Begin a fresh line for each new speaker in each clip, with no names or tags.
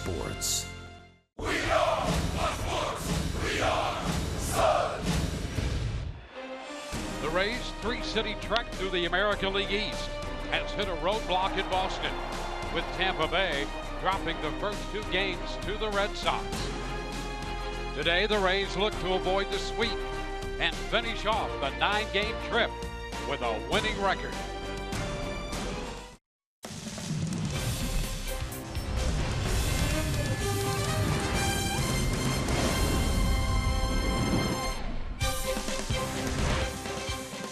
sports.
We are sports. We are Sun.
The Rays' three-city trek through the American League East has hit a roadblock in Boston, with Tampa Bay dropping the first two games to the Red Sox. Today, the Rays look to avoid the sweep and finish off the 9-game trip with a winning record.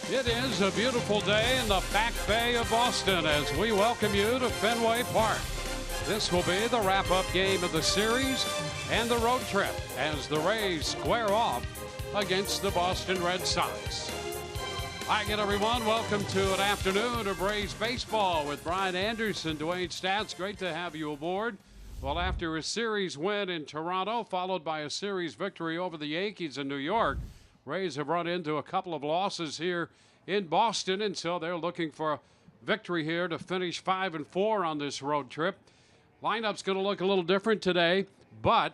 It is a beautiful day in the Back Bay of Boston as we welcome you to Fenway Park. This will be the wrap-up game of the series and the road trip as the Rays square off against the Boston Red Sox. Hi again, everyone. Welcome to an afternoon of Rays baseball with Brian Anderson, Dwayne Stats. Great to have you aboard. Well, after a series win in Toronto, followed by a series victory over the Yankees in New York, Rays have run into a couple of losses here in Boston, and so they're looking for a victory here to finish 5-4 on this road trip. Lineup's going to look a little different today, but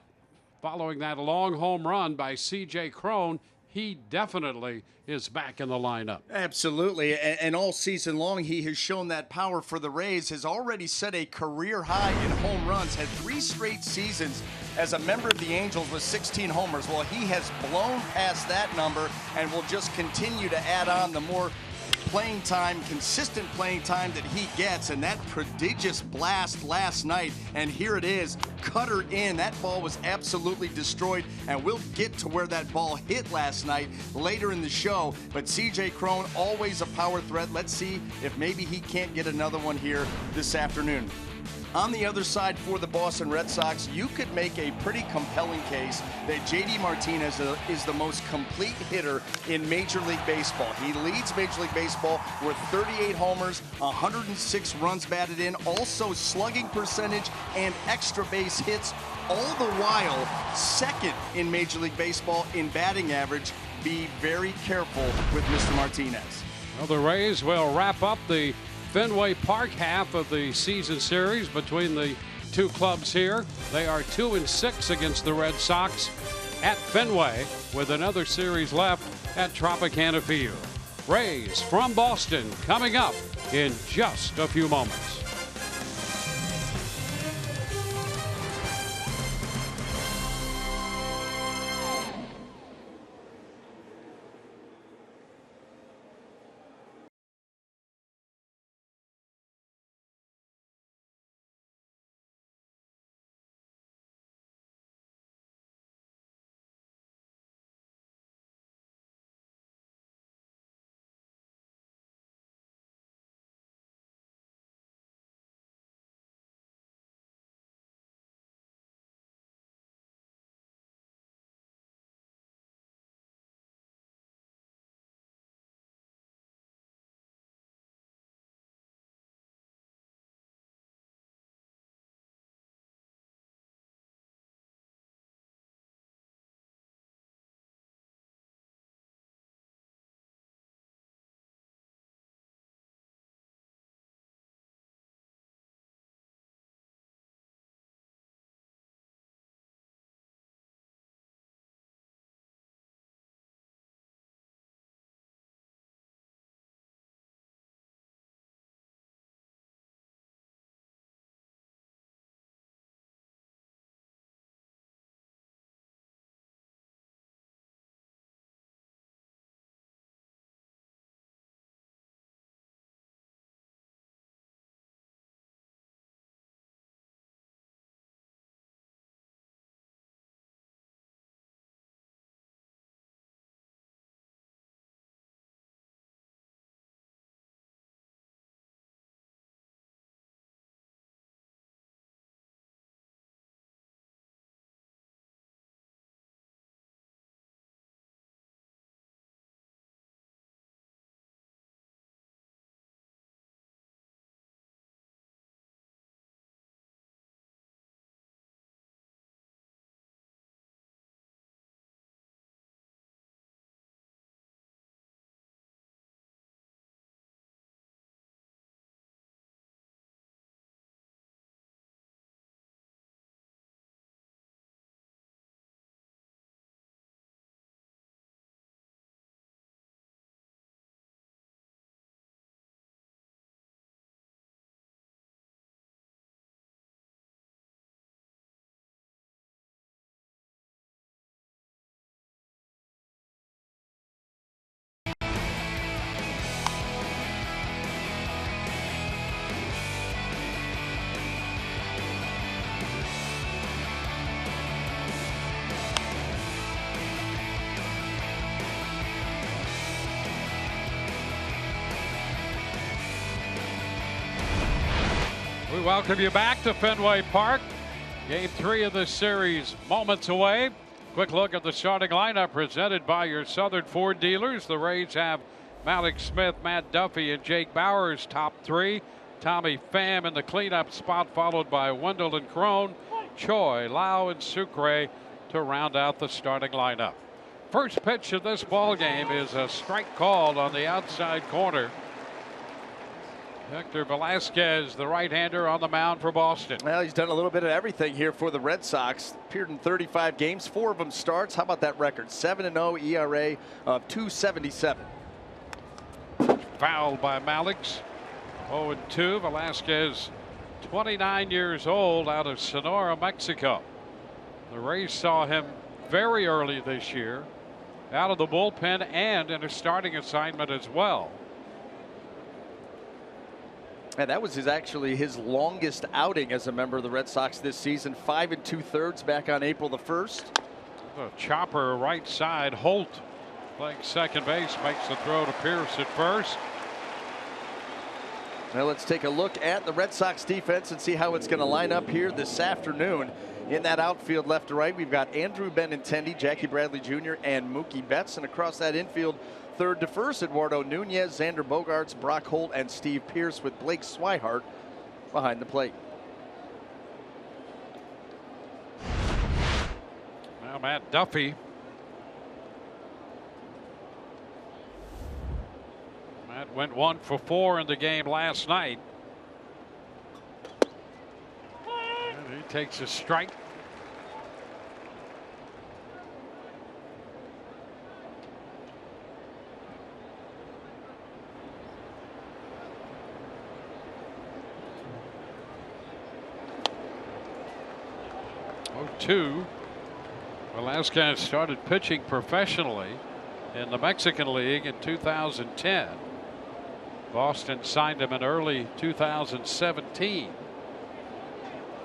following that long home run by C.J. Cron, he definitely is back in the lineup.
Absolutely, and all season long he has shown that power for the Rays, has already set a career high in home runs, had 3 straight seasons as a member of the Angels with 16 homers. Well, he has blown past that number and will just continue to add on the more playing time, consistent playing time that he gets, and that prodigious blast last night, and here it is, cutter in. That ball was absolutely destroyed, and we'll get to where that ball hit last night later in the show, but C.J. Cron, always a power threat. Let's see if maybe he can't get another one here this afternoon. On the other side for the Boston Red Sox, you could make a pretty compelling case that J.D. Martinez is the most complete hitter in Major League Baseball. He leads Major League Baseball with 38 homers, 106 runs batted in, also slugging percentage and extra base hits, all the while second in Major League Baseball in batting average. Be very careful with Mr. Martinez.
Well, the Rays will wrap up the Fenway Park half of the season series between the two clubs here. They are 2-6 against the Red Sox at Fenway, with another series left at Tropicana Field. Rays from Boston coming up in just a few moments. welcome you back to Fenway Park. Game 3 of this series moments away. Quick look at the starting lineup presented by your Southern Ford dealers. The Rays have Malik Smith, Matt Duffy, and Jake Bowers, top 3. Tommy Pham in the cleanup spot, followed by Wendell and Crone, Choi, Lau, and Sucre to round out the starting lineup. First pitch of this ball game is a strike called on the outside corner. Hector Velasquez, the right-hander, on the mound for Boston.
Well, he's done a little bit of everything here for the Red Sox. Appeared in 35 games, 4 of them starts. How about that record? 7-0 ERA of 2.77.
Fouled by Malix. 0-2. Velasquez, 29 years old, out of Sonora, Mexico. The Rays saw him very early this year, out of the bullpen and in a starting assignment as well.
And that was actually his longest outing as a member of the Red Sox this season. 5 2/3 back on April the 1st.
The chopper right side. Holt playing second base, makes the throw to Pierce at first.
Now let's take a look at the Red Sox defense and see how it's going to line up here this afternoon. In that outfield left to right, we've got Andrew Benintendi, Jackie Bradley Jr., and Mookie Betts. And across that infield, third to first, Eduardo Nunez, Xander Bogaerts, Brock Holt, and Steve Pierce, with Blake Swihart behind the plate.
Now Matt Duffy. Matt went 1 for 4 in the game last night. And he takes a strike. Velasquez started pitching professionally in the Mexican League in 2010. Boston signed him in early 2017.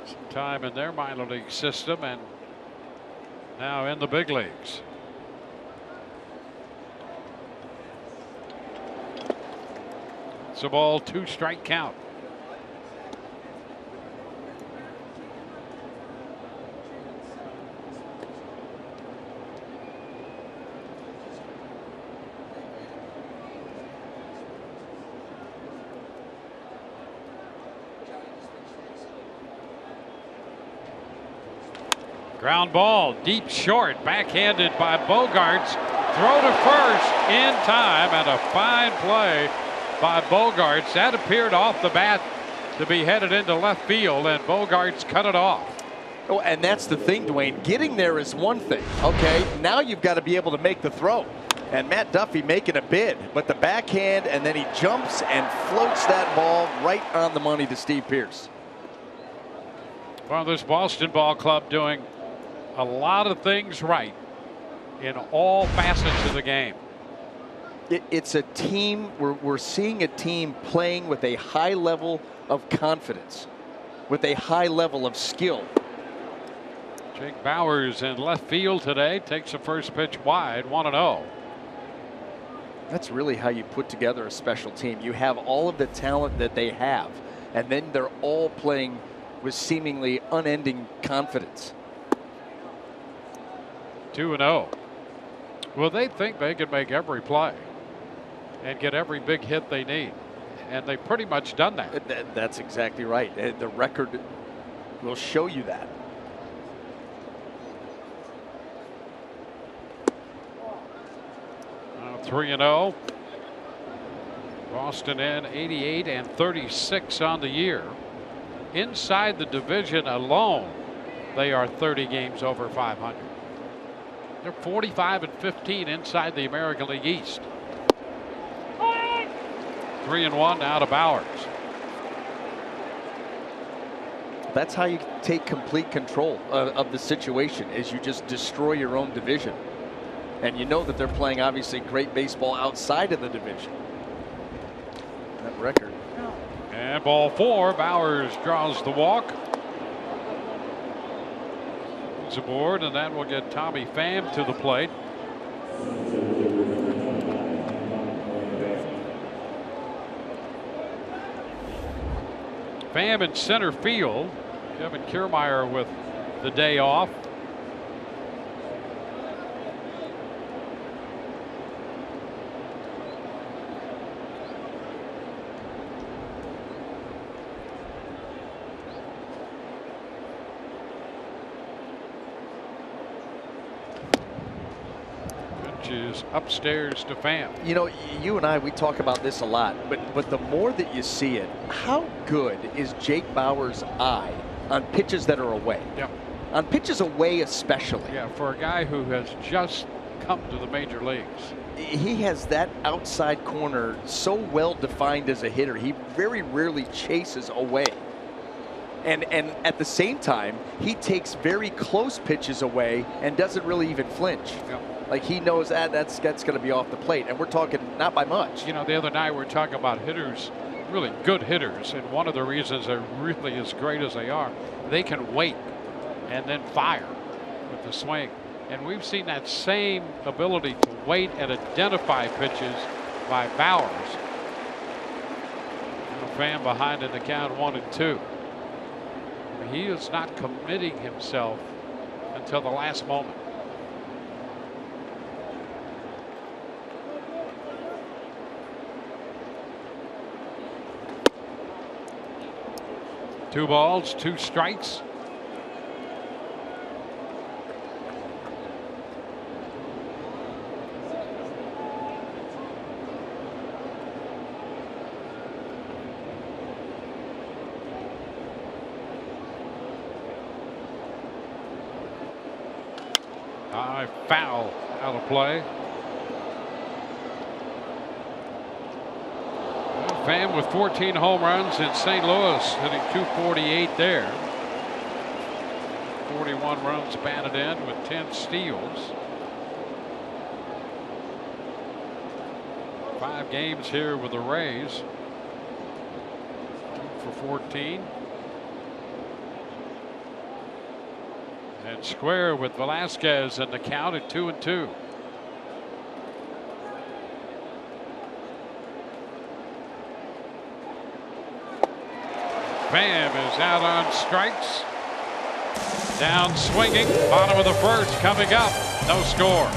Some time in their minor league system and now in the big leagues. It's a ball, 2-strike count. Ground ball, deep short, backhanded by Bogaerts. Throw to first in time, and a fine play by Bogaerts. That appeared off the bat to be headed into left field, and Bogaerts cut it off.
Oh, and that's the thing, Dwayne. Getting there is one thing. Okay, now you've got to be able to make the throw. And Matt Duffy making a bid, but the backhand, and then he jumps and floats that ball right on the money to Steve Pierce.
Well, this Boston ball club doing a lot of things right in all facets of the game.
It's a team, we're seeing a team playing with a high level of confidence, with a high level of skill.
Jake Bowers in left field today, takes the first pitch wide, 1-0.
That's really how you put together a special team. You have all of the talent that they have, and then they're all playing with seemingly unending confidence.
2-0. Well, they think they can make every play and get every big hit they need, and they've pretty much done that.
That's exactly right. The record will show you that.
Now 3-0. Boston in 88 and 36 on the year. Inside the division alone, they are 30 games over 500. They're 45 and 15 inside the American League East. 3-1 now to Bowers.
That's how you take complete control of the situation, is you just destroy your own division. And you know that they're playing obviously great baseball outside of the division. That record.
And ball 4, Bowers draws the walk. He's aboard, and that will get Tommy Pham to the plate. Pham in center field. Kevin Kiermaier with the day off. Is upstairs to Pham.
You know, you and I, we talk about this a lot, but the more that you see it, how good is Jake Bauer's eye on pitches that are away?
Yeah.
On pitches away especially.
Yeah, for a guy who has just come to the major leagues.
He has that outside corner so well defined as a hitter. He very rarely chases away. And at the same time, he takes very close pitches away and doesn't really even flinch.
Yeah.
Like he knows that's going to be off the plate, and we're talking not by much.
You know, the other night we were talking about hitters, really good hitters, and one of the reasons they're really as great as they are, they can wait and then fire with the swing. And we've seen that same ability to wait and identify pitches by Bowers. And Pham behind in the count 1-2. He is not committing himself until the last moment. Two balls, 2 strikes. High foul out of play. Pham with 14 home runs in St. Louis, hitting .248 there. 41 runs batted in with 10 steals. 5 games here with the Rays. 2 for 14. And square with Velasquez in the count at 2-2. Pham is out on strikes. Down swinging. Bottom of the first coming up. No score.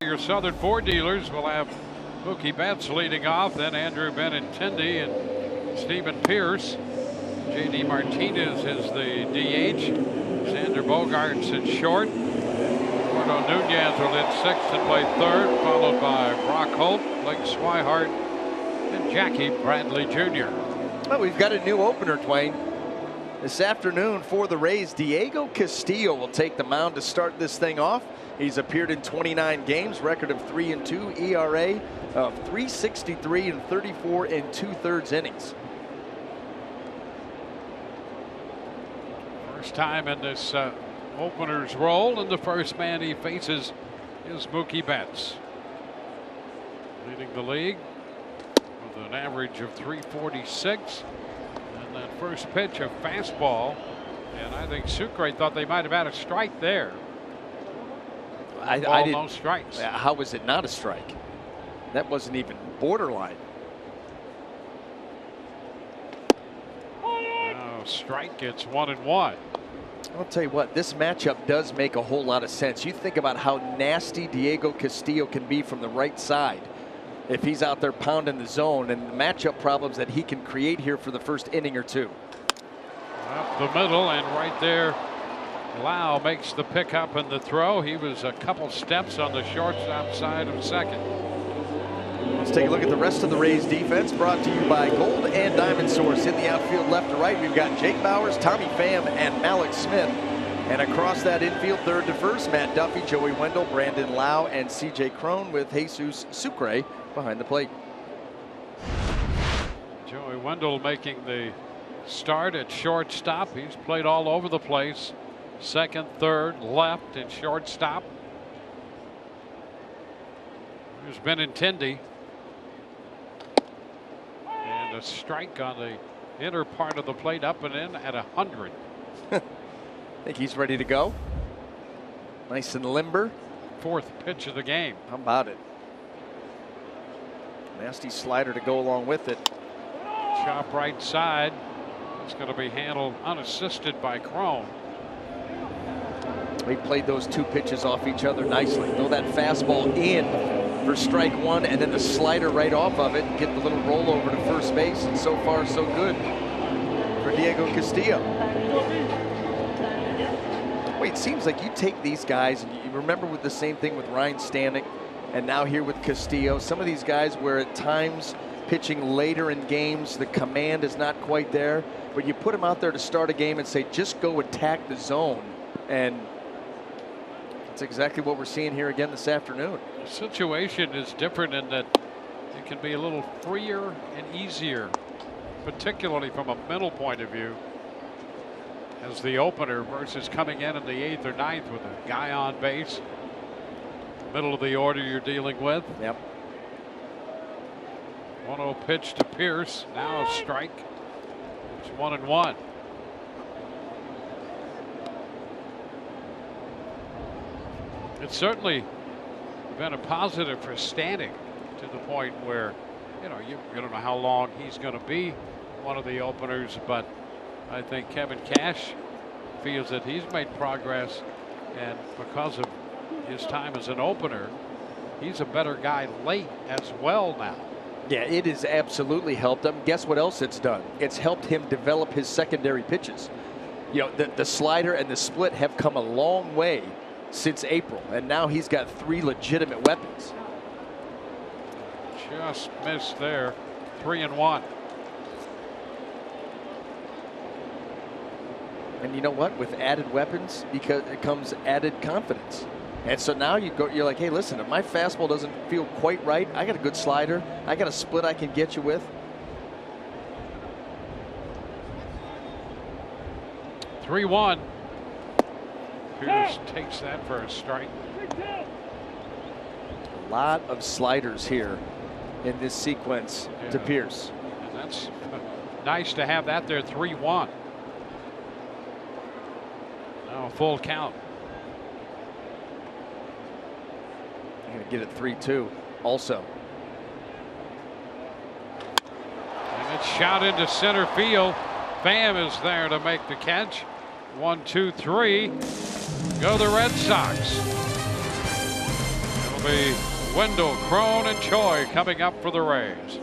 Your Southern Ford dealers will have Mookie Betts leading off, then Andrew Benintendi and Stephen Pierce. J.D. Martinez is the DH. Xander Bogaerts at short. Eduardo Nunez will hit 6th and play 3rd, followed by Brock Holt, Blake Swihart, and Jackie Bradley Jr.
Well, we've got a new opener, Dwayne. This afternoon for the Rays, Diego Castillo will take the mound to start this thing off. He's appeared in 29 games, record of 3-2, ERA of .363 and 34 2/3 innings.
First time in this opener's role, and the first man he faces is Mookie Betts, leading the league with an average of 346. And that first pitch, a fastball, and I think Sucre thought they might have had a strike there.
I didn't.
No strikes.
How was it not a strike? That wasn't even borderline.
Now strike gets 1-1.
I'll tell you what, this matchup does make a whole lot of sense. You think about how nasty Diego Castillo can be from the right side if he's out there pounding the zone, and the matchup problems that he can create here for the first inning or two.
Up the middle, and right there, Lau makes the pickup and the throw. He was a couple steps on the shortstop side of second.
Let's take a look at the rest of the Rays defense, brought to you by Gold and Diamond Source. In the outfield left to right, we've got Jake Bowers, Tommy Pham, and Malik Smith. And across that infield, third to first, Matt Duffy, Joey Wendell, Brandon Lau, and C.J. Cron, with Jesus Sucre behind the plate.
Joey Wendell making the start at shortstop. He's played all over the place. Second, third, left, and shortstop. Here's Benintendi. And a strike on the inner part of the plate, up and in at 100.
I think he's ready to go. Nice and limber.
Fourth pitch of the game.
How about it? Nasty slider to go along with it.
Chop right side. It's going to be handled unassisted by Cron.
They played those two pitches off each other nicely. Throw that fastball in for strike one, and then the slider right off of it. Get the little rollover to first base, and so far so good for Diego Castillo. Wait, it seems like you take these guys, and you remember with the same thing with Ryan Stanek, and now here with Castillo. Some of these guys where at times pitching later in games, the command is not quite there, but you put them out there to start a game and say, just go attack the zone. And that's exactly what we're seeing here again this afternoon.
The situation is different in that it can be a little freer and easier, particularly from a mental point of view, as the opener versus coming in the 8th or 9th with a guy on base. Middle of the order you're dealing with.
Yep.
1-0 pitch to Pierce. Now a strike. It's 1-1. It's certainly been a positive for Stanek, to the point where, you know, you don't know how long he's going to be one of the openers, but I think Kevin Cash feels that he's made progress, and because of his time as an opener, he's a better guy late as well now.
Yeah, it has absolutely helped him. Guess what else it's done? It's helped him develop his secondary pitches. You know, the slider and the split have come a long way since April, and now he's got 3 legitimate weapons.
Just missed there. 3-1.
And you know what? With added weapons, because it comes added confidence. And so now you're like, hey, listen, if my fastball doesn't feel quite right, I got a good slider. I got a split I can get you with.
3-1. Pierce takes that for a strike.
A lot of sliders here in this sequence to Pierce.
And that's nice to have that there. 3-1. Now a full count.
Going to get it 3-2 also.
And it's shot into center field. Pham is there to make the catch. 1, 2, 3. Go the Red Sox. It'll be Wendell, Cron, and Choi coming up for the Rays.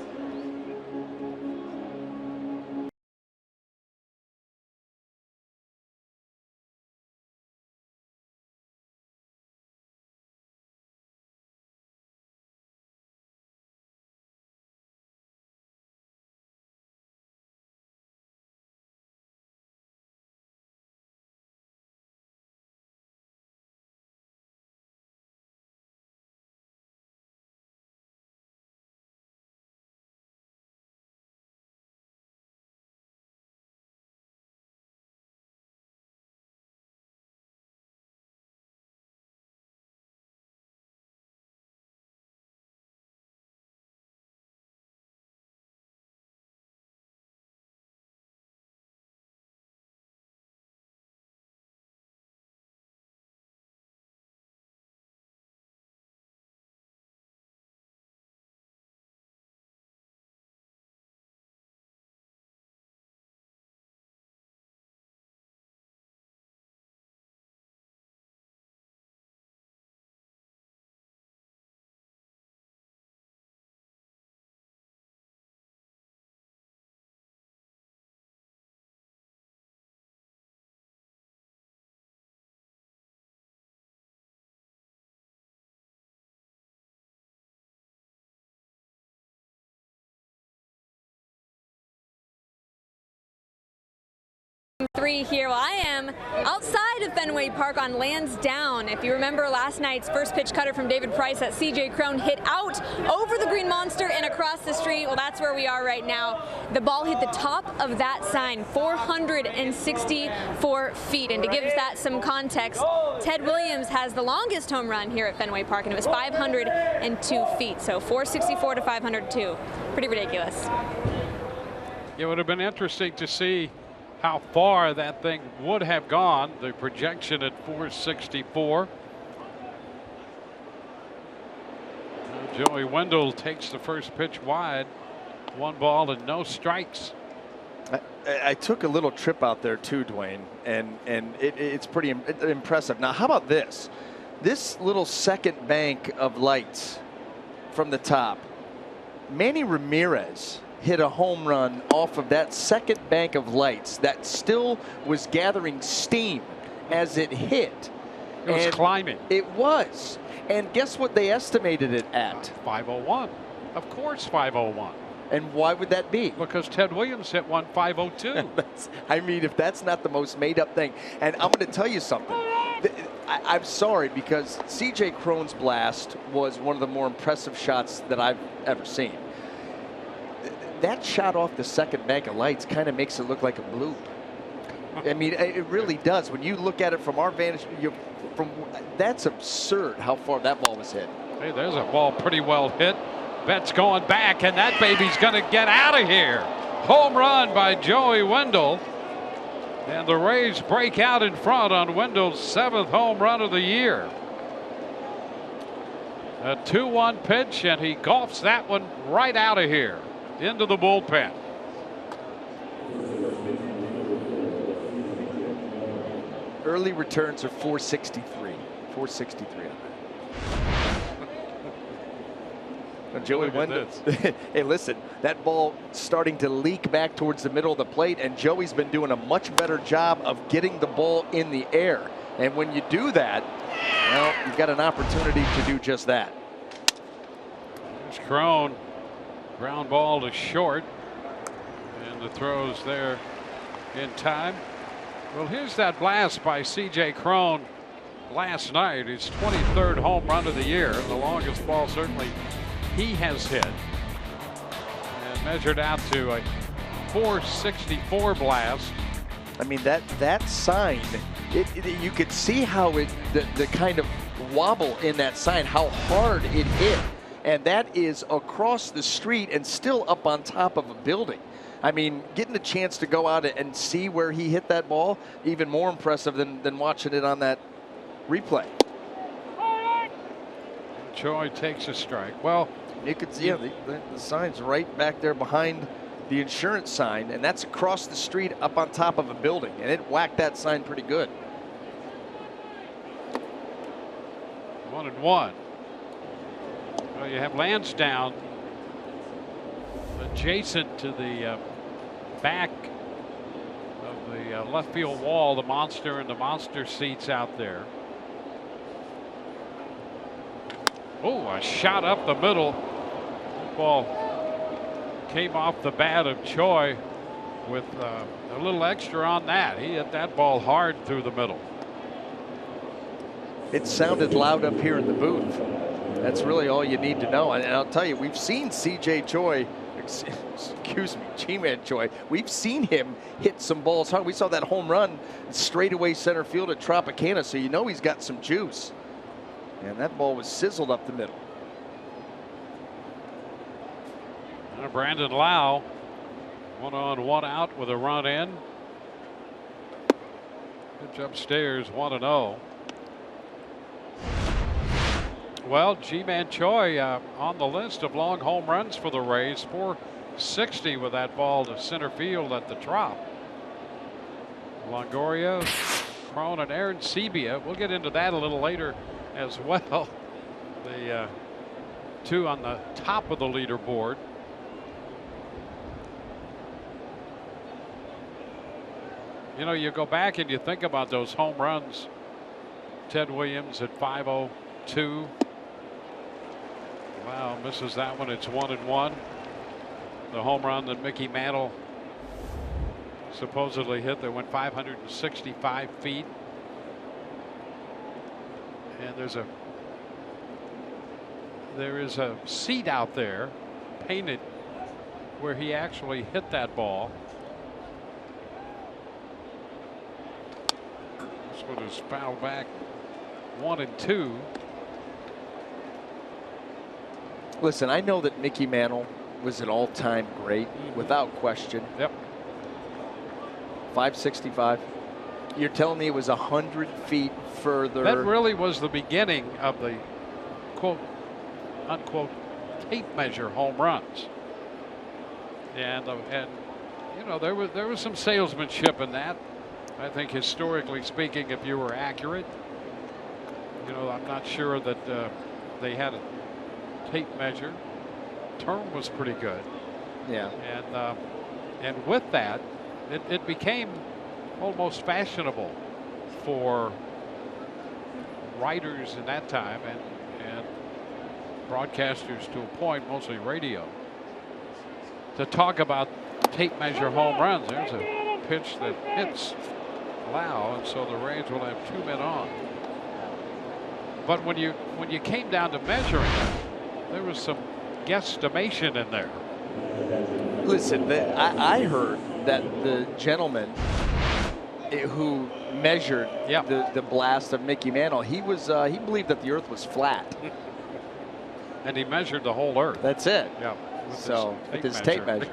3 here. Well, I am outside of Fenway Park on Lansdowne. If you remember last night's first pitch cutter from David Price that CJ Crone hit out over the Green Monster and across the street, well, that's where we are right now. The ball hit the top of that sign, 464 feet. And to give that some context, Ted Williams has the longest home run here at Fenway Park, and it was 502 feet. So 464 to 502. Pretty ridiculous.
It would have been interesting to see how far that thing would have gone. The projection at 464. Joey Wendell takes the first pitch wide. 1 ball and no strikes.
I took a little trip out there too, Dwayne, and it's pretty impressive. Now, how about this? This little second bank of lights from the top. Manny Ramirez hit a home run off of that second bank of lights that still was gathering steam as it hit.
It was climbing.
It was. And guess what they estimated it at?
501. Of course, 501.
And why would that be?
Because Ted Williams hit one 502.
I mean, if that's not the most made up thing. And I'm going to tell you something. I'm sorry, because CJ Crone's blast was one of the more impressive shots that I've ever seen. That shot off the second bank of lights kind of makes it look like a bloop. I mean, it really does. When you look at it from our vantage, that's absurd how far that ball was hit.
Hey, there's a ball pretty well hit. Betts going back, and that baby's going to get out of here. Home run by Joey Wendell. And the Rays break out in front on Wendell's 7th home run of the year. A 2-1 pitch, and he golfs that one right out of here into the bullpen.
Early returns are 463. 463 on that. Joey Wendell. Hey, listen, that ball starting to leak back towards the middle of the plate, and Joey's been doing a much better job of getting the ball in the air. And when you do that, well, you've got an opportunity to do just that.
There's Crone. Ground ball to short. And the throws there in time. Well, here's that blast by CJ Crone last night. His 23rd home run of the year. The longest ball certainly he has hit. And measured out to a 464 blast.
I mean, that sign, you could see how the kind of wobble in that sign, how hard it hit. And that is across the street and still up on top of a building. I mean, getting a chance to go out and see where he hit that ball, even more impressive than watching it on that replay.
Choi takes a strike. Well,
you could see the sign's right back there behind the insurance sign, and that's across the street up on top of a building, and it whacked that sign pretty good.
1-1. Well, you have Lansdowne adjacent to the back of the left field wall, the monster and the monster seats out there. Oh, a shot up the middle. That ball came off the bat of Choi with a little extra on that. He hit that ball hard through the middle.
It sounded loud up here in the booth. That's really all you need to know. And I'll tell you, we've seen CJ Choi, excuse me, G-Man Choi, we've seen him hit some balls hard. We saw that home run straightaway center field at Tropicana, so you know he's got some juice. And that ball was sizzled up the middle.
Brandon Lau, 1 on 1 out with a run in. Pitch upstairs, 1-0. Well, G-Man Choi on the list of long home runs for the Rays. 460 with that ball to center field at the Trop. Longoria, Crone, and Aaron Sebia. We'll get into that a little later as well. The two on the top of the leaderboard. You know, you go back and you think about those home runs. Ted Williams at 502. Wow, misses that one. It's 1-1. The home run that Mickey Mantle supposedly hit that went 565 feet. And there is a seat out there painted where he actually hit that ball. This one is fouled back 1 and 2.
Listen, I know that Mickey Mantle was an all-time great, without question.
Yep.
565. You're telling me it was 100 feet further?
That really was the beginning of the quote unquote tape measure home runs. And you know, there was some salesmanship in that. I think historically speaking, if you were accurate, you know, I'm not sure that they had a tape measure. Term was pretty good.
Yeah.
And with that, it became almost fashionable for writers in that time and broadcasters to a point, mostly radio, to talk about tape measure home runs. There's a pitch that hits Lau, and so the Rays will have 2 men on. But when you came down to measuring it, there was some guesstimation in there.
Listen, I heard that the gentleman who measured the blast of Mickey Mantle, he believed that the Earth was flat.
And he measured the whole Earth.
That's it.
Yeah.
So with his tape measure,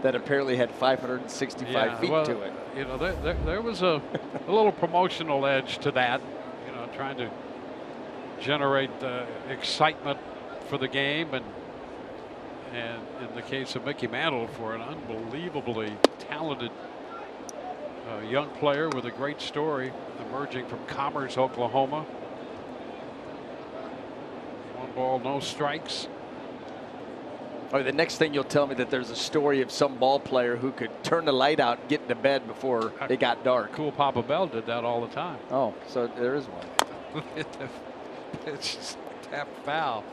that apparently had 565 feet to it.
You know, there was a little promotional edge to that. You know, trying to generate excitement for the game, and in the case of Mickey Mantle, for an unbelievably talented young player with a great story, emerging from Commerce, Oklahoma. 1 ball, no strikes.
Or the next thing you'll tell me that there's a story of some ball player who could turn the light out and get into bed before it got dark.
Cool Papa Bell did that all the time.
Oh, so there is one.
It's just tap foul.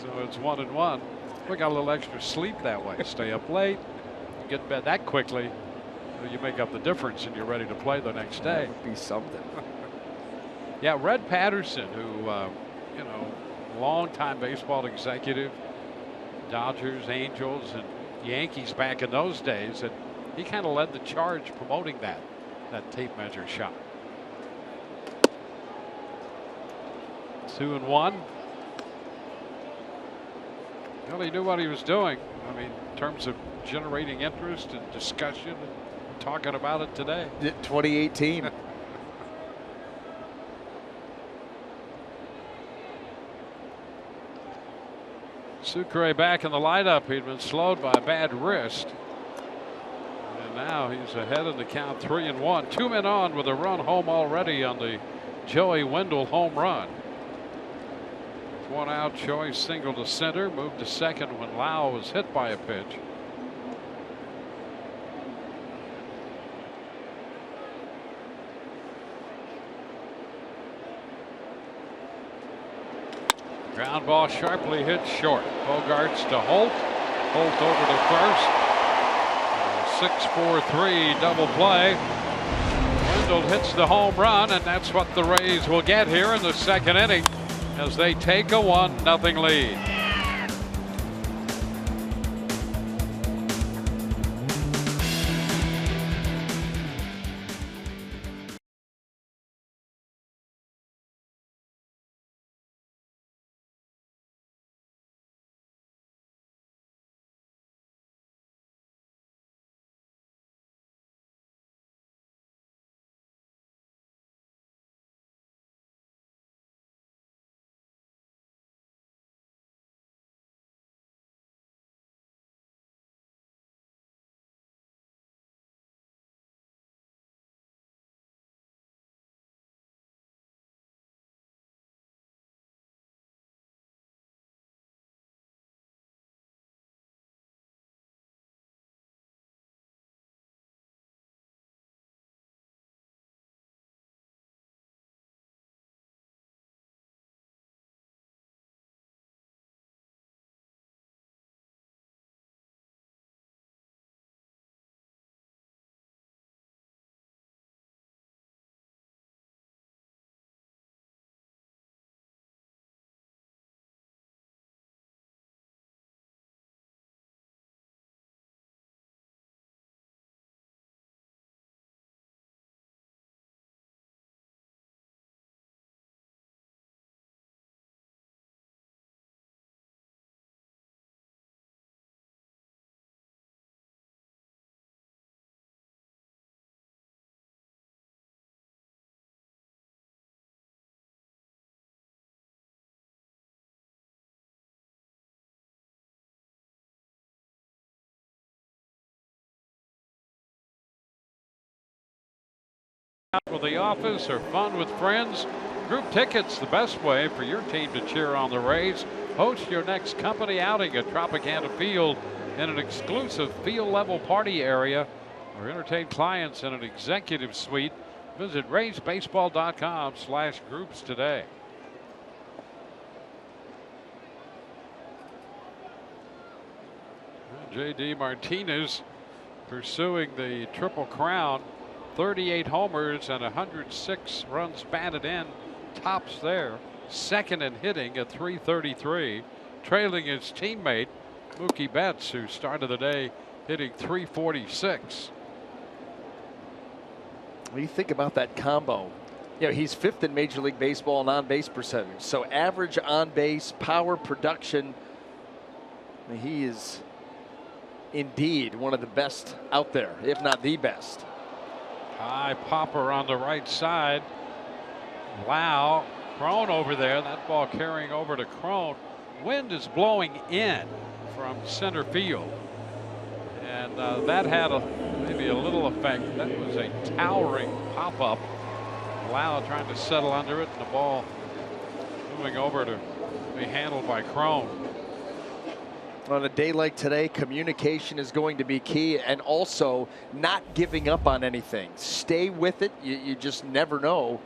So it's 1 and 1. We got a little extra sleep that way. Stay up late, get in bed that quickly. You make up the difference and you're ready to play the next day.
That would be something.
Yeah, Red Patterson, who, you know, longtime baseball executive, Dodgers, Angels, and Yankees back in those days, and he kind of led the charge promoting that tape measure shot. 2 and 1. Well, he knew what he was doing. I mean, in terms of generating interest and discussion and talking about it today.
2018.
Sucre back in the lineup. He'd been slowed by a bad wrist. And now he's ahead in the count, 3 and 1. 2 men on with a run home already on the Joey Wendell home run. 1 out, Joey single to center, moved to second when Lau was hit by a pitch. Ground ball sharply hit short. Bogarts to Holt. Holt over to first. 6-4-3 double play. Wendell hits the home run, and that's what the Rays will get here in the second inning as they take a 1-0 lead. out with the office or fun with friends? Group tickets, the best way for your team to cheer on the Rays. Host your next company outing at Tropicana Field in an exclusive field-level party area, or entertain clients in an executive suite. Visit raysbaseball.com/groups today. J.D. Martinez pursuing the Triple Crown. 38 homers and 106 runs batted in. Tops there. Second in hitting at .333. Trailing his teammate Mookie Betts, who started the day hitting .346.
When you think about that combo, you know, he's 5th in Major League Baseball in on-base percentage. So average on-base power production, he is indeed one of the best out there, if not the best.
High popper on the right side. Lau, Crone over there. That ball carrying over to Crone. Wind is blowing in from center field, and that had maybe a little effect. That was a towering pop-up. Lau trying to settle under it, and the ball moving over to be handled by Crone.
On a day like today, communication is going to be key, and also not giving up on anything. Stay with it. You just never know.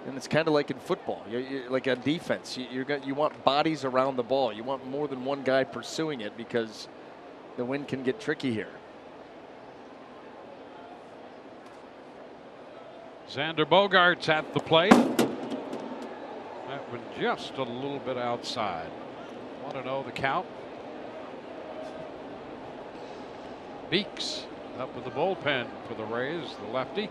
And it's kind of like in football, like on defense. You want bodies around the ball. You want more than one guy pursuing it, because the wind can get tricky here.
Xander Bogaerts at the plate. That one just a little bit outside. 1-0 the count. Beeks up with the bullpen for the Rays, the lefty.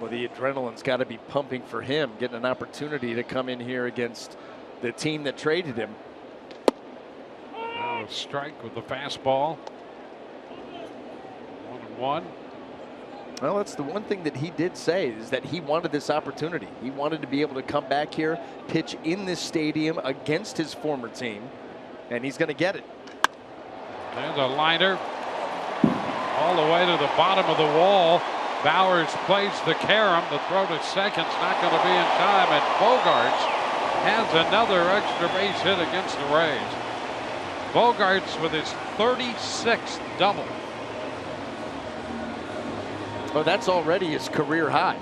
Well, the adrenaline's got to be pumping for him, getting an opportunity to come in here against the team that traded him.
Now a strike with the fastball. 1-1.
Well, that's the one thing that he did say, is that he wanted this opportunity. He wanted to be able to come back here, pitch in this stadium against his former team, and he's going to get it.
There's a liner all the way to the bottom of the wall. Bowers plays the carom. The throw to second's not going to be in time, and Bogaerts has another extra base hit against the Rays. Bogaerts with his 36th double.
Well, that's already his career high.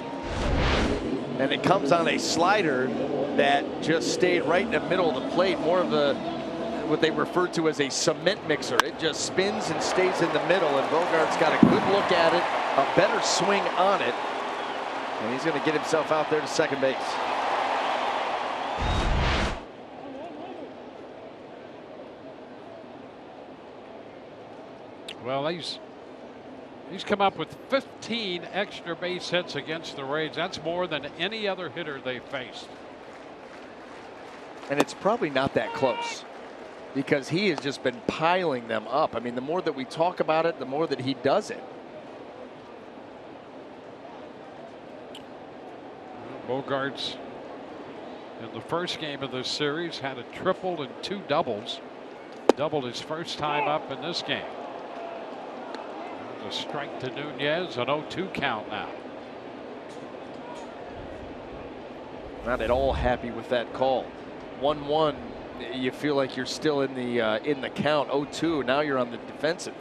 And it comes on a slider that just stayed right in the middle of the plate, more of what they refer to as a cement mixer. It just spins and stays in the middle, and Bogaerts got a good look at it, a better swing on it, and he's going to get himself out there to second base.
Well, he's come up with 15 extra base hits against the Rays. That's more than any other hitter they faced.
And it's probably not that close, because he has just been piling them up. I mean, the more that we talk about it, the more that he does it.
Bogaerts in the first game of this series had a triple and 2 doubles. Doubled his first time up in this game. A strike to Nunez, an 0-2 count now.
Not at all happy with that call. 1-1, you feel like you're still in the count. 0-2, now you're on the defensive.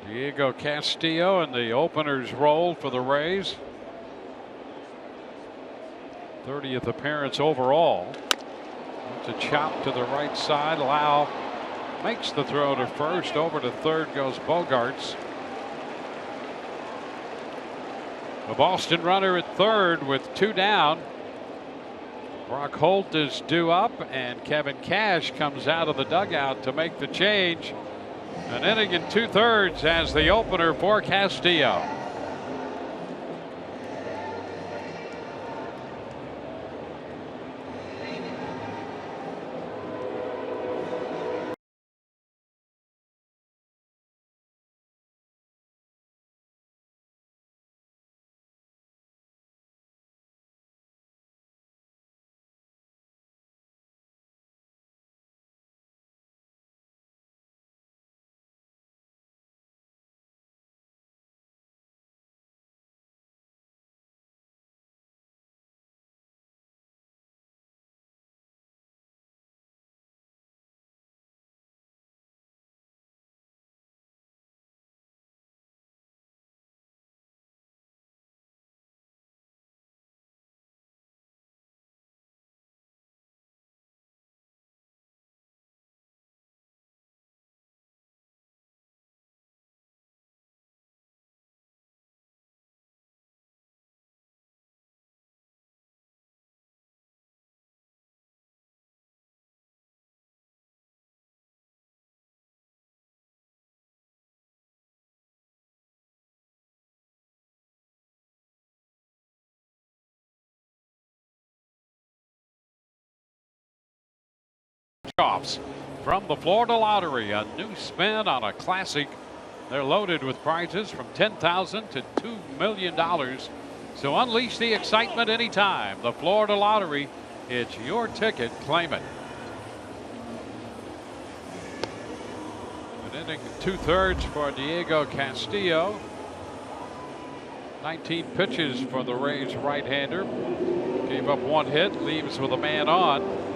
Diego Castillo in the opener's role for the Rays. 30th appearance overall. It's a chop to the right side. Lau makes the throw to first. Over to third goes Bogaerts. A Boston runner at third with 2 down. Brock Holt is due up, and Kevin Cash comes out of the dugout to make the change. An inning and 2/3 as the opener for Castillo. Offs from the Florida Lottery, a new spin on a classic. They're loaded with prizes from $10,000 to $2 million. So unleash the excitement anytime. The Florida Lottery, it's your ticket. Claim it. An inning 2/3 for Diego Castillo. 19 pitches for the Rays right-hander. Gave up 1 hit, leaves with a man on.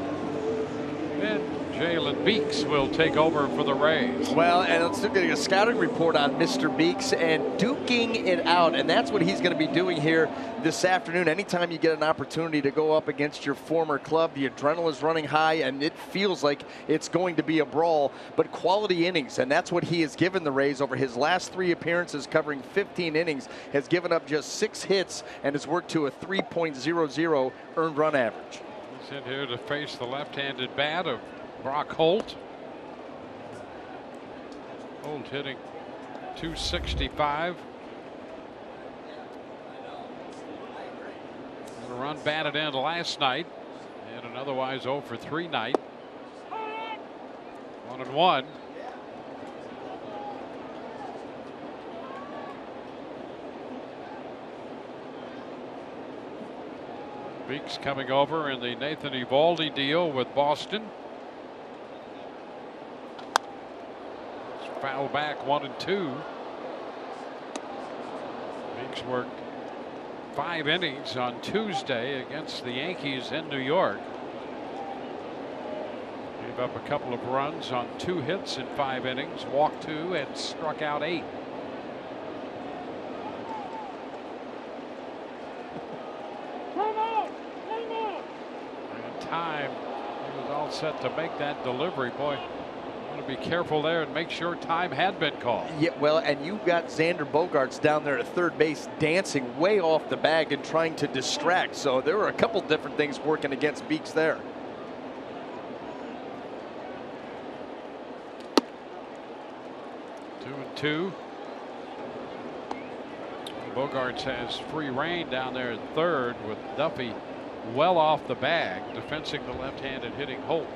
And Jalen Beeks will take over for the Rays.
Well, and let's look at a scouting report on Mr. Beeks and duking it out. And that's what he's going to be doing here this afternoon. Anytime you get an opportunity to go up against your former club, the adrenaline is running high and it feels like it's going to be a brawl, but quality innings. And that's what he has given the Rays over his last 3 appearances, covering 15 innings, has given up just 6 hits and has worked to a 3.00 earned run average.
He's in here to face the left-handed bat of Brock Holt. Holt hitting .265. A run batted in last night, and an otherwise 0 for 3 night. 1-1. Beeks coming over in the Nathan Eovaldi deal with Boston. Foul back 1-2. Beeks worked 5 innings on Tuesday against the Yankees in New York. Gave up a couple of runs on 2 hits in 5 innings, walked 2 and struck out 8. And time, he was all set to make that delivery. Boy, to be careful there and make sure time had been called.
Yeah, well, and you've got Xander Bogaerts down there at third base dancing way off the bag and trying to distract. So there were a couple different things working against Beeks there.
Two and two. Bogaerts has free rein down there at third with Duffy well off the bag, defensing the left-handed hitting Holt.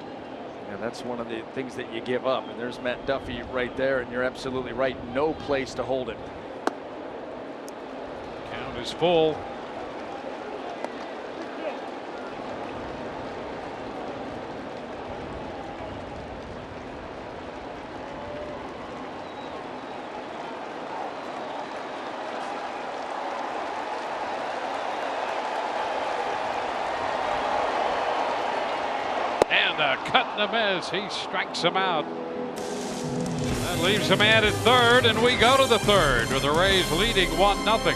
And that's one of the things that you give up. And there's Matt Duffy right there, and you're absolutely right. No place to hold it.
Count is full. Cut and a miss. He strikes him out. That leaves a man at third, and we go to the third with the Rays leading 1-0.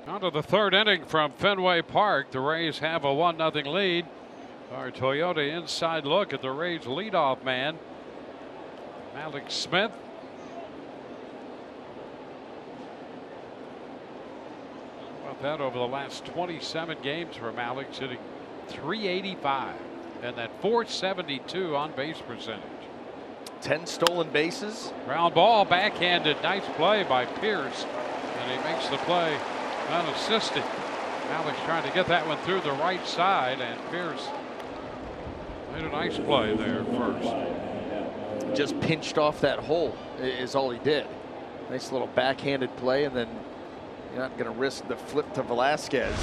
On to the third inning from Fenway Park. The Rays have a 1-0 lead. Our Toyota inside look at the Rays leadoff man, Malik Smith. How about that over the last 27 games for Malik, hitting .385 and that .472 on base percentage.
10 stolen bases.
Ground ball, backhanded, nice play by Pierce, and he makes the play unassisted. Malik's trying to get that one through the right side, and Pierce made a nice play there first.
Just pinched off that hole is all he did. Nice little backhanded play, and then you're not going to risk the flip to Velasquez.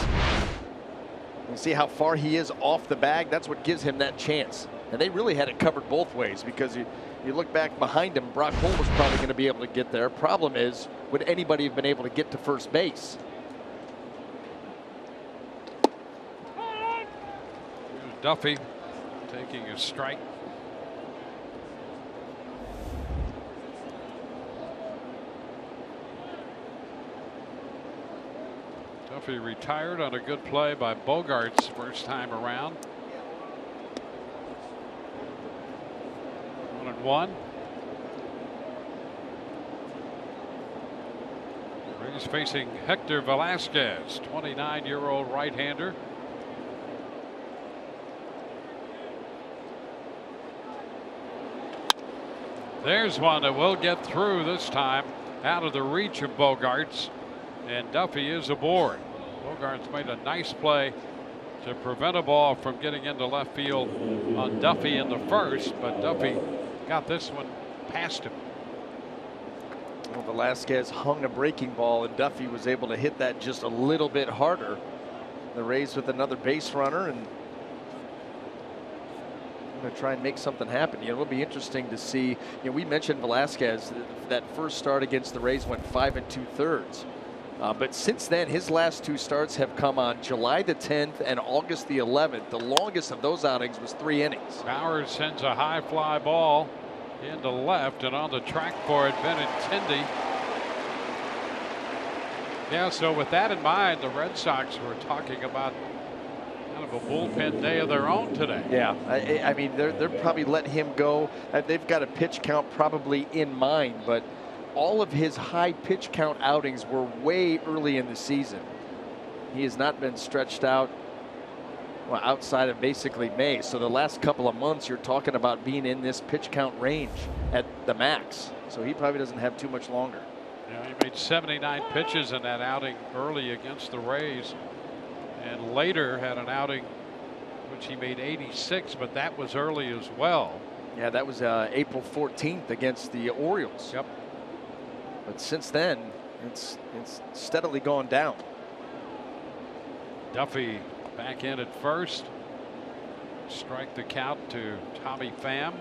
You see how far he is off the bag. That's what gives him that chance. And they really had it covered both ways, because you look back behind him, Brock Holt was probably going to be able to get there. Problem is, would anybody have been able to get to first base?
Here's Duffy taking a strike. Duffy retired on a good play by Bogarts first time around. 1-1. Rays facing Hector Velasquez, 29-year-old right-hander. There's one that will get through this time, out of the reach of Bogarts, and Duffy is aboard. Bogarts made a nice play to prevent a ball from getting into left field on Duffy in the first, but Duffy got this one past him.
Well, Velasquez hung a breaking ball, and Duffy was able to hit that just a little bit harder. The Rays with another base runner, and going to try and make something happen. It'll be interesting to see. We mentioned Velasquez. That first start against the Rays went 5 2/3. But since then, his last two starts have come on July the 10th and August the 11th. The longest of those outings was 3 innings.
Bauer sends a high fly ball into left, and on the track for it, Benintendi. Yeah, so with that in mind, the Red Sox were talking about kind of a bullpen day of their own today.
Yeah, I mean, they're probably letting him go. They've got a pitch count probably in mind, but all of his high pitch count outings were way early in the season. He has not been stretched out, well, outside of basically May. So the last couple of months, you're talking about being in this pitch count range at the max. So he probably doesn't have too much longer.
Yeah, he made 79 pitches in that outing early against the Rays, and later had an outing which he made 86, but that was early as well.
Yeah, that was April 14th against the Orioles.
Yep.
But since then, it's steadily gone down.
Duffy back in at first. Strike the count to Tommy Pham.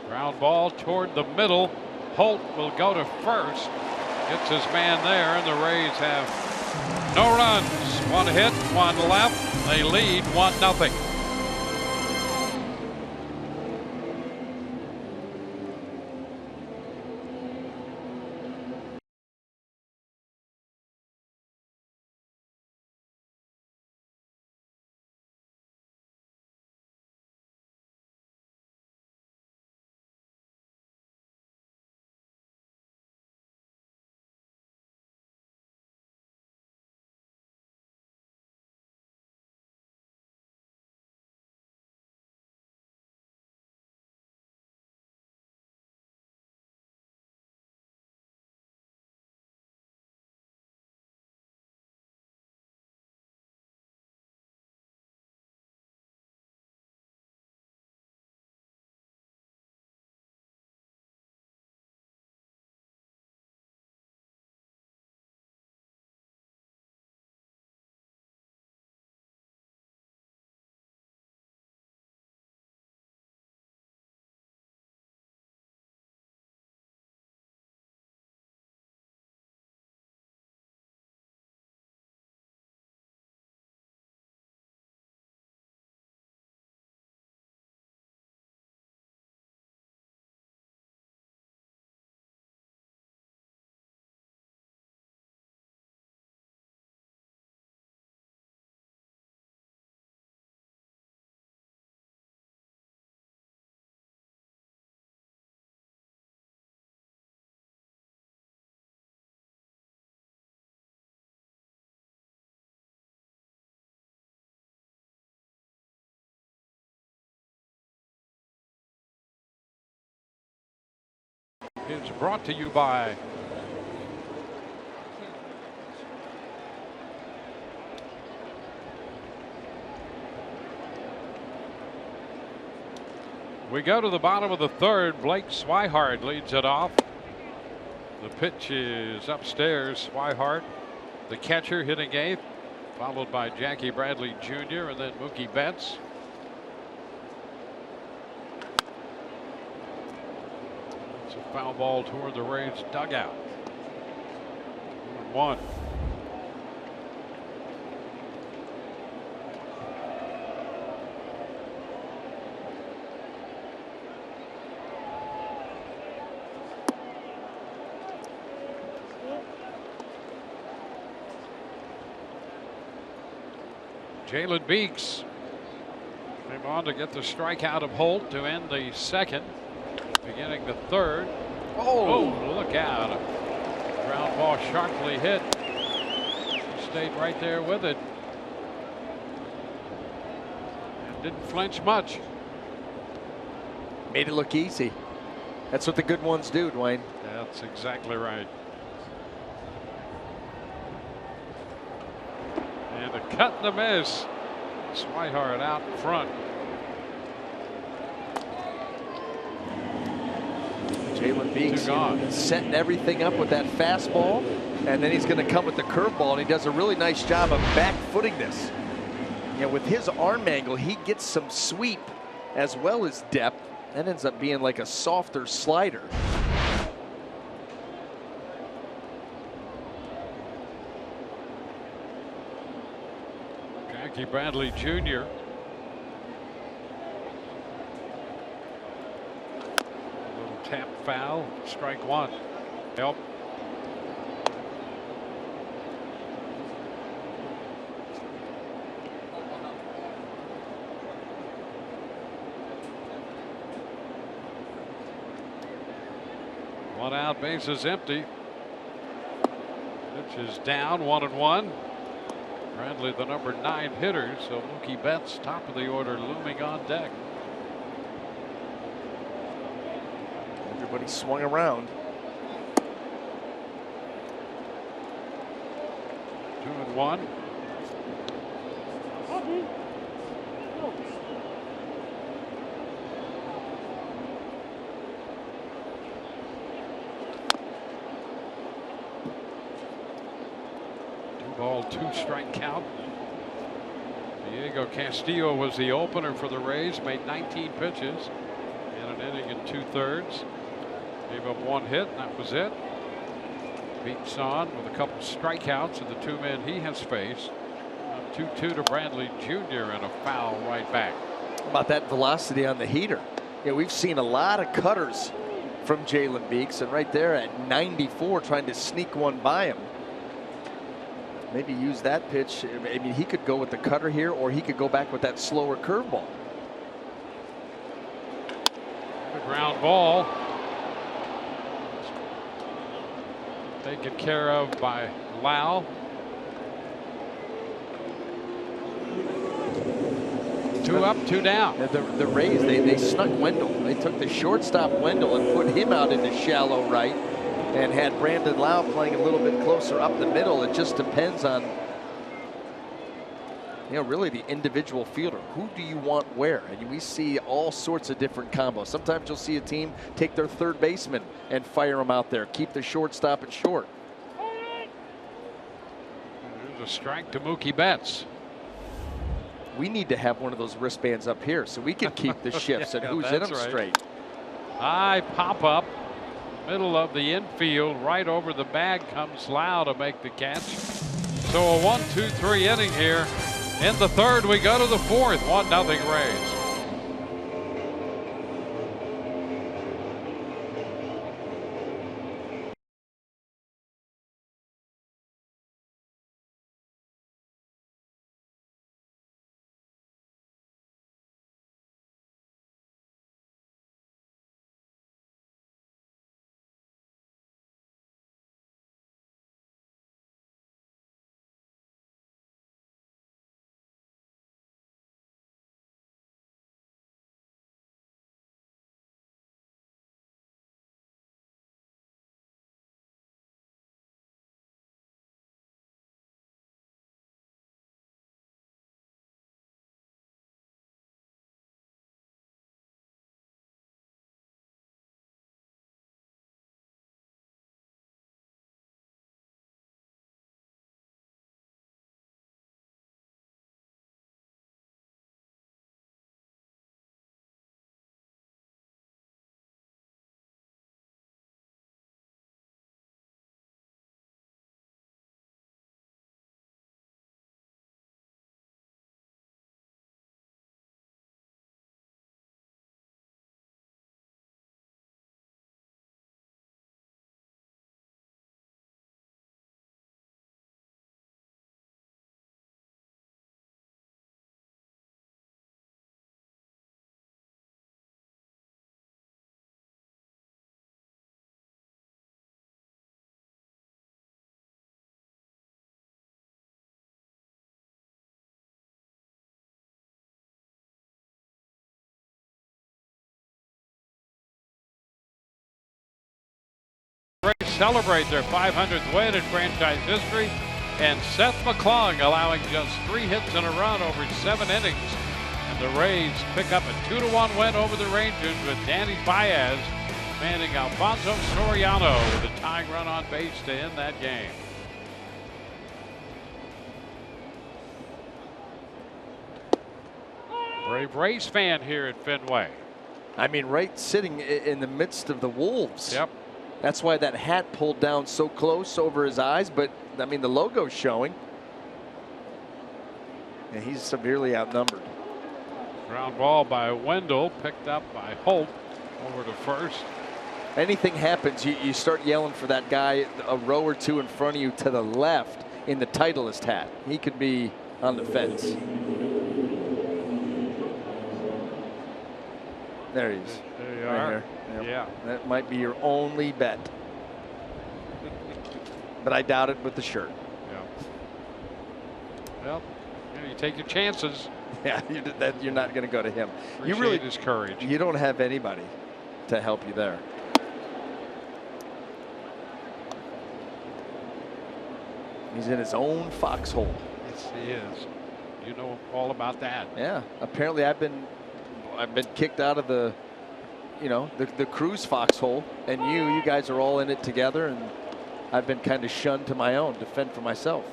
Ground ball toward the middle. Holt will go to first. Gets his man there, and the Rays have no runs. One hit, one left. They lead 1-0. is brought to you by we go to the bottom of the third. Blake Swihart leads it off. The pitch is upstairs. Swihart, the catcher, hitting eighth, followed by Jackie Bradley Jr. and then Mookie Betts. It's a foul ball toward the Rays dugout. 1-1. Jalen Beeks came on to get the strikeout of Holt to end the second, beginning the third. Oh, look out. Ground ball sharply hit. Stayed right there with it. And didn't flinch much.
Made it look easy. That's what the good ones do, Dwayne.
That's exactly right. And a cut and a miss. Swihart out in front.
Jalen Beeks
gone.
setting everything up with that fastball, and then he's going to come with the curveball, and he does a really nice job of back-footing this. You know, with his arm angle, he gets some sweep as well as depth. That ends up being like a softer slider.
Jackie Bradley Jr. A little tap foul. Strike one. Help. One out, bases empty. Pitch is down, 1-1. Bradley, the number 9 hitter, so Mookie Betts, top of the order, looming on deck.
Everybody swung around.
2-1. Ball, 2-strike count. Diego Castillo was the opener for the Rays, made 19 pitches in an inning and 2/3. Gave up 1 hit, and that was it. Beats on with a couple strikeouts, and the 2 men he has faced. 2-2 to Bradley Jr. and a foul right back.
How about that velocity on the heater? Yeah, we've seen a lot of cutters from Jalen Beeks, and right there at 94 trying to sneak one by him. Maybe use that pitch. I mean, he could go with the cutter here, or he could go back with that slower curveball.
The ground ball. Taken care of by Lau. 2 up, 2 down.
The Rays, they snuck Wendell. They took the shortstop Wendell and put him out into shallow right, and had Brandon Lau playing a little bit closer up the middle. It just depends on, you know, really the individual fielder. Who do you want where? And we see all sorts of different combos. Sometimes you'll see a team take their third baseman and fire him out there. Keep the shortstop at short.
There's a strike to Mookie Betts.
We need to have one of those wristbands up here so we can keep the shifts and who's in them straight.
High pop up. Middle of the infield, right over the bag comes Lau to make the catch. So a 1-2-3 inning here. In the third, we go to the fourth. 1-0 Rays. celebrate their 500th win in franchise history. And Seth McClung allowing just 3 hits and a run over 7 innings. And the Rays pick up a 2-1 win over the Rangers with Danny Baez manning Alfonso Soriano with a tying run on base to end that game. Brave Rays fan here at Fenway.
I mean, right sitting in the midst of the Wolves.
Yep.
That's why that hat pulled down so close over his eyes, but I mean, the logo's showing. And he's severely outnumbered.
Ground ball by Wendell, picked up by Holt over to first.
Anything happens, you start yelling for that guy a row or two in front of you to the left in the Titleist hat. He could be on the fence. There he is.
There you
right
are.
here. Yep.
Yeah.
That might be your only bet. But I doubt it with the shirt.
Yeah. Well, you take your chances.
Yeah, you're not going to go to him.
Appreciate
You really,
his courage.
you don't have anybody to help you there. He's in his own foxhole.
Yes, he is. You know all about that.
Yeah, apparently I've been kicked out of the, the cruise foxhole, and you guys are all in it together, and I've been kind of shunned to my own, to fend for myself.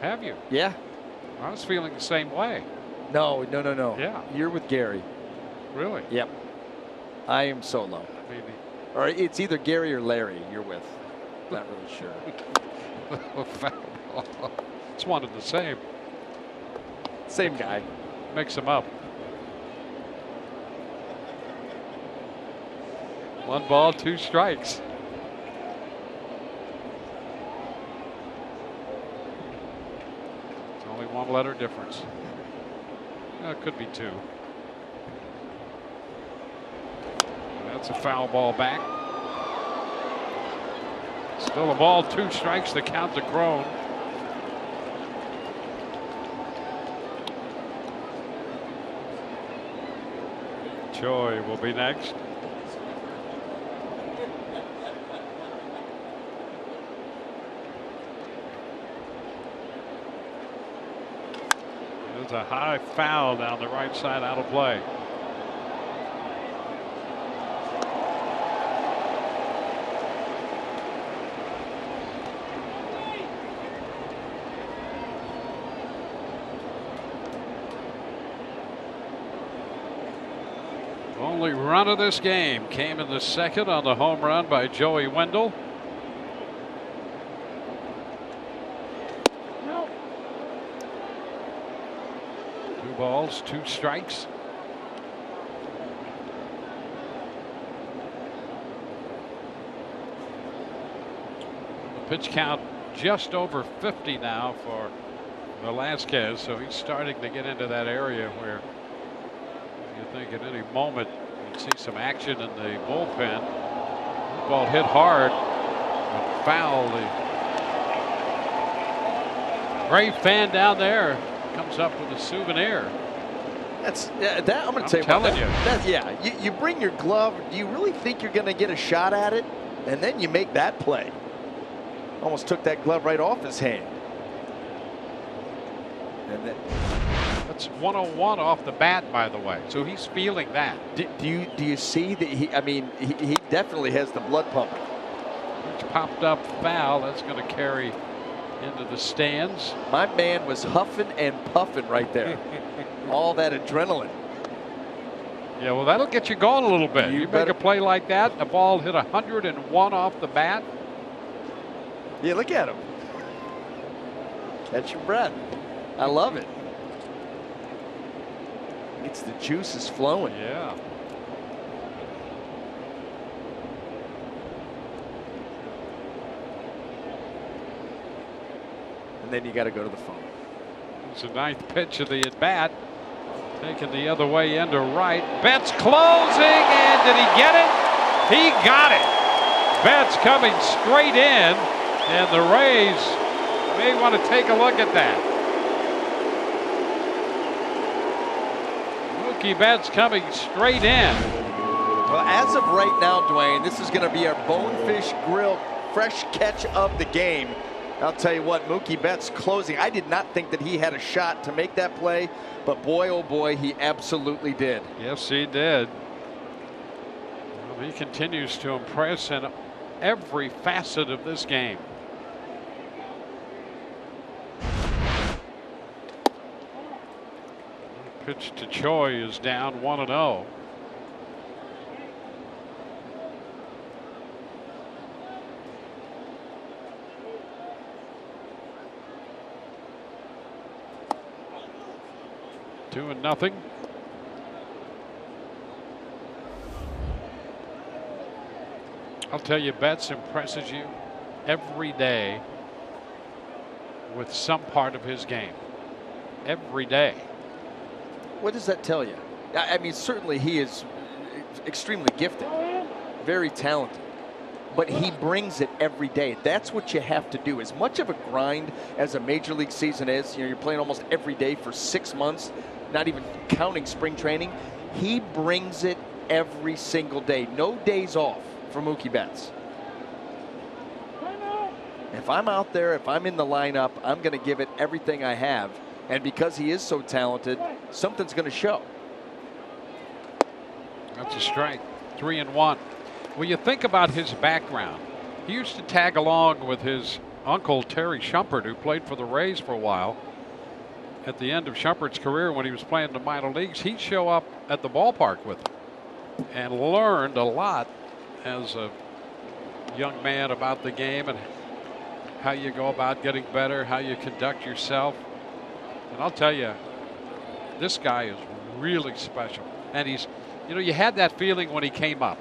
Have you?
Yeah.
I was feeling the same way.
No.
Yeah.
You're with Gary.
Really?
Yep. I am solo.
Maybe.
Or it's either Gary or Larry you're with. Not really sure.
It's one and the same.
Same guy.
Mix them up. 1 ball, 2 strikes. It's only 1 letter difference. It could be 2. That's a foul ball back. Still a ball, 2 strikes to count to Crone. Choi will be next. There's a high foul down the right side, out of play. Only run of this game came in the second on the home run by Joey Wendell. No. 2 balls, 2 strikes. The pitch count just over 50 now for Velasquez, so he's starting to get into that area where you think at any moment you'd see some action in the bullpen. The ball hit hard, but foul. The Brave fan down there comes up with a souvenir.
That's that. I'm going to tell you.
Telling you.
Yeah, you bring your glove. Do you really think you're going to get a shot at it? And then you make that play. Almost took that glove right off his hand. And then.
That's 101 off the bat, by the way. So he's feeling that.
Do you see that he? I mean, he definitely has the blood pumping.
It's popped up foul. That's going to carry into the stands.
My man was huffing and puffing right there. All that adrenaline.
Yeah, well, that'll get you going a little bit. You make a play like that, the ball hit 101 off the bat.
Yeah, look at him. Catch your breath. I love it. It's the juices flowing.
Yeah.
And then you got to go to the phone.
It's the 9th pitch of the at bat. Taking the other way into right. Betts closing, and did he get it? He got it. Betts coming straight in, and the Rays may want to take a look at that. Mookie Betts coming straight in.
Well, as of right now, Dwayne, this is going to be our Bonefish Grill fresh catch of the game. I'll tell you what, Mookie Betts closing. I did not think that he had a shot to make that play, but boy, oh boy, he absolutely did.
Yes, he did. Well, he continues to impress in every facet of this game. Pitch to Choi is down 1-0. Two and nothing. I'll tell you, Betts impresses you every day with some part of his game. Every day.
What does that tell you? I mean, certainly he is extremely gifted, very talented, but he brings it every day. That's what you have to do. As much of a grind as a major league season is, you're playing almost every day for 6 months, not even counting spring training. He brings it every single day. No days off for Mookie Betts. If I'm out there, if I'm in the lineup, I'm going to give it everything I have. And because he is so talented, something's going to show.
That's a strike. 3-1. Well, you think about his background. He used to tag along with his uncle, Terry Shumpert, who played for the Rays for a while. At the end of Shumpert's career, when he was playing in the minor leagues, he'd show up at the ballpark with him and learned a lot as a young man about the game and how you go about getting better, how you conduct yourself. And I'll tell you, this guy is really special. And he's, you know, you had that feeling when he came up.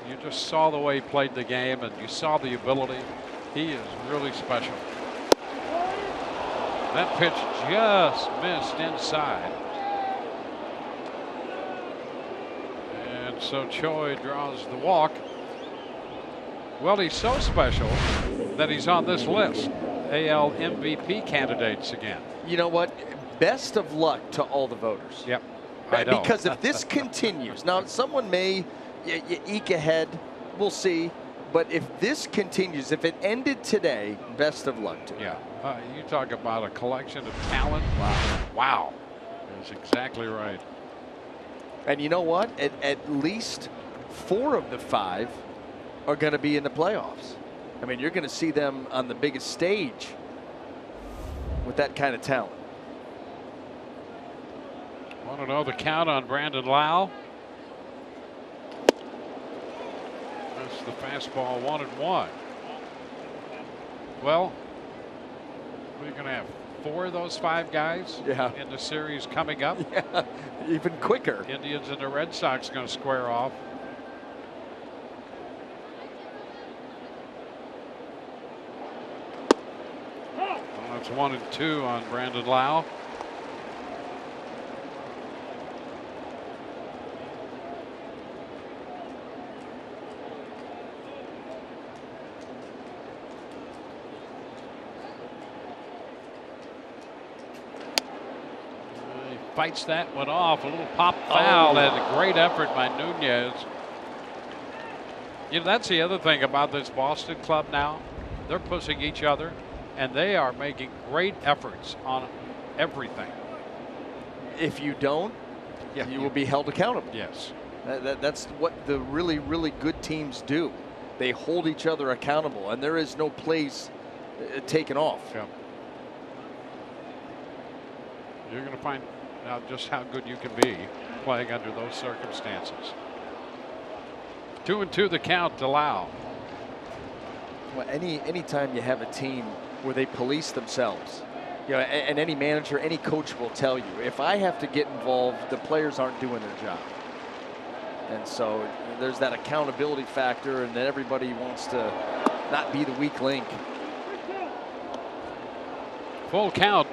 You just saw the way he played the game and you saw the ability. He is really special. That pitch just missed inside. And so Choi draws the walk. Well, he's so special that he's on this list. AL MVP candidates again.
You know what? Best of luck to all the voters.
Yep. I know.
Because if this continues, now someone may eke ahead, we'll see. But if this continues, if it ended today, best of luck to it.
Yeah. You talk about a collection of talent. Wow. Wow. That's exactly right.
And you know what? At least 4 of the 5 are going to be in the playoffs. I mean, you're going to see them on the biggest stage with that kind of talent.
Want to know the count on Brandon Lau? That's the fastball, 1-1. Well, we're going to have 4 of those 5 guys in the series coming up.
Yeah, even quicker.
Indians and the Red Sox going to square off. Well, that's 1-2 on Brandon Lau. Fights that one off. A little pop foul and a great effort by Nunez. You know, that's the other thing about this Boston club now. They're pushing each other and they are making great efforts on everything.
If you don't, you will be held accountable.
Yes.
That's what the really, really good teams do. They hold each other accountable and there is no plays taken off.
Yeah. You're going to find out just how good you can be playing under those circumstances. 2-2 the count to Lau.
Well, anytime you have a team where they police themselves, you know, and any manager, any coach will tell you, if I have to get involved, the players aren't doing their job. And so there's that accountability factor, and then everybody wants to not be the weak link.
Full count.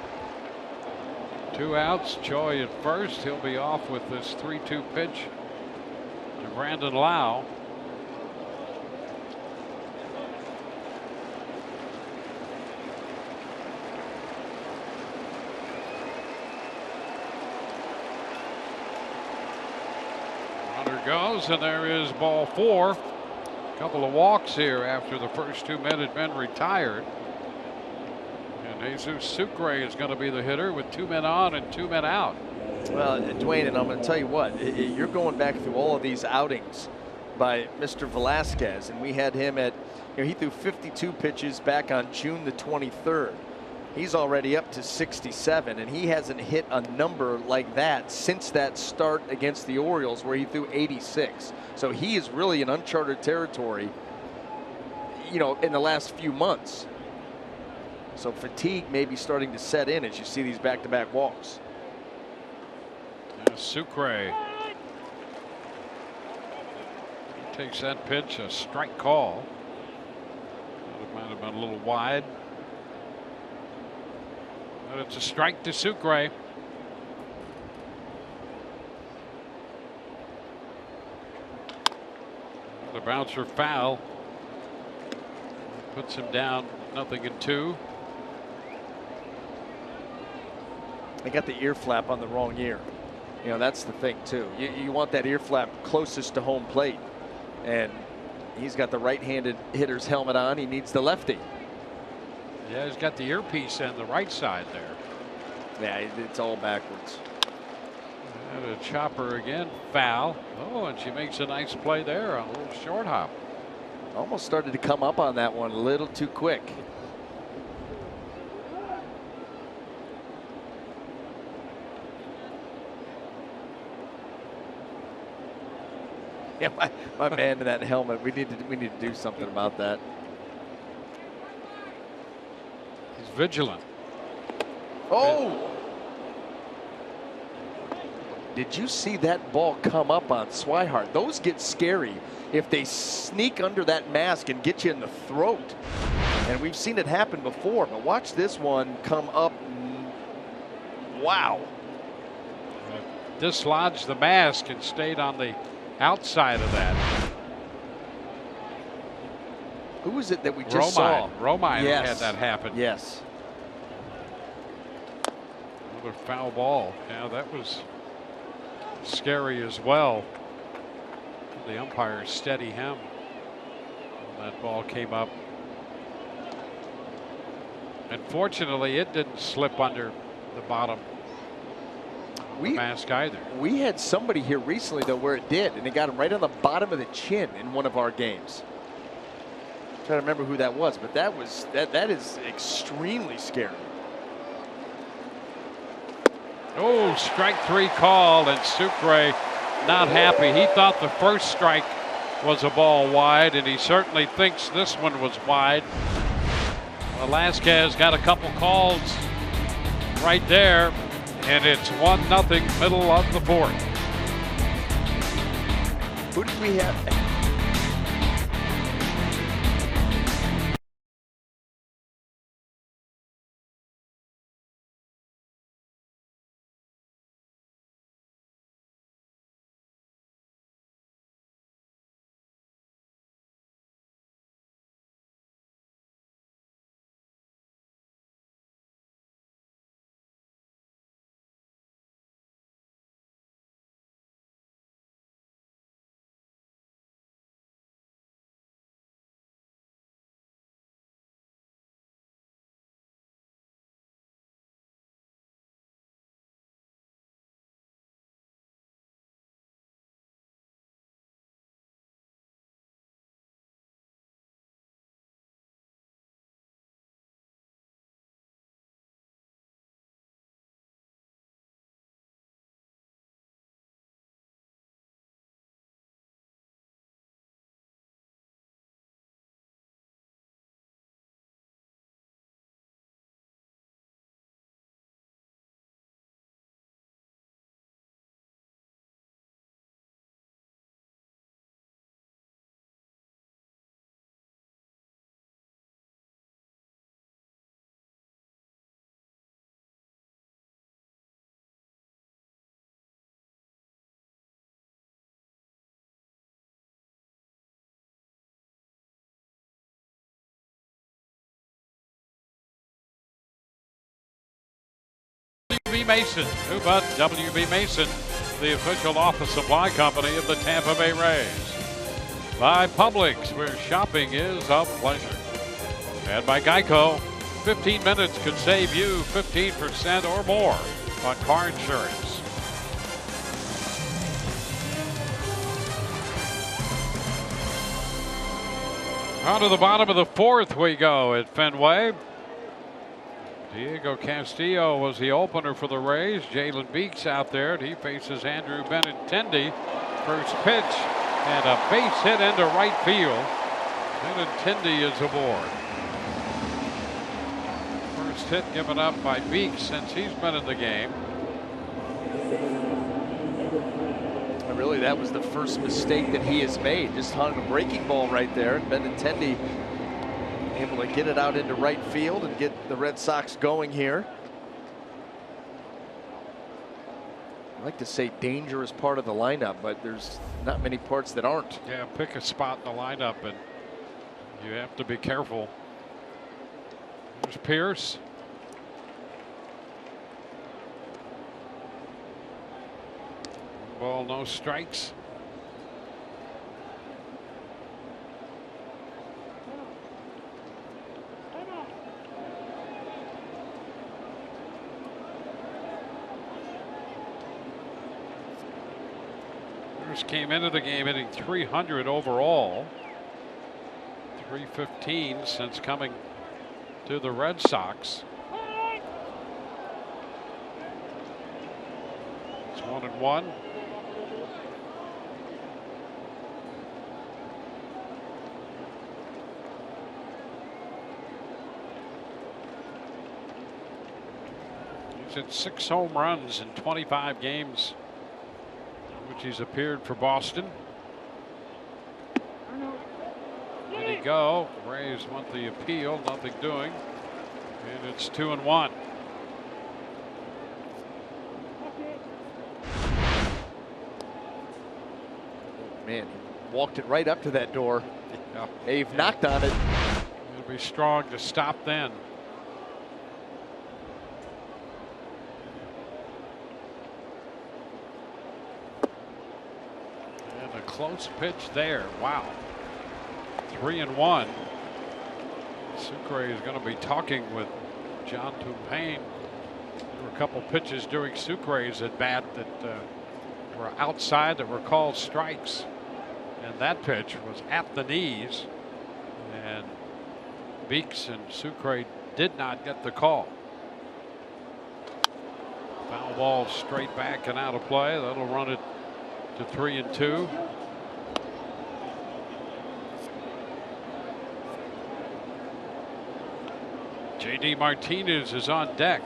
2 outs. Choi at first. He'll be off with this 3-2 pitch to Brandon Lau. Runner goes, and there is ball 4. Couple of walks here after the first 2 men had been retired. And Jesus Sucre is going to be the hitter with 2 men on and 2 men out.
Well, Dwayne, and I'm going to tell you what, you're going back through all of these outings by Mr. Velasquez, and we had him at, he threw 52 pitches back on June the 23rd. He's already up to 67, and he hasn't hit a number like that since that start against the Orioles where he threw 86. So he is really in uncharted territory, in the last few months. So fatigue may be starting to set in as you see these back-to-back walks.
Sucre takes that pitch, a strike call. It might have been a little wide. But it's a strike to Sucre. The bouncer foul. Puts him down 0-2.
They got the ear flap on the wrong ear. That's the thing too. You want that ear flap closest to home plate. And he's got the right-handed hitter's helmet on. He needs the lefty.
Yeah, he's got the earpiece on the right side there.
Yeah, it's all backwards.
And a chopper again, foul. Oh, and she makes a nice play there on a little short hop.
Almost started to come up on that one a little too quick. Yeah, my man in that helmet. We need to do something about that.
He's vigilant.
Oh! Did you see that ball come up on Swihart? Those get scary if they sneak under that mask and get you in the throat. And we've seen it happen before, but watch this one come up. Wow.
Dislodged the mask and stayed on the outside of that.
Who was it that we just saw?
Romine
yes.
had that happen.
Yes.
Another foul ball. Yeah, that was scary as well. The umpires steady him. That ball came up. And fortunately, it didn't slip under the bottom mask either.
We had somebody here recently though where it did, and it got him right on the bottom of the chin in one of our games. I'm trying to remember who that was, but that is extremely scary.
Oh, strike 3 called, and Sucre not happy. He thought the first strike was a ball wide, and he certainly thinks this one was wide. Velasquez got a couple calls right there, and it's 1-0 middle of the 4th.
Who did we have?
W.B. Mason. Who but W.B. Mason, the official office supply company of the Tampa Bay Rays. By Publix, where shopping is a pleasure. And by Geico, 15 minutes could save you 15% or more on car insurance. On to the bottom of the fourth we go at Fenway. Diego Castillo was the opener for the Rays. Jalen Beeks out there, and he faces Andrew Benintendi. First pitch, and a base hit into right field. Benintendi is aboard. First hit given up by Beeks since he's been in the game.
And really, that was the first mistake that he has made. Just hung a breaking ball right there. And Benintendi able to get it out into right field and get the Red Sox going here. I like to say danger is part of the lineup, but there's not many parts that aren't.
Yeah, pick a spot in the lineup and you have to be careful. There's Pierce. Ball, no strikes. Pierce came into the game hitting .300 overall. .315 since coming to the Red Sox. It's 1-1. He's hit 6 home runs in 25 games in which he's appeared for Boston. There you go. Rays want the appeal, nothing doing. And it's 2-1.
Man, he walked it right up to that door.
Yeah.
They've knocked on it.
It'll be strong to stop then. And a close pitch there. Wow. 3-1. Sucre is going to be talking with John Tumpain. There were a couple pitches during Sucre's at bat that were outside that were called strikes. And that pitch was at the knees. And Beeks and Sucre did not get the call. Foul ball straight back and out of play. That'll run it to 3-2. JD Martinez is on deck.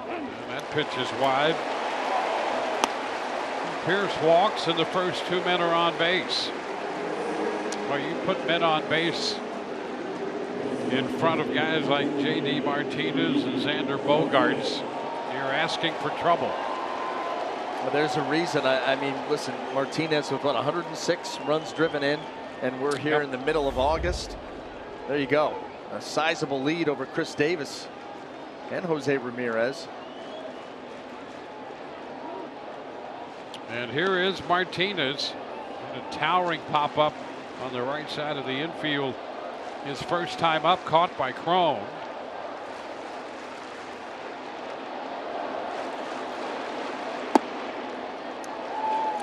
And that pitch is wide. Pierce walks and the first 2 men are on base. Well, you put men on base in front of guys like JD Martinez and Xander Bogaerts, you're asking for trouble.
Well, there's a reason. I mean, listen, Martinez with what, 106 runs driven in, and we're here in the middle of August. There you go. A sizable lead over Chris Davis and Jose Ramirez.
And here is Martinez in a towering pop-up on the right side of the infield. His first time up, caught by Crone.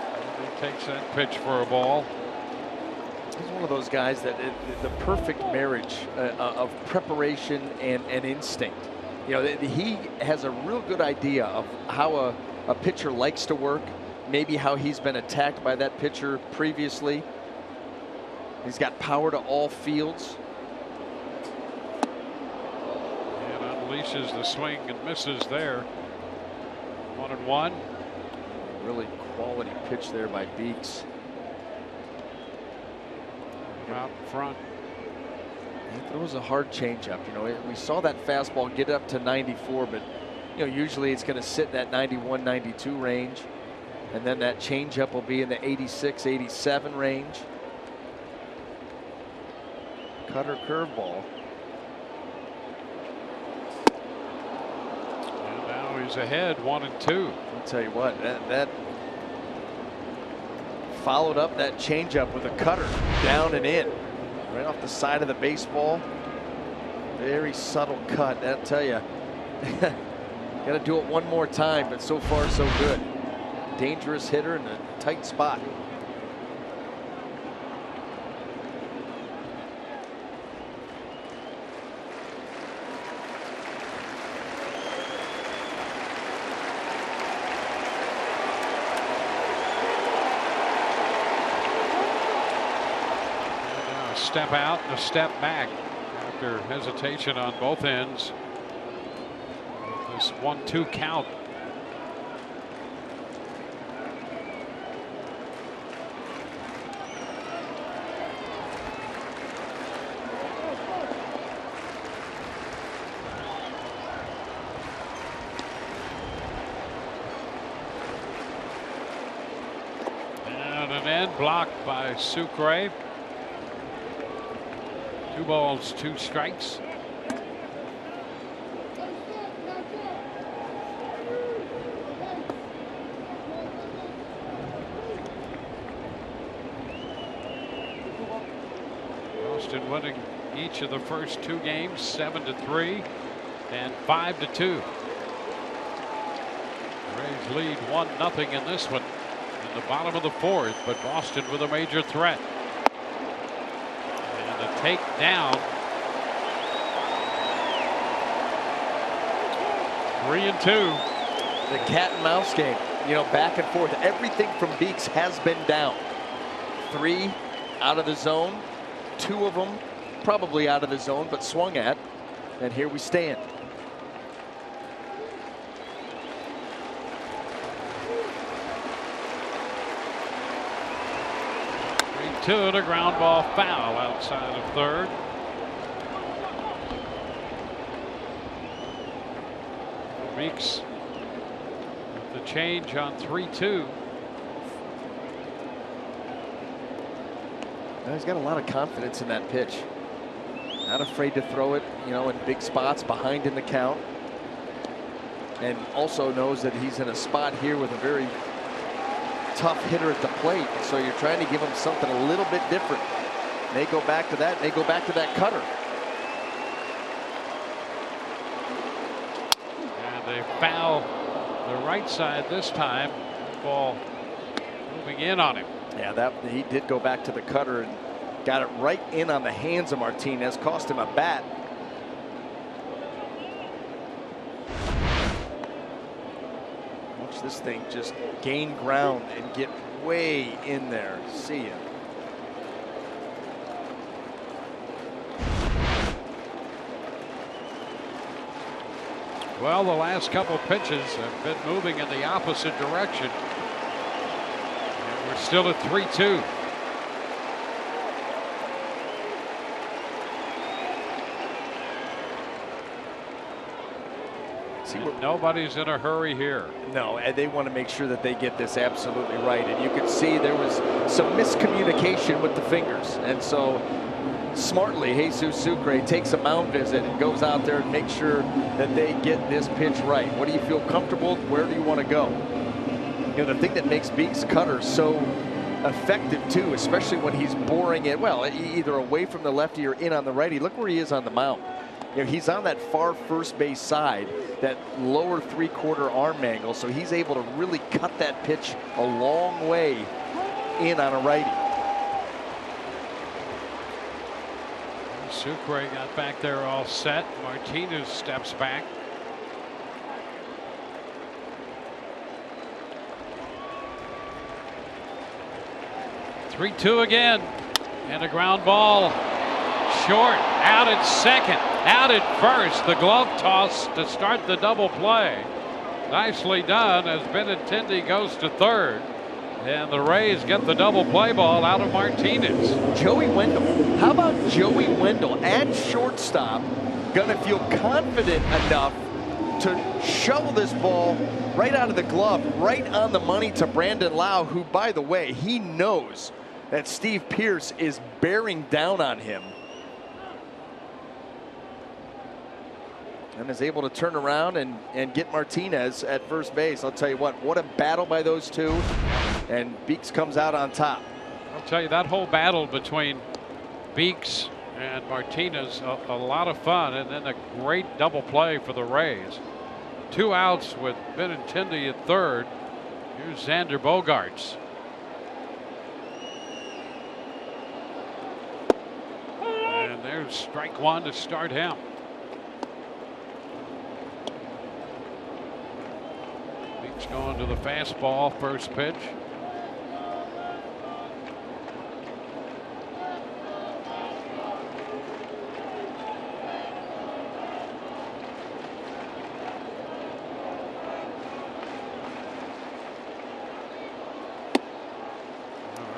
And he takes that pitch for a ball.
He's one of those guys that the perfect marriage of preparation and instinct. You know, he has a real good idea of how a pitcher likes to work, maybe how he's been attacked by that pitcher previously. He's got power to all fields.
Unleashes the swing and misses there. 1-1.
Really quality pitch there by Beeks.
Out front.
It was a hard changeup. You know, we saw that fastball get up to 94, but you know, usually it's going to sit in that 91, 92 range. And then that changeup will be in the 86, 87 range. Cutter curveball.
And now he's ahead 1-2.
I'll tell you what, that followed up that changeup with a cutter down and in, right off the side of the baseball. Very subtle cut. I'll tell you, got to do it one more time, but so far so good. Dangerous hitter in a tight spot.
Step out and a step back after hesitation on both ends. This 1-2 count. And an end blocked by Sucre. 2 balls, 2 strikes. Boston winning each of the first 2 games, 7-3 and 5-2. Rays lead 1-0 in this one in the bottom of the 4th, but Boston with a major threat. Take down. 3-2.
The cat and mouse game, you know, back and forth. Everything from Beeks has been down. 3 out of the zone, 2 of them probably out of the zone, but swung at. And here we stand.
3-2 and a ground ball foul outside of third. Beeks with the change on 3-2.
He's got a lot of confidence in that pitch. Not afraid to throw it, you know, in big spots behind in the count. And also knows that he's in a spot here with a very tough hitter at the plate. So you're trying to give him something a little bit different. They go back to that. They go back to that cutter.
And they foul the right side this time. Ball moving in on him.
Yeah, that he did go back to the cutter and got it right in on the hands of Martinez. Cost him a bat. Watch this thing just gain ground and get way in there. See ya.
Well, the last couple pitches have been moving in the opposite direction. And we're still at 3-2.
See,
nobody's in a hurry here.
No, and they want to make sure that they get this absolutely right. And you could see there was some miscommunication with the fingers. And so smartly, Jesus Sucre takes a mound visit and goes out there and makes sure that they get this pitch right. What do you feel comfortable? Where do you want to go? You know, the thing that makes Beeks' cutter so effective too, especially when he's boring it, well, either away from the lefty or in on the righty. Look where he is on the mound. You know, he's on that far first base side, that lower three-quarter arm angle, so he's able to really cut that pitch a long way in on a righty.
Sucre got back there all set. Martinez steps back. Three-two again, and a ground ball short, out at second, out at first. The glove toss to start the double play. Nicely done as Benintendi goes to third. And the Rays get the double play ball out of Martinez.
Joey Wendell. How about Joey Wendell at shortstop? Gonna feel confident enough to shovel this ball right out of the glove, right on the money to Brandon Lau, who, by the way, he knows that Steve Pearce is bearing down on him. And is able to turn around and get Martinez at first base. I'll tell you what a battle by those two. And Beeks comes out on top.
I'll tell you, that whole battle between Beeks and Martinez, a lot of fun, and then a great double play for the Rays. 2 outs with Benintendi at third. Here's Xander Bogaerts. And there's strike one to start him. Beeks going to the fastball, first pitch.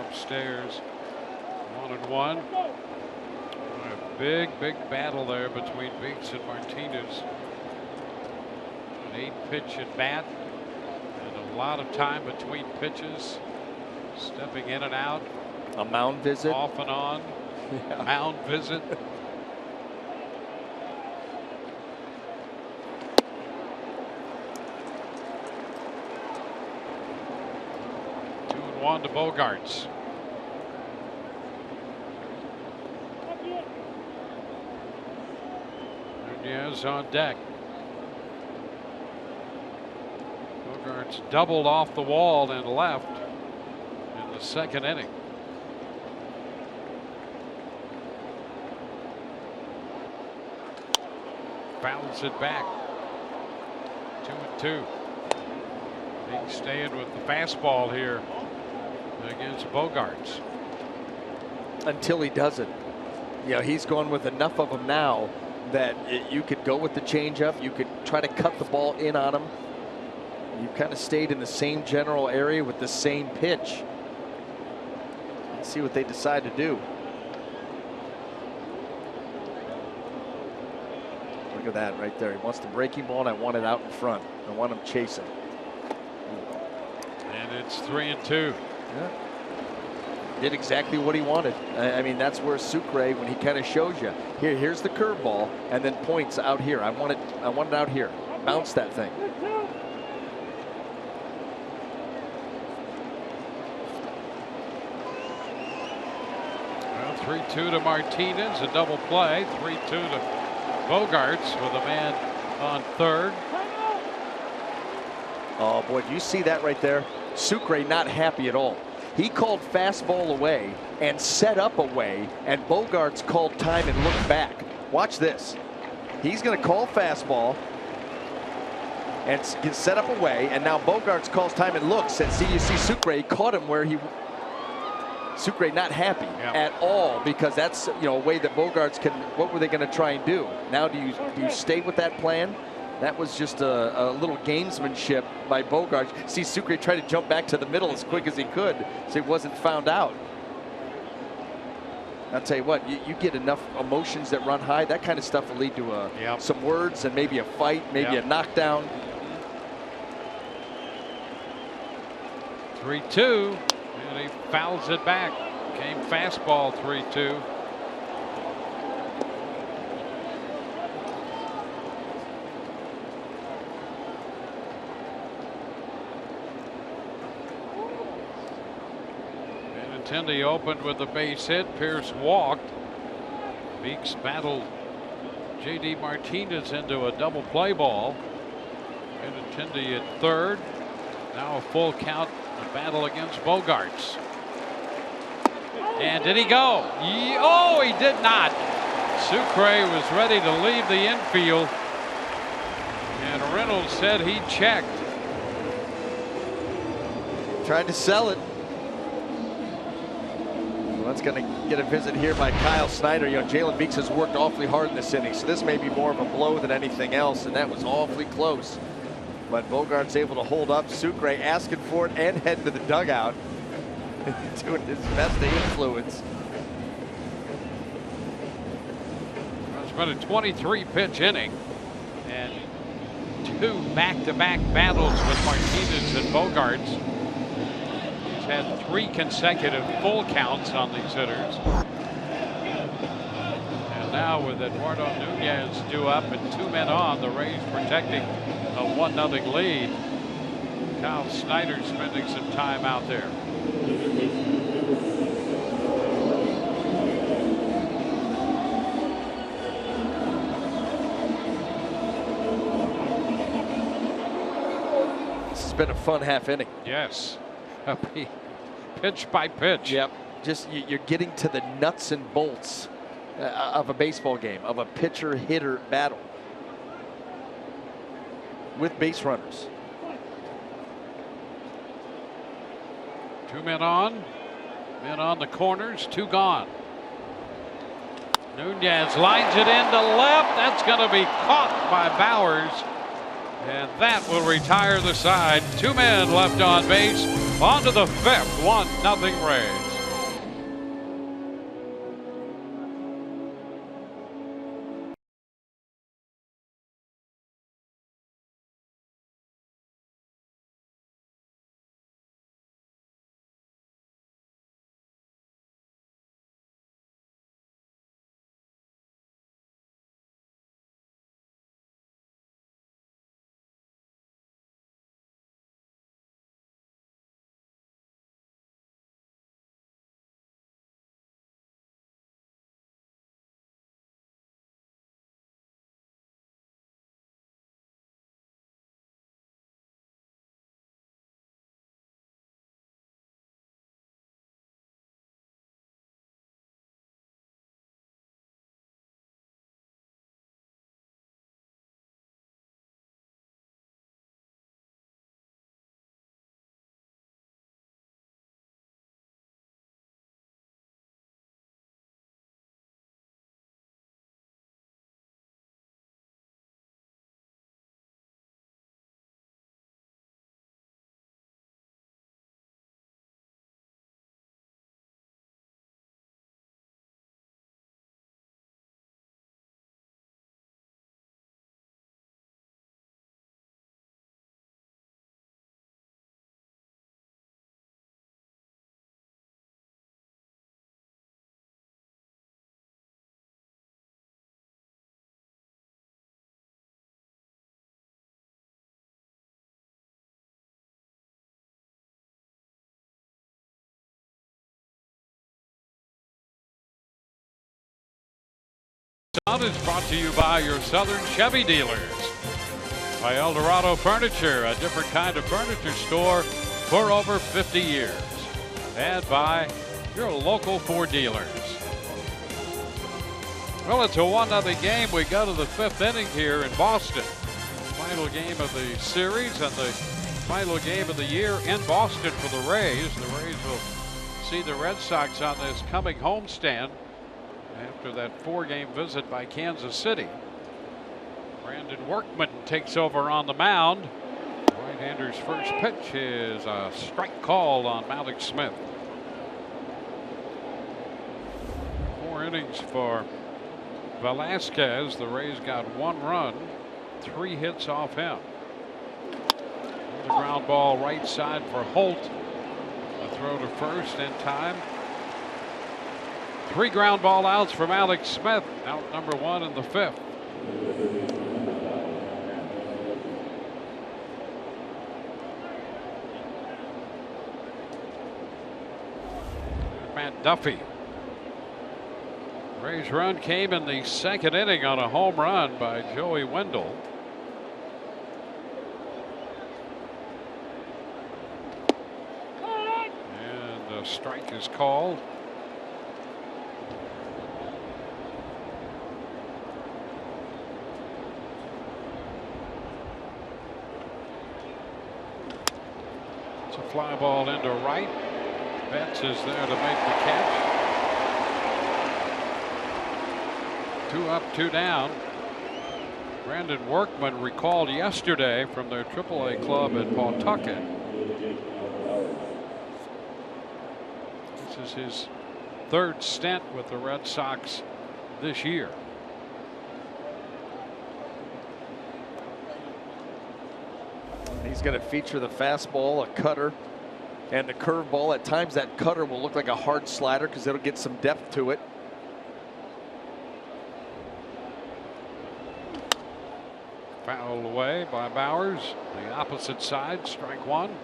Upstairs, 1-1. A big battle there between Beeks and Martinez. An 8-pitch at bat, and a lot of time between pitches. Stepping in and out.
A mound visit.
Off and on. Yeah. Mound visit. 2-1 to Bogaerts. Nunez on deck. Bogaerts doubled off the wall and left in the second inning. Bounce it back. 2-2. He's staying with the fastball here against Bogaerts.
Until he doesn't. You know, he's going with enough of them now that you could go with the changeup. You could try to cut the ball in on him. You kind of stayed in the same general area with the same pitch. Let's see what they decide to do. Look at that right there. He wants the breaking ball, and I want it out in front. I want him chasing.
And it's 3-2.
Yeah. Did exactly what he wanted. I mean, that's where Sucre, when he kind of shows you, here's the curveball, and then points out here. I want it out here. Bounce that thing.
Well, 3-2 to Martinez, a double play. 3-2 to Bogaerts with a man on third.
Oh boy, do you see that right there? Sucre not happy at all. He called fastball away and set up away, and Bogaerts called time and looked back. Watch this. He's going to call fastball and get set up away, and now Bogaerts calls time and looks, and you see Sucre caught him where Sucre not happy at all, because that's, you know, a way that Bogaerts can. What were they going to try and do? Now do you stay with that plan? That was just a little gamesmanship by Bogaerts. See Sucre try to jump back to the middle as quick as he could so he wasn't found out. I'll tell you what, you get enough emotions that run high, that kind of stuff will lead to some words and maybe a fight, maybe a knockdown.
3-2, and he fouls it back. Came fastball 3-2. Benintendi opened with a base hit. Pearce walked. Beeks battled J.D. Martinez into a double play ball. Benintendi at third. Now a full count, a battle against Bogaerts. And did he go? Oh, he did not. Sucre was ready to leave the infield, and Reynolds said he checked.
Tried to sell it. That's going to get a visit here by Kyle Snyder. You know, Jalen Beeks has worked awfully hard in this inning, so this may be more of a blow than anything else, and that was awfully close. But Bogaerts able to hold up. Sucre asking for it and head to the dugout, doing his best to influence.
It's been a 23 pitch inning, and 2 back-to-back battles with Martinez and Bogarts. He's had 3 consecutive full counts on these hitters. And now with Eduardo Nunez due up and 2 men on, the Rays protecting a 1-0 lead. Kyle Snyder spending some time out there.
Been a fun half inning.
Yes. Pitch by pitch.
Yep. Just you're getting to the nuts and bolts of a baseball game, of a pitcher-hitter battle with base runners.
2 men on. Men on the corners. 2 gone. Nunez lines it into left. That's going to be caught by Bowers. And that will retire the side. 2 men left on base. On to the 5th. 1-0 Rays. Is brought to you by your Southern Chevy dealers. By El Dorado Furniture, a different kind of furniture store for over 50 years. And by your local Ford dealers. Well, it's a 1-0 game. We go to the 5th inning here in Boston. Final game of the series and the final game of the year in Boston for the Rays. The Rays will see the Red Sox on this coming homestand after that 4-game visit by Kansas City. Brandon Workman takes over on the mound. Right-hander's first pitch is a strike call on Malik Smith. 4 innings for Velasquez. The Rays got 1 run, 3 hits off him. The ground ball right side for Holt. A throw to first in time. 3 ground ball outs from Alex Smith. Out number 1 in the 5th. Matt Duffy. Rays run came in the 2nd inning on a home run by Joey Wendell. And a strike is called. Fly ball into right. Betts is there to make the catch. 2 up, 2 down. Brandon Workman recalled yesterday from their AAA club in Pawtucket. This is his 3rd stint with the Red Sox this year.
He's going to feature the fastball, a cutter, and the curveball. At times that cutter will look like a hard slider because it'll get some depth to it.
Fouled away by Bowers. The opposite side, strike one.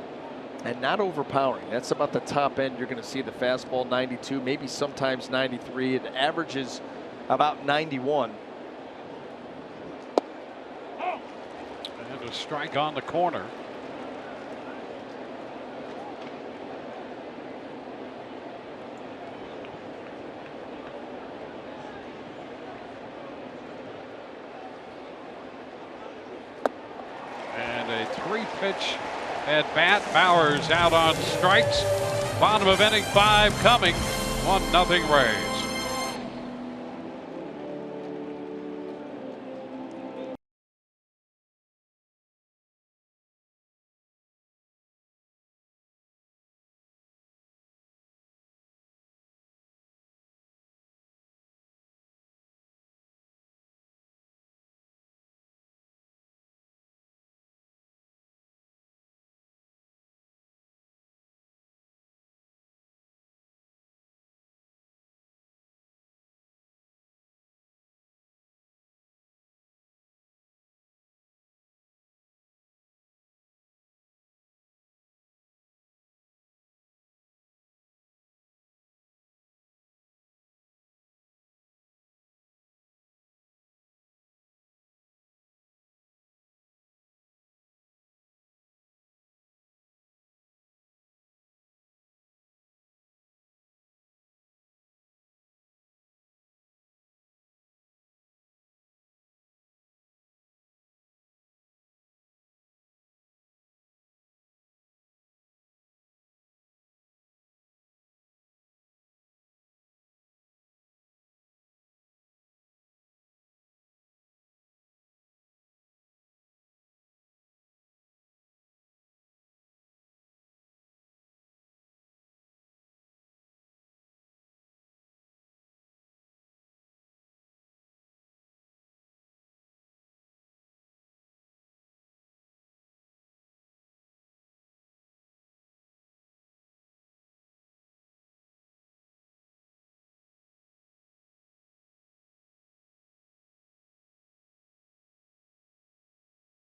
And not overpowering. That's about the top end. You're going to see the fastball 92, maybe sometimes 93. It averages about 91.
And a strike on the corner. And a 3-pitch at bat. Bowers out on strikes. Bottom of inning 5 coming. 1-0 Rays.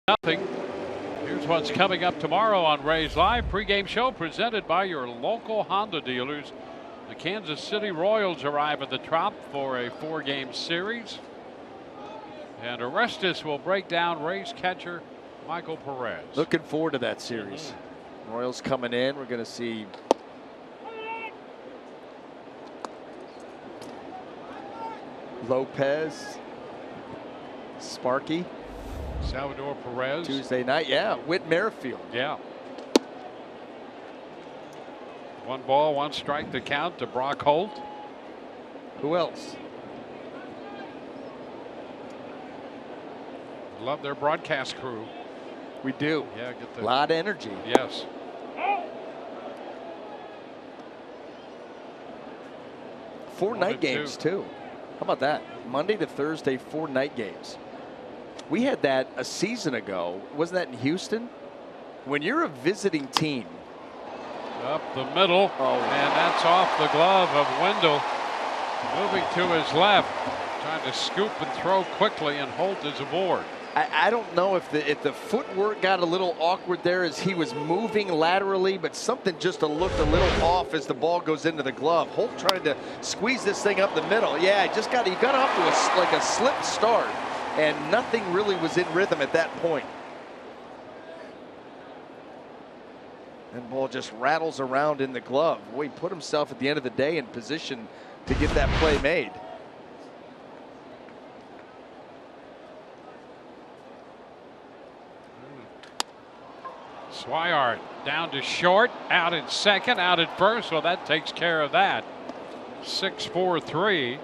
Nothing. Here's what's coming up tomorrow on Rays Live. Pre-game show presented by your local Honda dealers. The Kansas City Royals arrive at the Trop for a 4-game series. And Orestes will break down Rays catcher Michael Perez.
Looking forward to that series. Royals coming in. We're going to see Lopez, Sparky.
Salvador Perez.
Tuesday night, yeah. Whit Merrifield.
Yeah. 1 ball, 1 strike to count to Brock Holt.
Who else?
Love their broadcast crew.
We do.
Yeah, get the
a lot of energy.
Yes.
Four night games too. How about that? Monday to Thursday, 4 night games. We had that a season ago. Wasn't that in Houston? When you're a visiting team.
Up the middle.
Oh.
And that's off the glove of Wendell. Moving to his left. Trying to scoop and throw quickly, and Holt is aboard.
I don't know if the footwork got a little awkward there as he was moving laterally, but something just looked a little off as the ball goes into the glove. Holt trying to squeeze this thing up the middle. Yeah, he got off to like a slip start, and nothing really was in rhythm at that point. And ball just rattles around in the glove. Boy, he put himself at the end of the day in position to get that play made.
Swihart down to short, out at second, out at first. Well, that takes care of that. 6-4-3.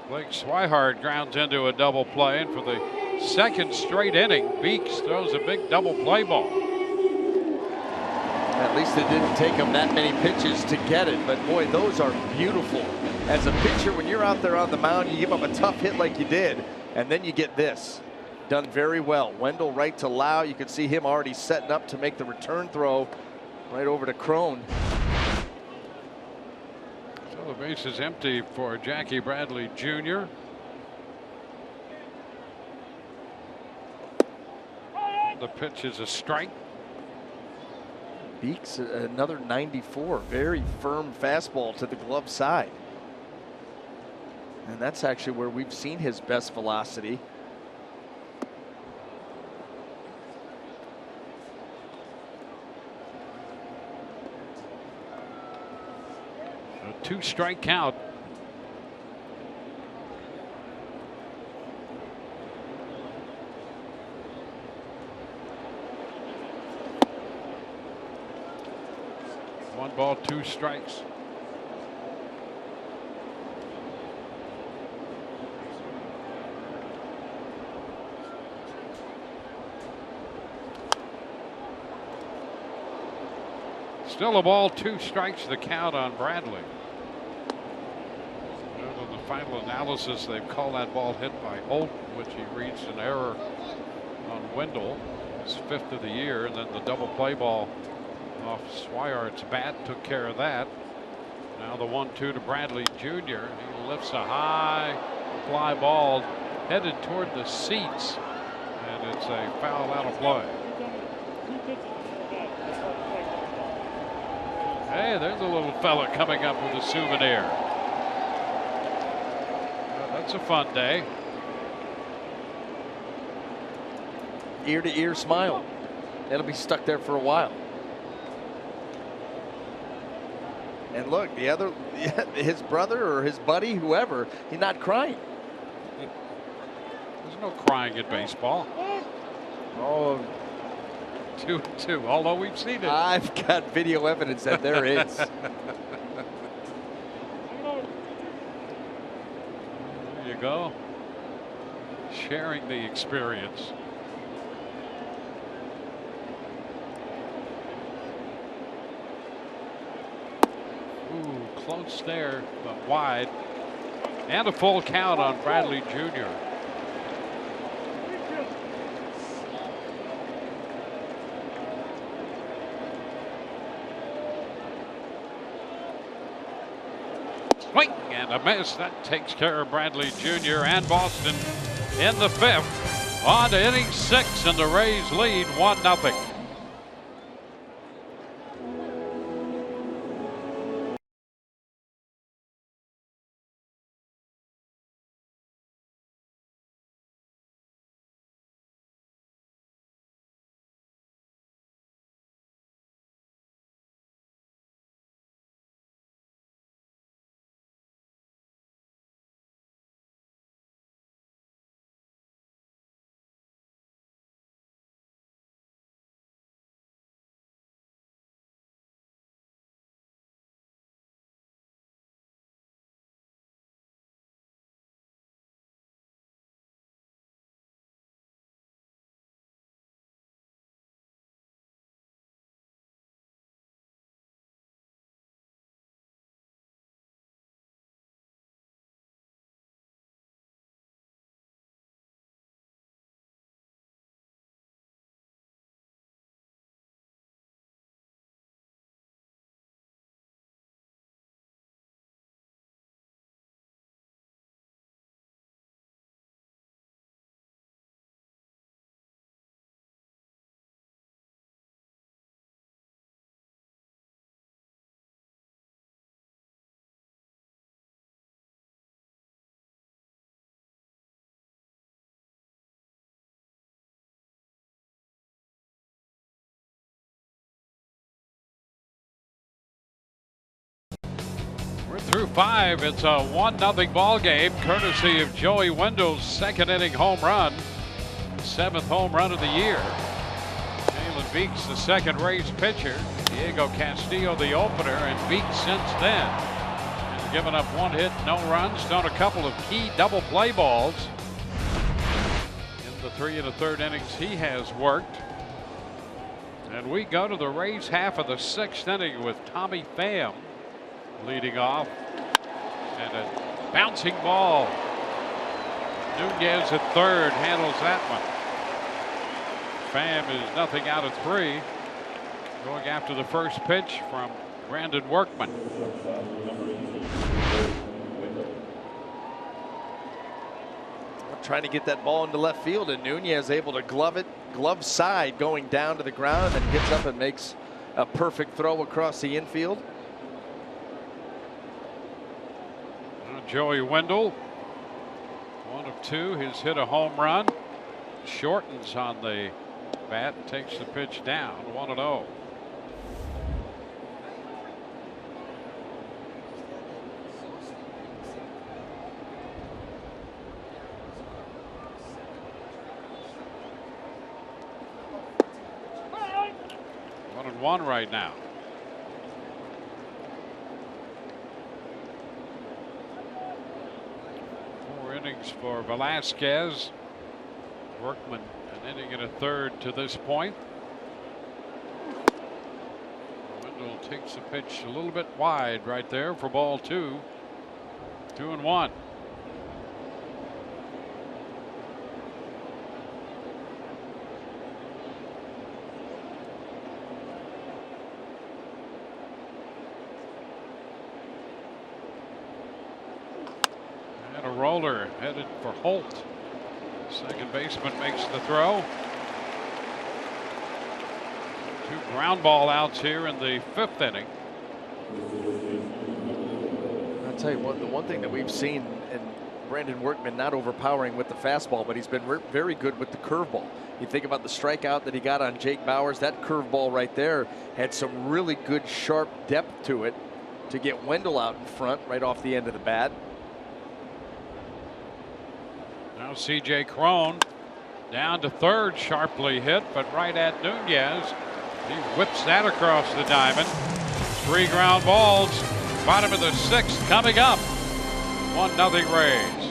Blake Swihart grounds into a double play, and for the second straight inning, Beeks throws a big double play ball.
At least it didn't take him that many pitches to get it, but boy, those are beautiful. As a pitcher, when you're out there on the mound, you give up a tough hit like you did, and then you get this. done very well. Wendell right to Lau. You can see him already setting up to make the return throw right over to Crone.
So the base is empty for Jackie Bradley Jr. The pitch is a strike.
Beeks another 94. Very firm fastball to the glove side. And that's actually where we've seen his best velocity.
A 2-strike count. One ball, 2 strikes. Still a ball, 2 strikes, the count on Bradley. In the final analysis, they've called that ball hit by Holt, which he reads an error on Wendell, his 5th of the year, and then the double play ball off Swihart's bat took care of that. Now the 1-2 to Bradley Jr. He lifts a high fly ball headed toward the seats, and it's a foul out of play. Hey, there's a little fella coming up with a souvenir. Well, that's a fun day.
Ear to ear smile. It'll be stuck there for a while. And look, the other, his brother or his buddy, whoever, he's not crying.
There's no crying in baseball.
Oh,
2-2, although we've seen it.
I've got video evidence that there is.
There you go. Sharing the experience. Ooh, close there, but wide. And a full count on Bradley Jr. Swing and a miss. That takes care of Bradley Jr. and Boston in the 5th. On to inning 6, and the Rays lead 1-0. We're through 5. It's a 1-0 ball game, courtesy of Joey Wendell's 2nd inning home run, 7th home run of the year. Jalen Beeks, the second Rays pitcher. Diego Castillo, the opener, and Beeks since then has given up 1 hit, no runs, thrown a couple of key double play balls in the 3 1/3 innings he has worked. And we go to the Rays half of the 6th inning with Tommy Pham leading off, and a bouncing ball. Nunez at third handles that one. Pham is nothing out of 3. Going after the first pitch from Brandon Workman.
Trying to get that ball into left field, and Nunez able to glove side going down to the ground, and then gets up and makes a perfect throw across the infield.
Joey Wendell, 1 of 2. He's hit a home run. Shortens on the bat, takes the pitch down, 1-0. One right now. 4 innings for Velasquez. Workman an inning and a third to this point. Wendell takes the pitch a little bit wide right there for ball 2. 2-1. Roller headed for Holt. Second baseman makes the throw. 2 ground ball outs here in the 5th inning.
I'll tell you what, the one thing that we've seen, and Brandon Workman not overpowering with the fastball, but he's been very good with the curveball. You think about the strikeout that he got on Jake Bauers, that curveball right there had some really good sharp depth to it to get Wendell out in front right off the end of the bat.
Now C.J. Cron down to third, sharply hit, but right at Nunez. He whips that across the diamond. 3 ground balls. Bottom of the 6th coming up. 1-0 Rays.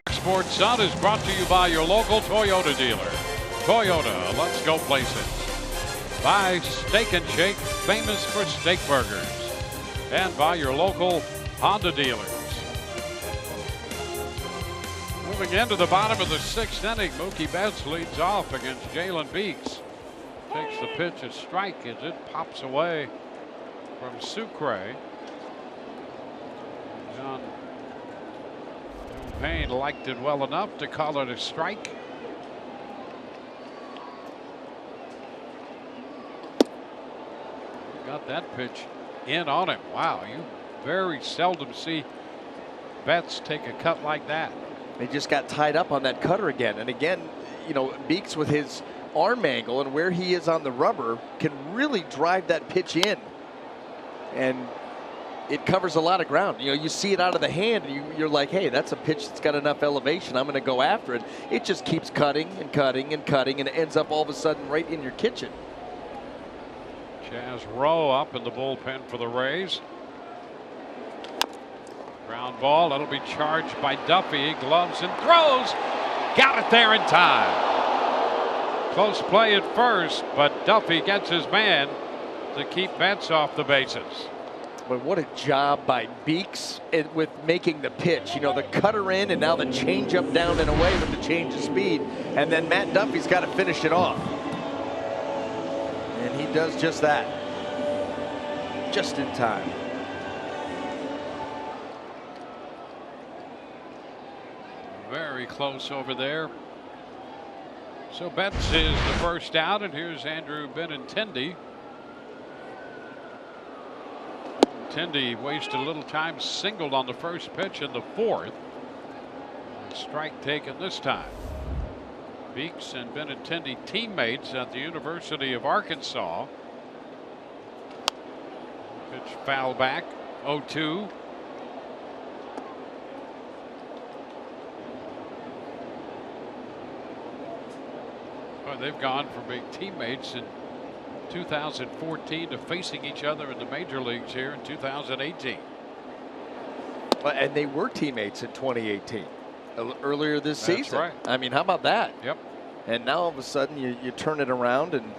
Fox Sports Sun is brought to you by your local Toyota dealer. Toyota, let's go places. By Steak and Shake, famous for steak burgers. And by your local Honda dealers. Moving into the bottom of the 6th inning, Mookie Betts leads off against Jalen Beeks. Takes the pitch, a strike as it pops away from Sucre. John Payne liked it well enough to call it a strike. Got that pitch in on him. Wow, you very seldom see Betts take a cut like that.
He just got tied up on that cutter again. And again, you know, Beeks with his arm angle and where he is on the rubber can really drive that pitch in. And it covers a lot of ground. You know, you see it out of the hand, and you're like, hey, that's a pitch that's got enough elevation. I'm going to go after it. It just keeps cutting and cutting and cutting, and it ends up all of a sudden right in your kitchen.
Chaz Rowe up in the bullpen for the Rays. Ground ball. That'll be charged by Duffy. Gloves and throws. Got it there in time. Close play at first, but Duffy gets his man to keep Betts off the bases.
But what a job by Beeks with making the pitch. You know, the cutter in and now the changeup down and away with the change of speed. And then Matt Duffy's got to finish it off. And he does just that. Just in time.
Very close over there. So Betts is the first out, and here's Andrew Benintendi. Benintendi wasted a little time, singled on the first pitch in the fourth. Strike taken this time. Beeks and Benintendi teammates at the University of Arkansas. Pitch foul back, 0-2. Well, they've gone from being teammates in 2014 to facing each other in the major leagues here in 2018.
And they were teammates in 2018, earlier this
That's
season.
right.
I mean, how about that?
Yep.
And now all of a sudden you turn it around and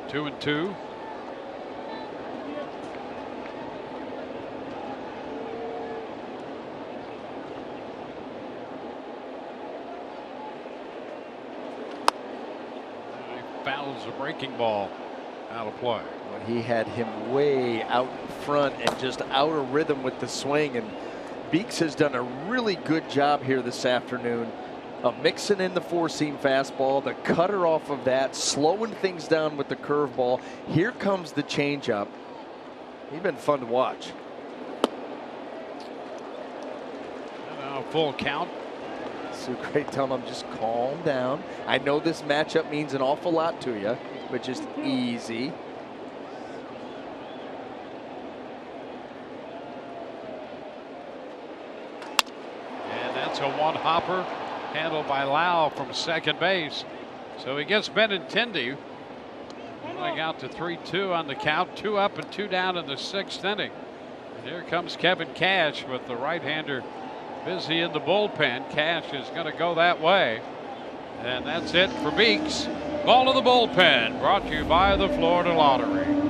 2-2. Fouls a breaking ball out of play.
Well, he had him way out in front and just out of rhythm with the swing. And Beeks has done a really good job here this afternoon of mixing in the four-seam fastball, the cutter off of that, slowing things down with the curveball. Here comes the changeup. He's been fun to watch.
And now full count.
Sucre telling him just calm down. I know this matchup means an awful lot to you, but just easy.
And that's a one hopper handled by Lau from second base. So he gets Benintendi going out to 3-2 on the count. 2 up and 2 down in the 6th inning. And here comes Kevin Cash with the right-hander busy in the bullpen. Cash is going to go that way. And that's it for Beeks. Ball to the bullpen, brought to you by the Florida Lottery.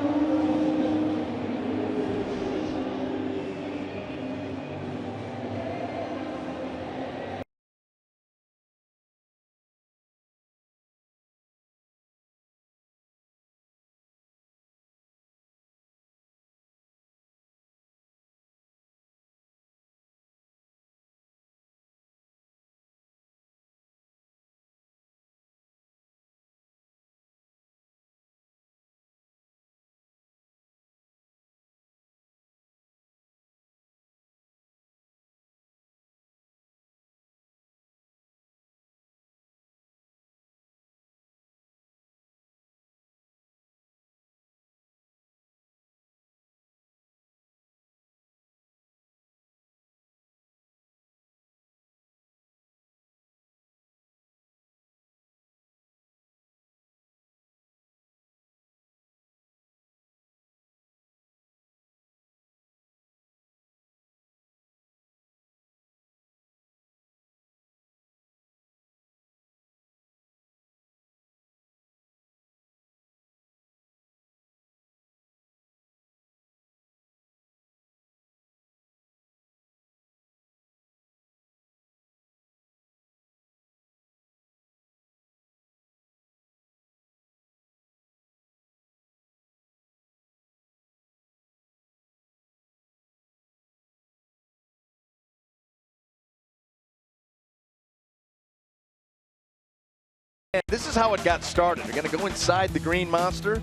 This is how it got started. They're going to go inside the Green Monster.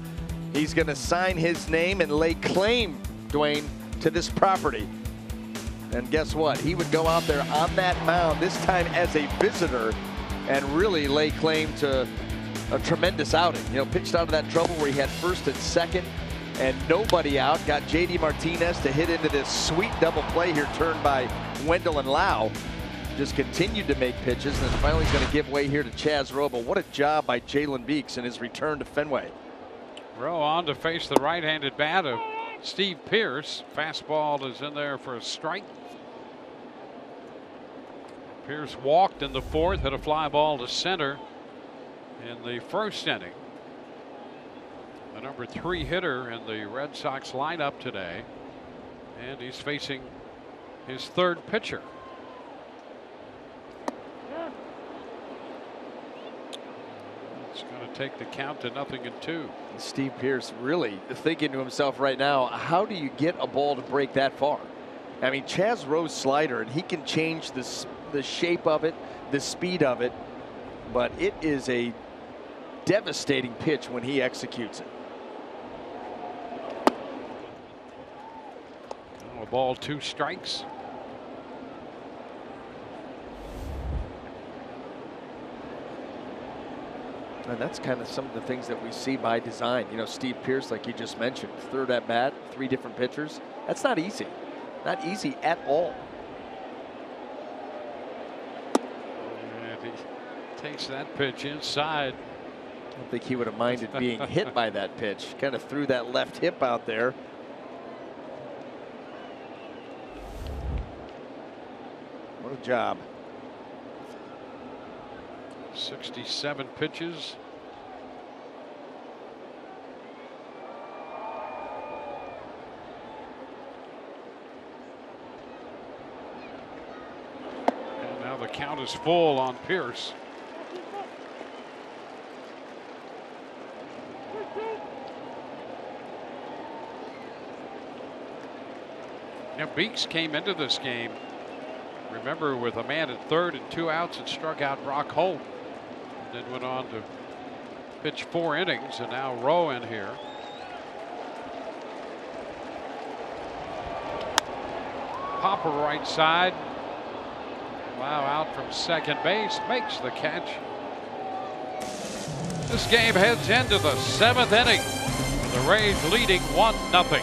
He's going to sign his name and lay claim, Dwayne, to this property. And guess what? He would go out there on that mound, this time as a visitor, and really lay claim to a tremendous outing. You know, pitched out of that trouble where he had first and second and nobody out. Got J.D. Martinez to hit into this sweet double play here, turned by Wendell and Lau. Just continued to make pitches, and then finally he's going to give way here to Chaz Rowe. But what a job by Jalen Beeks in his return to Fenway.
Rowe on to face the right-handed bat of Steve Pearce. Fastball is in there for a strike. Pearce walked in the fourth, hit a fly ball to center in the first inning. The number 3 hitter in the Red Sox lineup today, and he's facing his third pitcher. It's going to take the count to 0-2.
Steve Pearce really thinking to himself right now, how do you get a ball to break that far? I mean, Chaz Rowe's slider, and he can change the shape of it, the speed of it, but it is a devastating pitch when he executes it.
A ball, 2 strikes.
And that's kind of some of the things that we see by design. You know, Steve Pearce, like you just mentioned, third at bat, 3 different pitchers. That's not easy. Not easy at all.
And he takes that pitch inside.
I don't think he would have minded being hit by that pitch. Kind of threw that left hip out there. What a job.
67 pitches. And now the count is full on Pearce. Now Beeks came into this game, remember, with a man at third and 2 outs, and struck out Brock Holt. Then went on to pitch 4 innings, and now Rowe in here. Popper right side. Wow, out from second base, makes the catch. This game heads into the 7th inning. The Rays leading 1-0.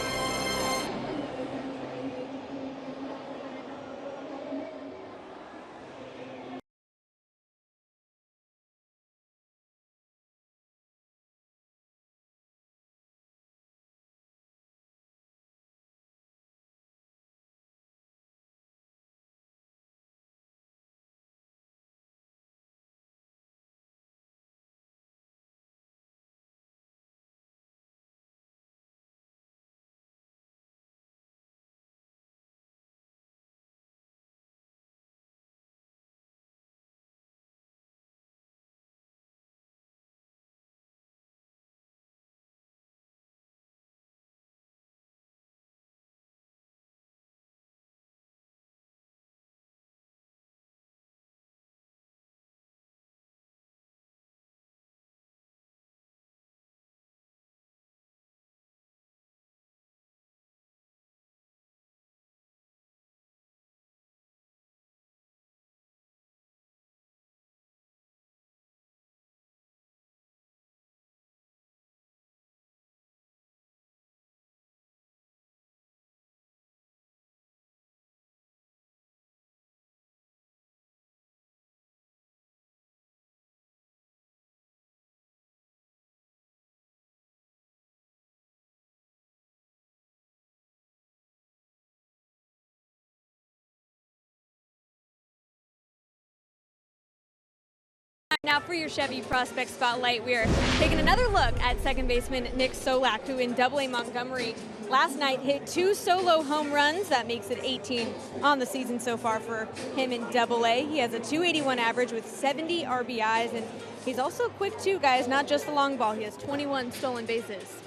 Now for your Chevy Prospect Spotlight, we are taking another look at second baseman Nick Solak, who in Double-A Montgomery last night hit 2 solo home runs. That makes it 18 on the season so far for him in Double-A. He has a .281 average with 70 RBIs, and he's also quick too, guys, not just the long ball. He has 21 stolen bases.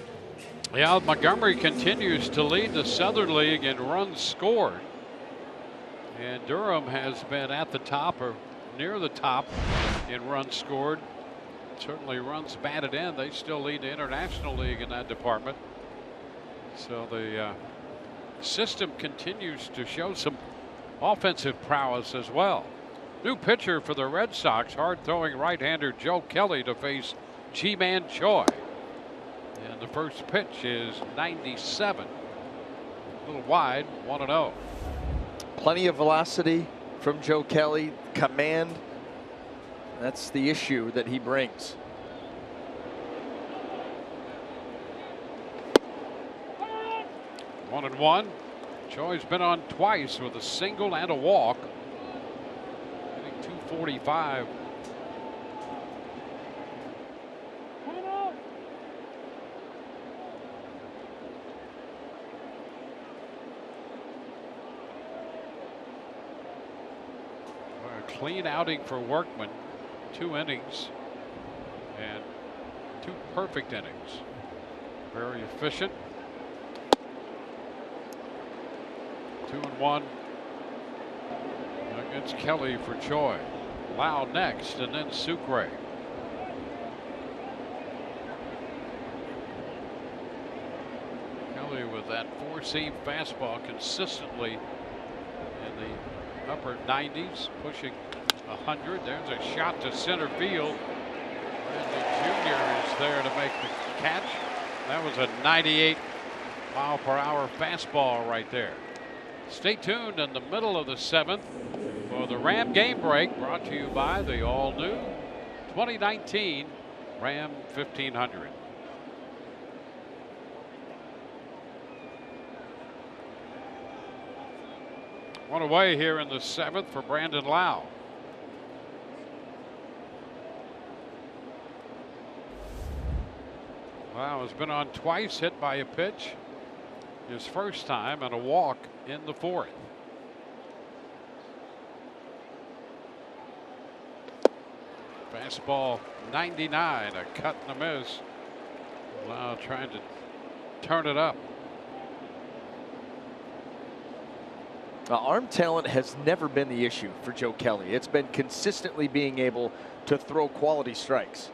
Yeah, Montgomery continues to lead the Southern League in runs scored. And Durham has been at the top or near the top in runs scored. Certainly runs batted in. They still lead the International League in that department. So the system continues to show some offensive prowess as well. New pitcher for the Red Sox, hard-throwing right-hander Joe Kelly to face G-Man Choi. And the first pitch is 97. A little wide, 1-0.
Plenty of velocity from Joe Kelly. Command. That's the issue that he brings.
One and one. Choi's been on twice with a single and a walk. Hitting 245. A clean outing for Workman. 2 innings and 2 perfect innings. Very efficient. 2-1 against Kelly for Choi. Lau next, and then Sucre. Kelly with that 4-seam fastball consistently in the upper 90s, pushing 100. There's a shot to center field. Bradley Jr. is there to make the catch. That was a 98-mile-per-hour fastball right there. Stay tuned in the middle of the 7th for the Ram Game Break, brought to you by the all-new 2019 Ram 1500. One away here in the 7th for Brandon Lau. Lau has been on twice, hit by a pitch. His first time, and a walk in the 4th. Fastball 99, a cut and a miss. Lau trying to turn it up.
Arm talent has never been the issue for Joe Kelly. It's been consistently being able to throw quality strikes.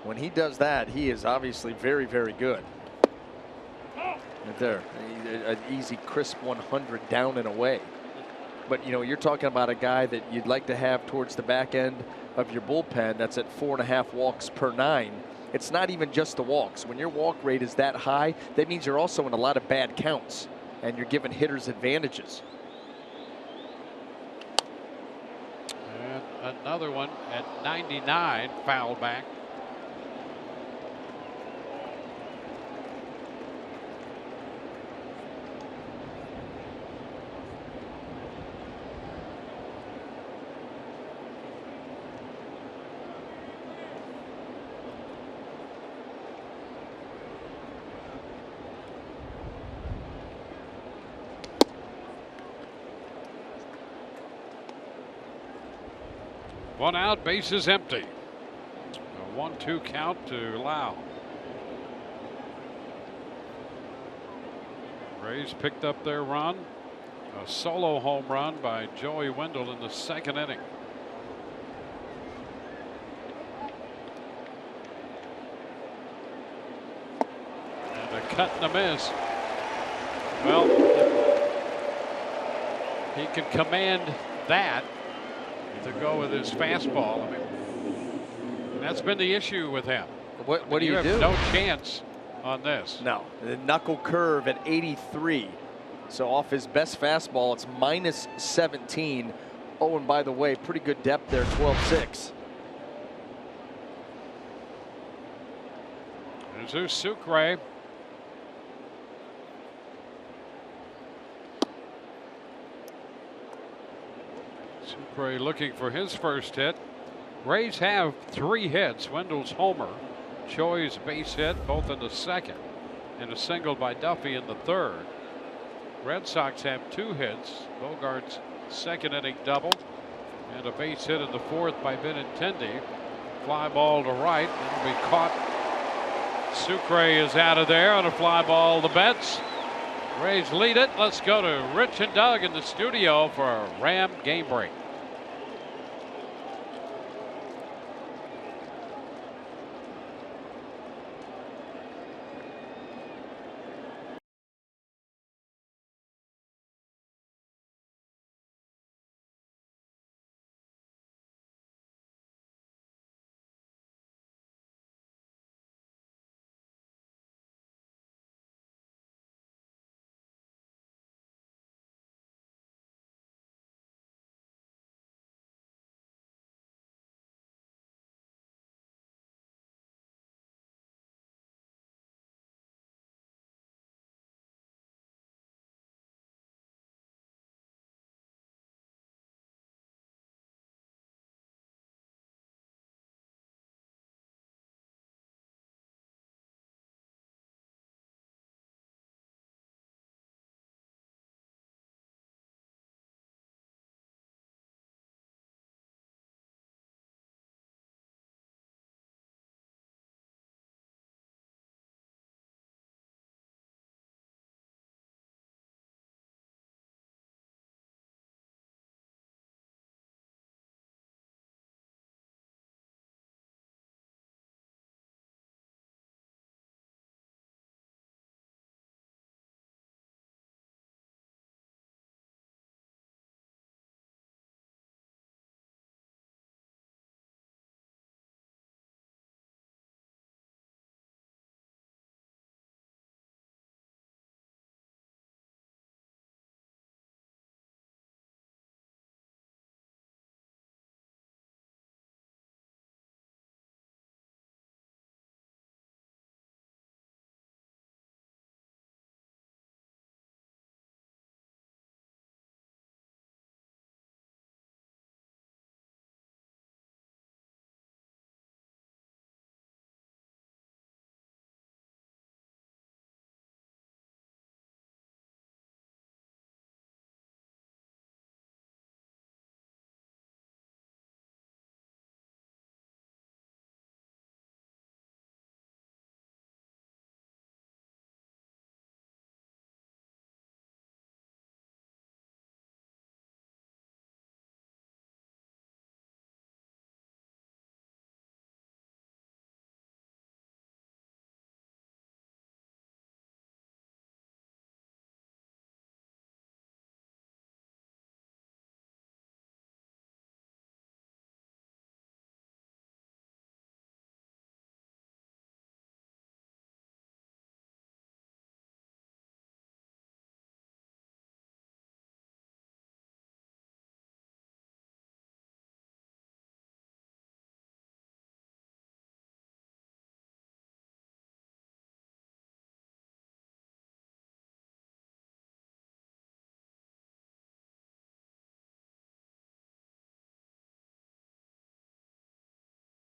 When he does that, he is obviously very, very good. Right there, an easy, crisp 100 down and away. But, you know, you're talking about a guy that you'd like to have towards the back end of your bullpen that's at 4.5 walks per 9. It's not even just the walks. When your walk rate is that high, that means you're also in a lot of bad counts, and you're giving hitters advantages.
And another one at 99, foul back. One out, bases empty. A 1-2 count to Lau. Rays picked up their run. A solo home run by Joey Wendell in the 2nd inning. And a cut and a miss. Well, he can command that to go with his fastball. I mean, that's been the issue with him.
What do you
have
do?
No chance on this.
No, the knuckle curve at 83. So off his best fastball, it's minus 17. Oh, and by the way, pretty good depth there, 12-6.
Jesus Sucre. Sucre looking for his first hit. Rays have 3 hits. Wendell's homer, Choi's base hit, both in the 2nd, and a single by Duffy in the 3rd. Red Sox have 2 hits. Bogart's 2nd inning double, and a base hit in the 4th by Benintendi. Fly ball to right, it'll be caught. Sucre is out of there on a fly ball to Betts. Rays lead it. Let's go to Rich and Doug in the studio for a Ram Game Break.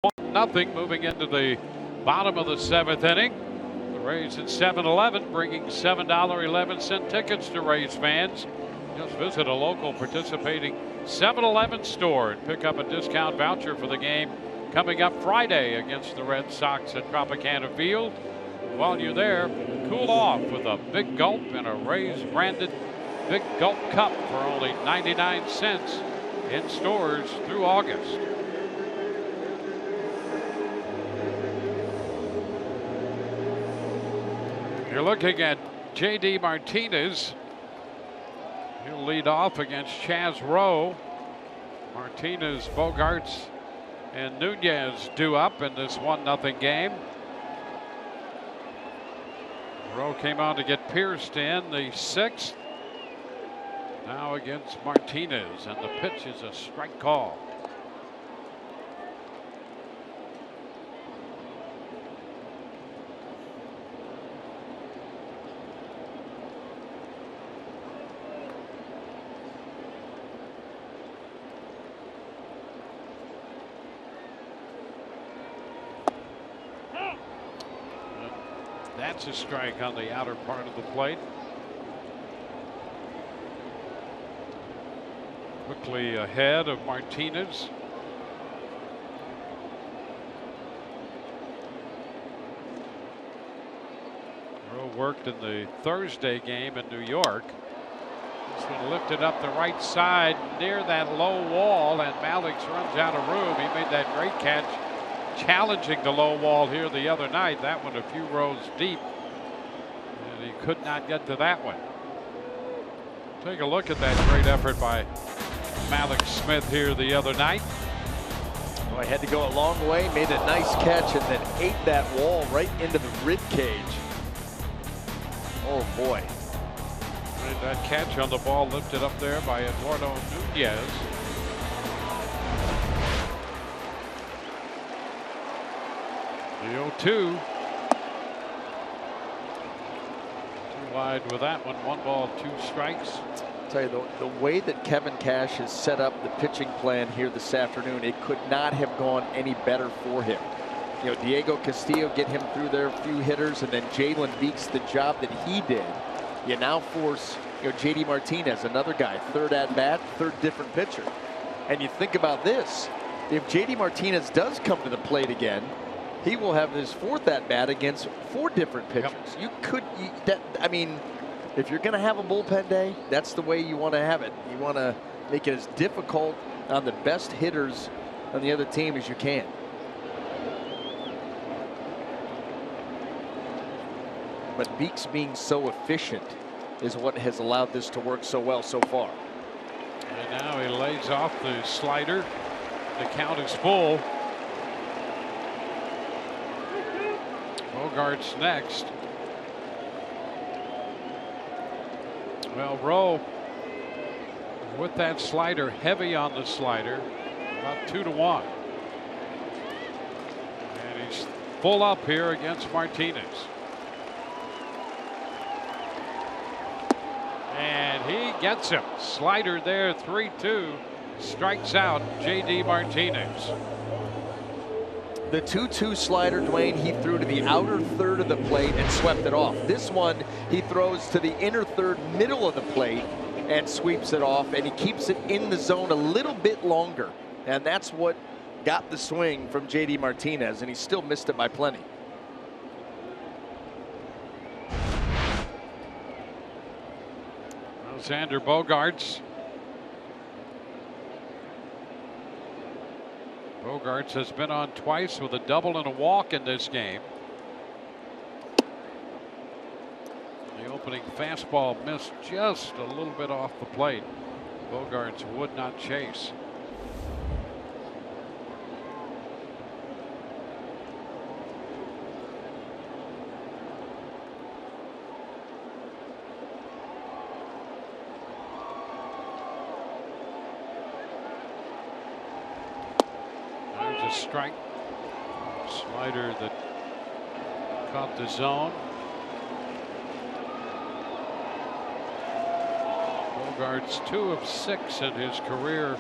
1-0 moving into the bottom of the 7th inning. The Rays at 7-Eleven bringing $7.11 tickets to Rays fans. Just visit a local participating 7-Eleven store and pick up a discount voucher for the game coming up Friday against the Red Sox at Tropicana Field. While you're there, cool off with a Big Gulp and a Rays branded Big Gulp cup for only 99 cents in stores through August. You're looking at J.D. Martinez. He'll lead off against Chaz Rowe. Martinez, Bogarts, and Nunez due up in this 1-0 game. Rowe came on to get Pierced in the 6th. Now against Martinez, and the pitch is a strike call. That's a strike on the outer part of the plate. Quickly ahead of Martinez. Rowe worked in the Thursday game in New York. This one lifted up the right side near that low wall, and Malix runs out of room. He made that great catch challenging the low wall here the other night. That one a few rows deep, and he could not get to that one. Take a look at that great effort by Malix Smith here the other night.
Oh, I had to go a long way, made a nice catch, and then ate that wall right into the rib cage. Oh boy.
Made that catch on the ball lifted up there by Eduardo Nunez. The 0-2. Too wide with that one. 1 ball, 2 strikes.
I'll tell you, the way that Kevin Cash has set up the pitching plan here this afternoon, it could not have gone any better for him. You know, Diego Castillo get him through there, a few hitters, and then Jalen Beeks, the job that he did. You now force, you know, J.D. Martinez, another guy, 3rd at bat, 3rd different pitcher. And you think about this, if J.D. Martinez does come to the plate again, he will have his 4th at bat against 4 different pitchers. Yep. You could, I mean, if you're going to have a bullpen day, that's the way you want to have it. You want to make it as difficult on the best hitters on the other team as you can. But Beeks being so efficient is what has allowed this to work so well so far.
And now he lays off the slider. The count is full. Bogarts next. Well, Rowe with that slider, heavy on the slider, about 2-1. And he's full up here against Martinez. And he gets him. Slider there, 3-2. Strikes out J.D. Martinez.
The 2-2 slider, Dwayne, he threw to the outer 3rd of the plate and swept it off. This one, he throws to the inner 3rd, middle of the plate, and sweeps it off, and he keeps it in the zone a little bit longer. And that's what got the swing from J.D. Martinez, and he still missed it by plenty.
Xander Bogaerts. Bogaerts has been on twice with a double and a walk in this game. The opening fastball missed just a little bit off the plate. Bogaerts would not chase. Strike. Slider that caught the zone. Bogaerts 2 of 6 in his career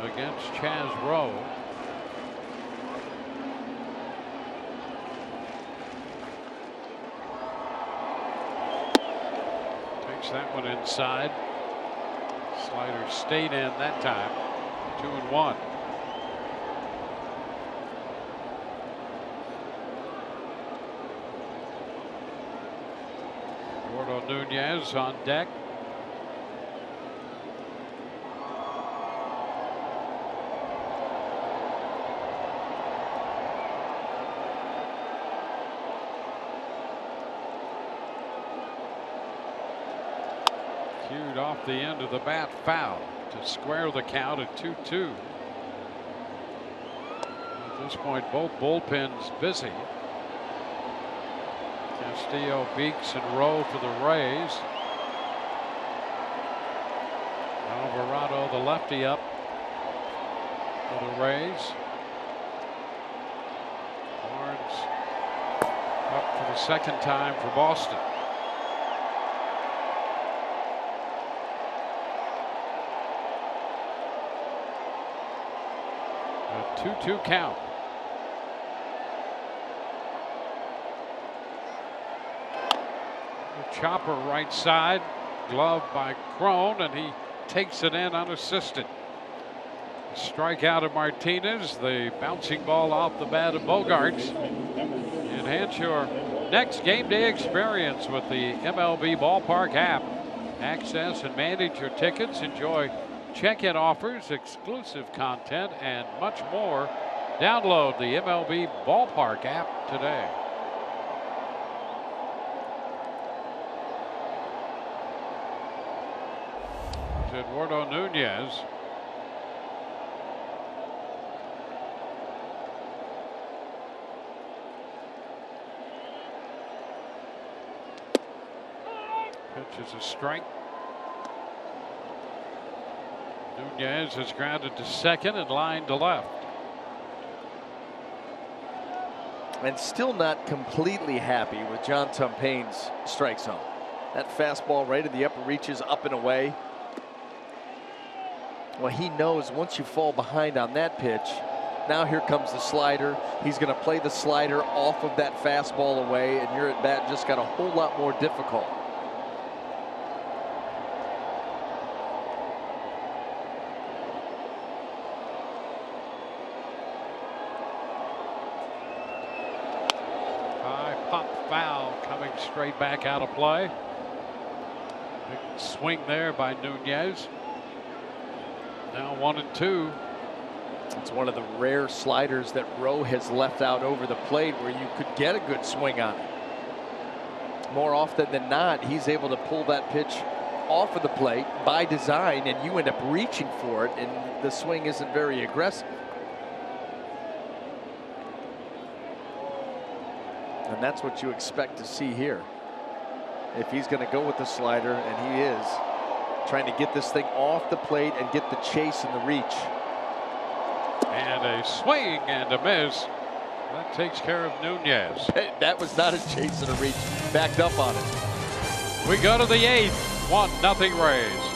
against Chaz Rowe. Takes that one inside. Slider stayed in that time. 2-1. Eduardo Nunez on deck. Cued off the end of the bat, foul to square the count at 2-2. At this point, both bullpens busy. Castillo, Beeks, and Rowe for the Rays. Alvarado, the lefty, up for the Rays. Barnes up for the second time for Boston. A 2-2 count. Chopper right side, glove by Crone, and he takes it in unassisted. Strikeout of Martinez, the bouncing ball off the bat of Bogarts. Enhance your next game day experience with the MLB Ballpark app. Access and manage your tickets, enjoy check-in offers, exclusive content, and much more. Download the MLB Ballpark app today. Eduardo Nunez. Pitch is a strike. Nunez is grounded to second and lined to left.
And still not completely happy with John Tumpain's strike zone. That fastball right in the upper reaches, up and away. Well, he knows once you fall behind on that pitch, now here comes the slider. He's going to play the slider off of that fastball away, and your at bat just got a whole lot more difficult.
High pop foul coming straight back out of play. Big swing there by Nunez. Now 1-2.
It's one of the rare sliders that Rowe has left out over the plate where you could get a good swing on it. More often than not, he's able to pull that pitch off of the plate by design, and you end up reaching for it, and the swing isn't very aggressive. And that's what you expect to see here. If he's going to go with the slider, and he is, trying to get this thing off the plate and get the chase and the reach.
And a swing and a miss. That takes care of Nunez.
That was not a chase and a reach. Backed up on it.
We go to the 8th. 1-0 Rays.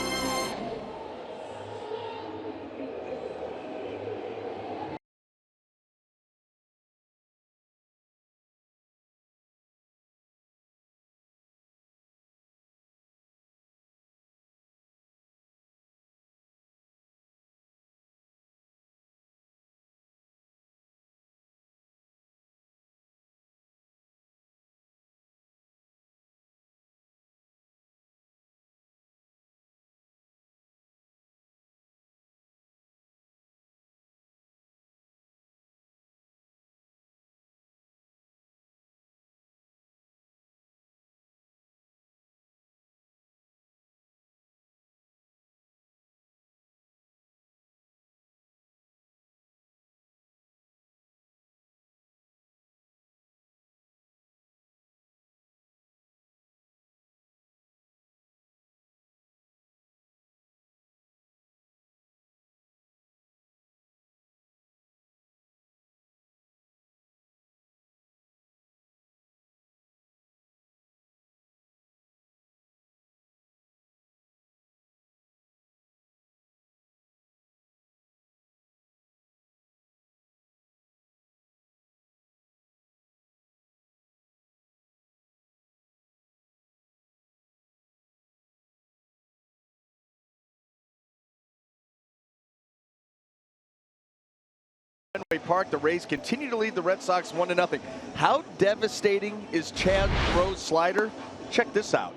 Fenway Park, the Rays continue to lead the Red Sox 1-0. How devastating is Chad Rowe's slider? Check this out.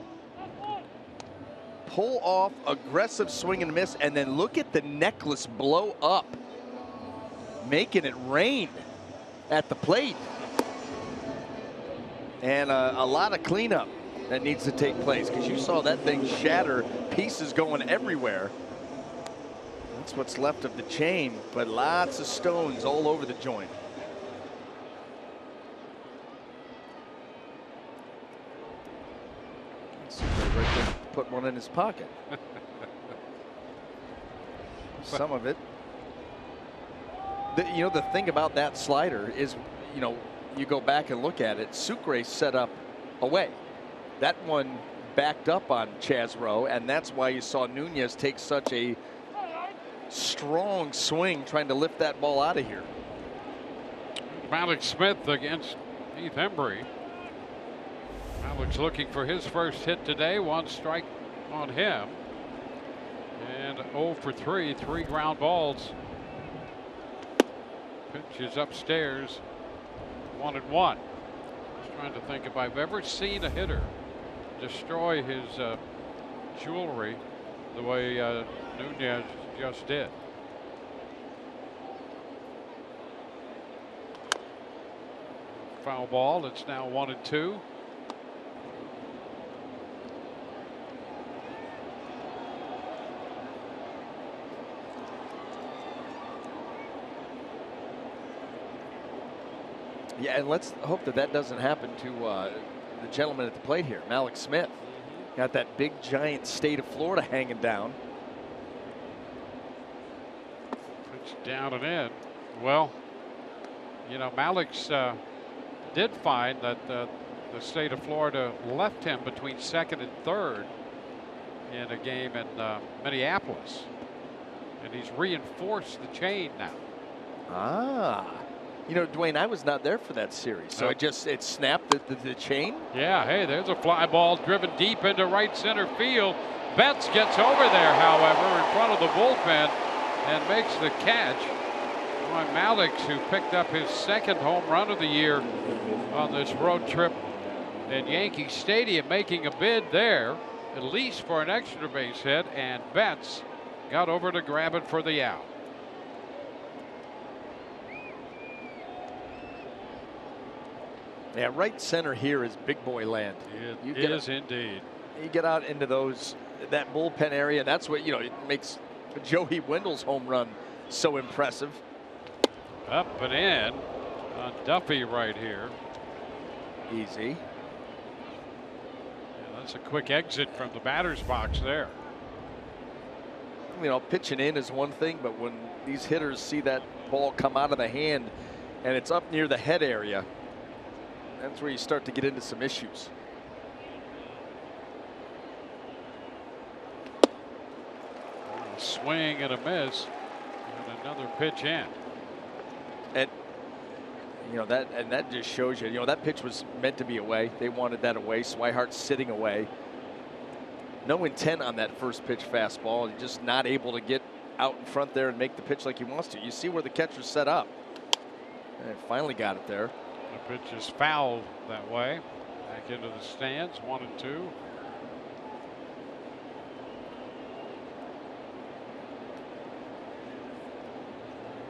Pull off, aggressive swing and miss, and then look at the necklace blow up, making it rain at the plate. And a lot of cleanup that needs to take place, because you saw that thing shatter, pieces going everywhere. That's what's left of the chain, but lots of stones all over the joint. Right there, put one in his pocket. Some of it. You know, the thing about that slider is, you know, you go back and look at it, Sucre set up away. That one backed up on Chaz Rowe, and that's why you saw Nunez take such a strong swing trying to lift that ball out of here.
Malik Smith against Heath Embry. Malik's looking for his first hit today. One strike on him. And 0 for 3, 3 ground balls. Pitch is upstairs. 1-1. Just trying to think if I've ever seen a hitter destroy his jewelry the way Nunez just did. Foul ball. It's now 1-2.
Yeah, and let's hope that that doesn't happen to the gentleman at the plate here, Malik Smith. Got that big giant state of Florida hanging down.
Pitch down and in. Well, you know, Malik's did find that the state of Florida left him between second and third in a game in Minneapolis, and he's reinforced the chain now.
Ah. You know, Dwayne, I was not there for that series, so it snapped the chain.
Yeah, hey, there's a fly ball driven deep into right center field. Betts gets over there, however, in front of the bullpen and makes the catch. Boy, Malik, who picked up his second home run of the year on this road trip at Yankee Stadium, making a bid there, at least for an extra base hit, and Betts got over to grab it for the out.
Yeah, right center here is big boy land.
It is indeed.
You get out into that bullpen area. That's what, you know, it makes Joey Wendell's home run so impressive.
Up and in on Duffy right here.
Easy.
Yeah, that's a quick exit from the batter's box there.
You know, pitching in is one thing, but when these hitters see that ball come out of the hand and it's up near the head area, that's where you start to get into some issues.
A swing and a miss, and another pitch in.
And you know that just shows you, you know, that pitch was meant to be away. They wanted that away. Swihart's sitting away. No intent on that first pitch fastball. He's just not able to get out in front there and make the pitch like he wants to. You see where the catcher's set up. And finally got it there.
The pitch is fouled that way. Back into the stands, 1-2.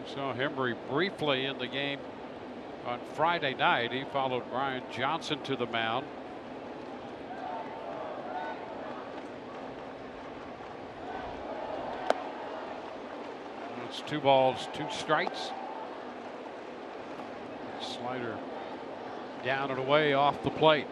We saw Embry briefly in the game on Friday night. He followed Brian Johnson to the mound. It's 2 balls, 2 strikes. Slider down and away off the plate.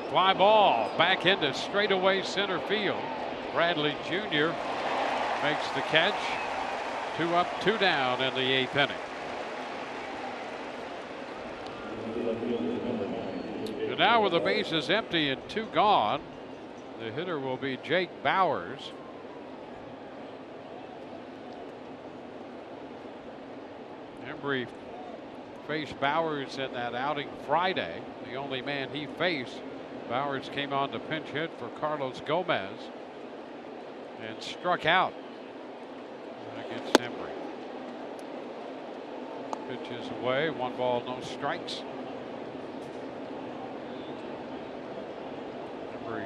Fly ball back into straightaway center field. Bradley Jr. makes the catch. 2 up, 2 down in the 8th inning. And now with the bases empty and 2 gone, the hitter will be Jake Bowers. Embry faced Bowers in that outing Friday. The only man he faced. Bowers came on to pinch hit for Carlos Gomez and struck out against Embry. Pitches away, 1 ball, no strikes. Embry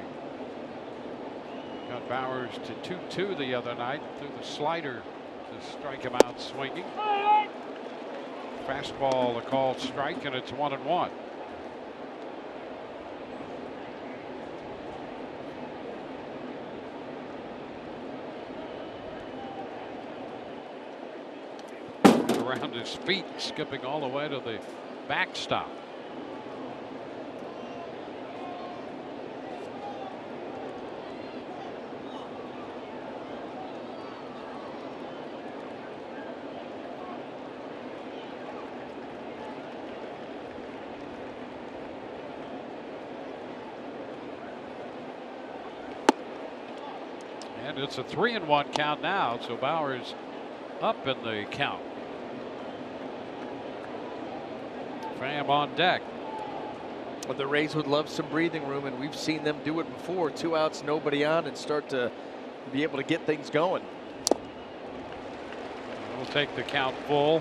got Bowers to 2-2 the other night, threw the slider to strike him out swinging. Fastball, a called strike, and it's 1-1. Around his feet, skipping all the way to the backstop. And it's a 3-1 count now, so Bowers up in the count. Pham on deck.
But the Rays would love some breathing room, and we've seen them do it before. 2 outs, nobody on, and start to be able to get things going.
We'll take the count full.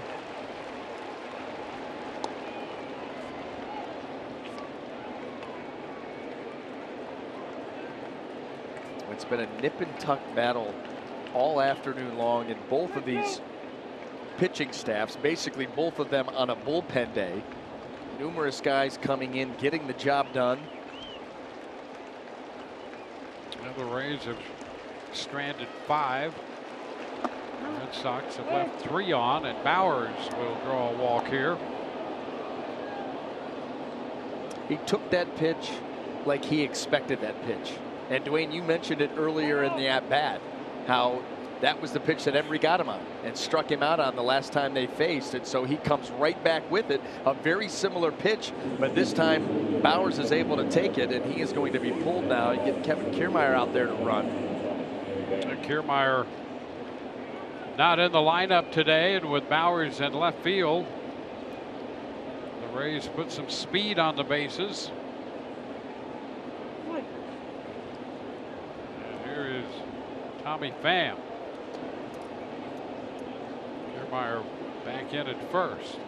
It's been a nip and tuck battle all afternoon long, and both of these pitching staffs, basically both of them on a bullpen day. Numerous guys coming in, getting the job done.
Well, the Rays have stranded 5. The Red Sox have left 3 on, and Bowers will draw a walk here.
He took that pitch like he expected that pitch. And Dwayne, you mentioned it earlier in the at-bat, how that was the pitch that Embry got him on and struck him out on the last time they faced. And so he comes right back with it. A very similar pitch, but this time Bowers is able to take it, and he is going to be pulled now and get Kevin Kiermaier out there to run.
And Kiermaier not in the lineup today, and with Bowers in left field, the Rays put some speed on the bases. And here is Tommy Pham. Kiermaier back in at first.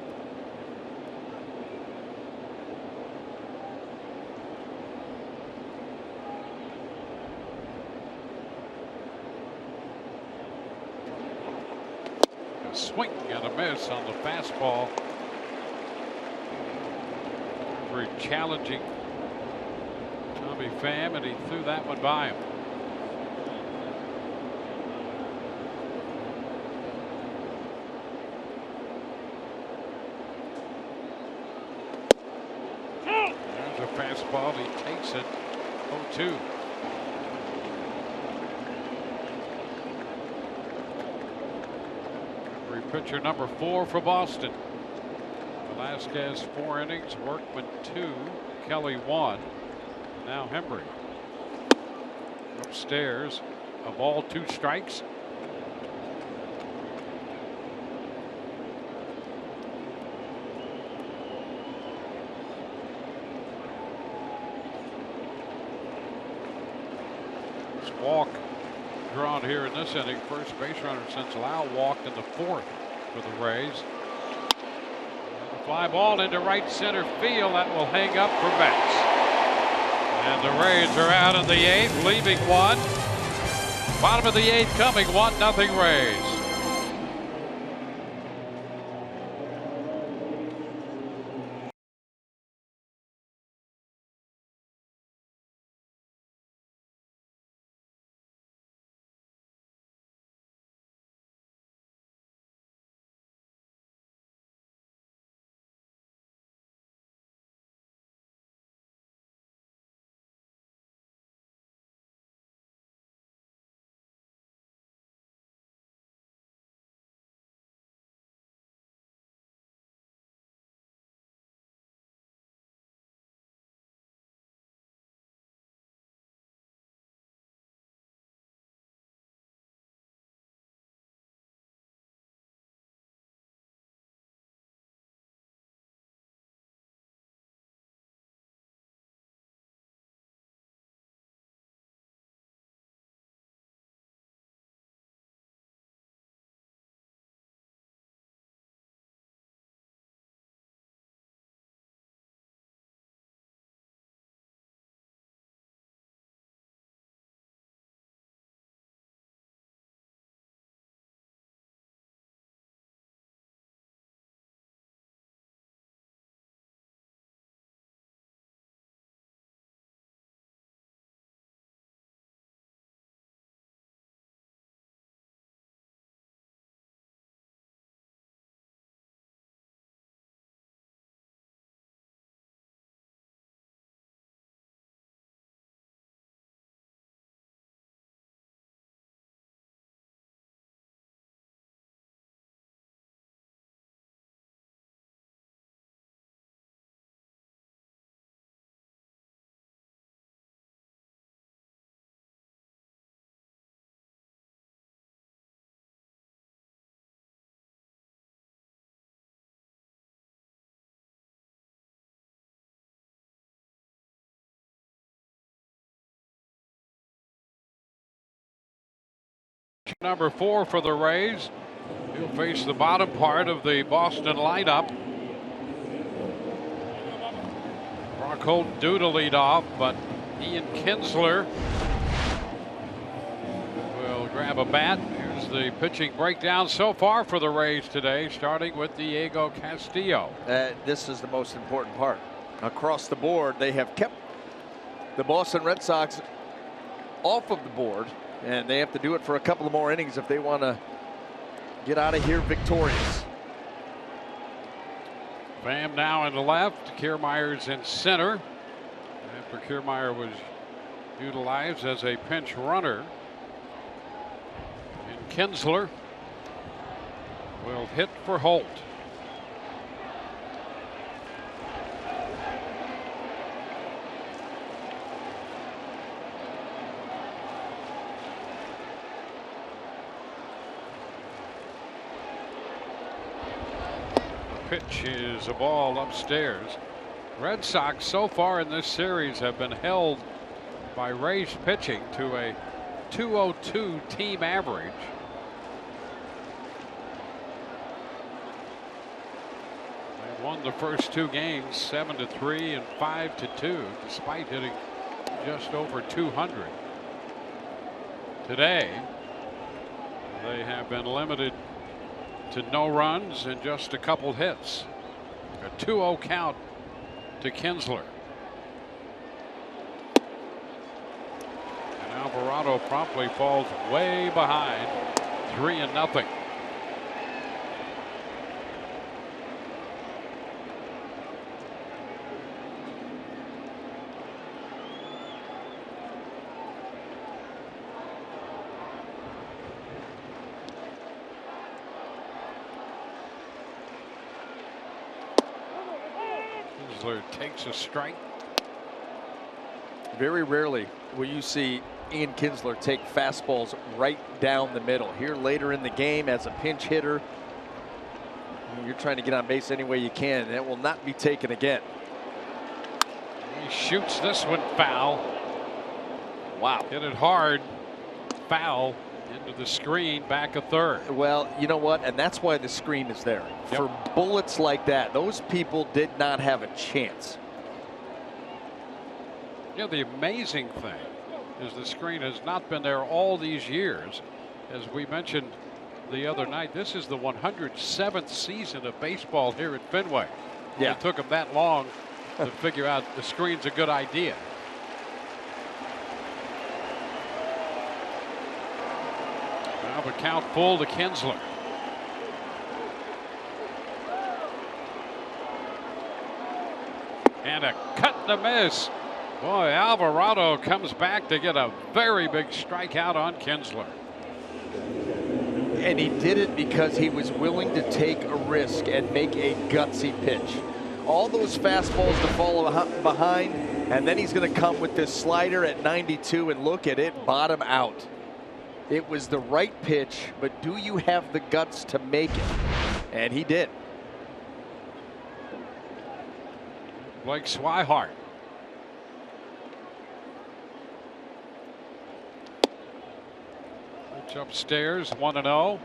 A swing and a miss on the fastball. Very challenging Tommy Pham, and he threw that one by him. There's a fastball. He takes it. 0-2. Pitcher number 4 for Boston. Velasquez 4 innings, Workman 2, Kelly 1. Now Embry. Upstairs, a ball, 2 strikes. Walk drawn here in this inning. First base runner since Lau walked in the 4th for the Rays. And a fly ball into right center field that will hang up for Betts. And the Rays are out in the 8th, leaving 1. Bottom of the 8th coming, 1-0 Rays. Number 4 for the Rays. He'll face the bottom part of the Boston lineup. Brock Holt due to lead off, but Ian Kinsler will grab a bat. Here's the pitching breakdown so far for the Rays today, starting with Diego Castillo.
This is the most important part. Across the board, they have kept the Boston Red Sox off of the board, and they have to do it for a couple of more innings if they want to get out of here victorious.
Pham now in the left, Kiermaier's in center. After Kiermaier was utilized as a pinch runner. And Kinsler will hit for Holt. Pitch is a ball upstairs. Red Sox so far in this series have been held by Rays pitching to a .202 team average. They won the first 2 games 7-3 and 5-2, despite hitting just over 200. Today they have been limited to no runs and just a couple hits. A 2-0 count to Kinsler. And Alvarado promptly falls way behind, 3-0. Takes a strike.
Very rarely will you see Ian Kinsler take fastballs right down the middle. Here later in the game as a pinch hitter, you're trying to get on base any way you can, and it will not be taken again.
He shoots this one foul.
Wow.
Hit it hard. Foul into the screen, back a third.
Well, you know what? And that's why the screen is there.
Yep.
For bullets like that, those people did not have a chance.
You know, the amazing thing is the screen has not been there all these years. As we mentioned the other night, this is the 107th season of baseball here at Fenway.
Yeah.
It took them that long to figure out the screen's a good idea. Now the count full to Kinsler. And a cut and a miss. Boy, Alvarado comes back to get a very big strikeout on Kinsler.
And he did it because he was willing to take a risk and make a gutsy pitch. All those fastballs to follow behind, and then he's going to come with this slider at 92 and look at it, bottom out. It was the right pitch, but do you have the guts to make it? And he did.
Blake Swihart. Pitch upstairs, 1-0.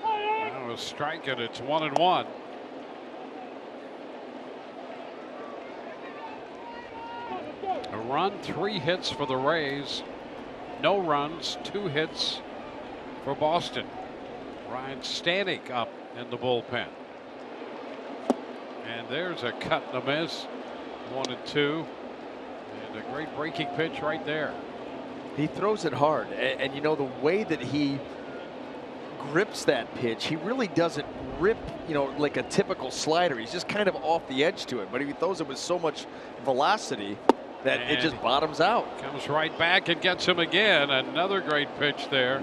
Now a strike and it's 1-1. A run, 3 hits for the Rays. No runs, 2 hits for Boston. Ryan Stanek up in the bullpen. And there's a cut and a miss. 1-2. And a great breaking pitch right there.
He throws it hard. And you know, the way that he grips that pitch, he really doesn't rip, you know, like a typical slider. He's just kind of off the edge to it. But he throws it with so much velocity that it just bottoms out.
Comes right back and gets him again. Another great pitch there.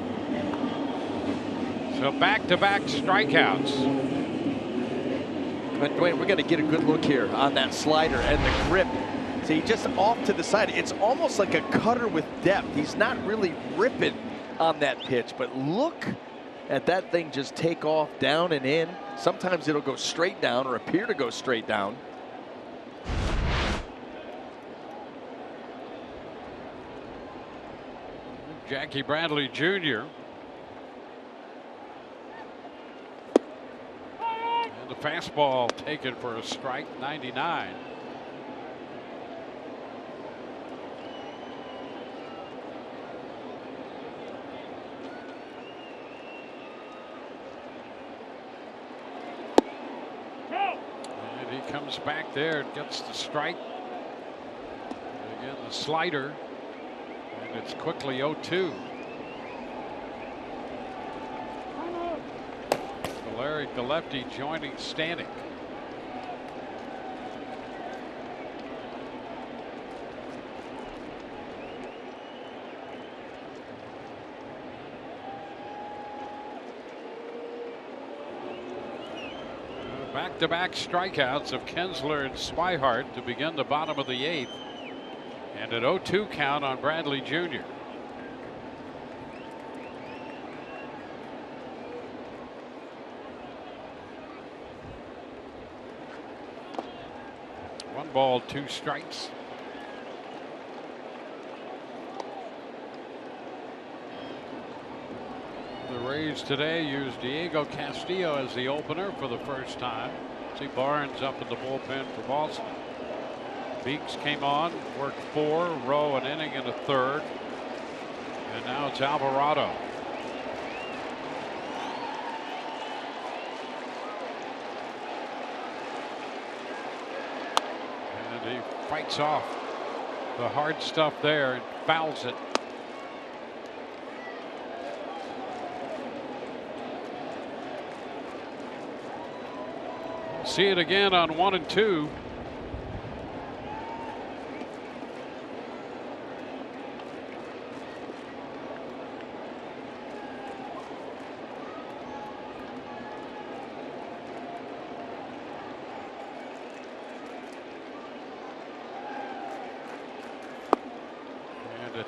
So back-to-back strikeouts.
But Dwayne, we're going to get a good look here on that slider and the grip. See, just off to the side. It's almost like a cutter with depth. He's not really ripping on that pitch, but look at that thing just take off down and in. Sometimes it'll go straight down or appear to go straight down.
Jackie Bradley Jr. And the fastball taken for a strike, 99. And he comes back there and gets the strike. And again, the slider. And it's quickly 0-2. Larry, the lefty, joining Stanek. Back-to-back strikeouts of Kinsler and Swihart to begin the bottom of the 8th. And an 0-2 count on Bradley Jr. One ball, 2 strikes. The Rays today used Diego Castillo as the opener for the first time. See Barnes up in the bullpen for Boston. Beeks came on, worked 4, Rowe an inning and a third. And now it's Alvarado. And he fights off the hard stuff there and fouls it. See it again on 1 and 2.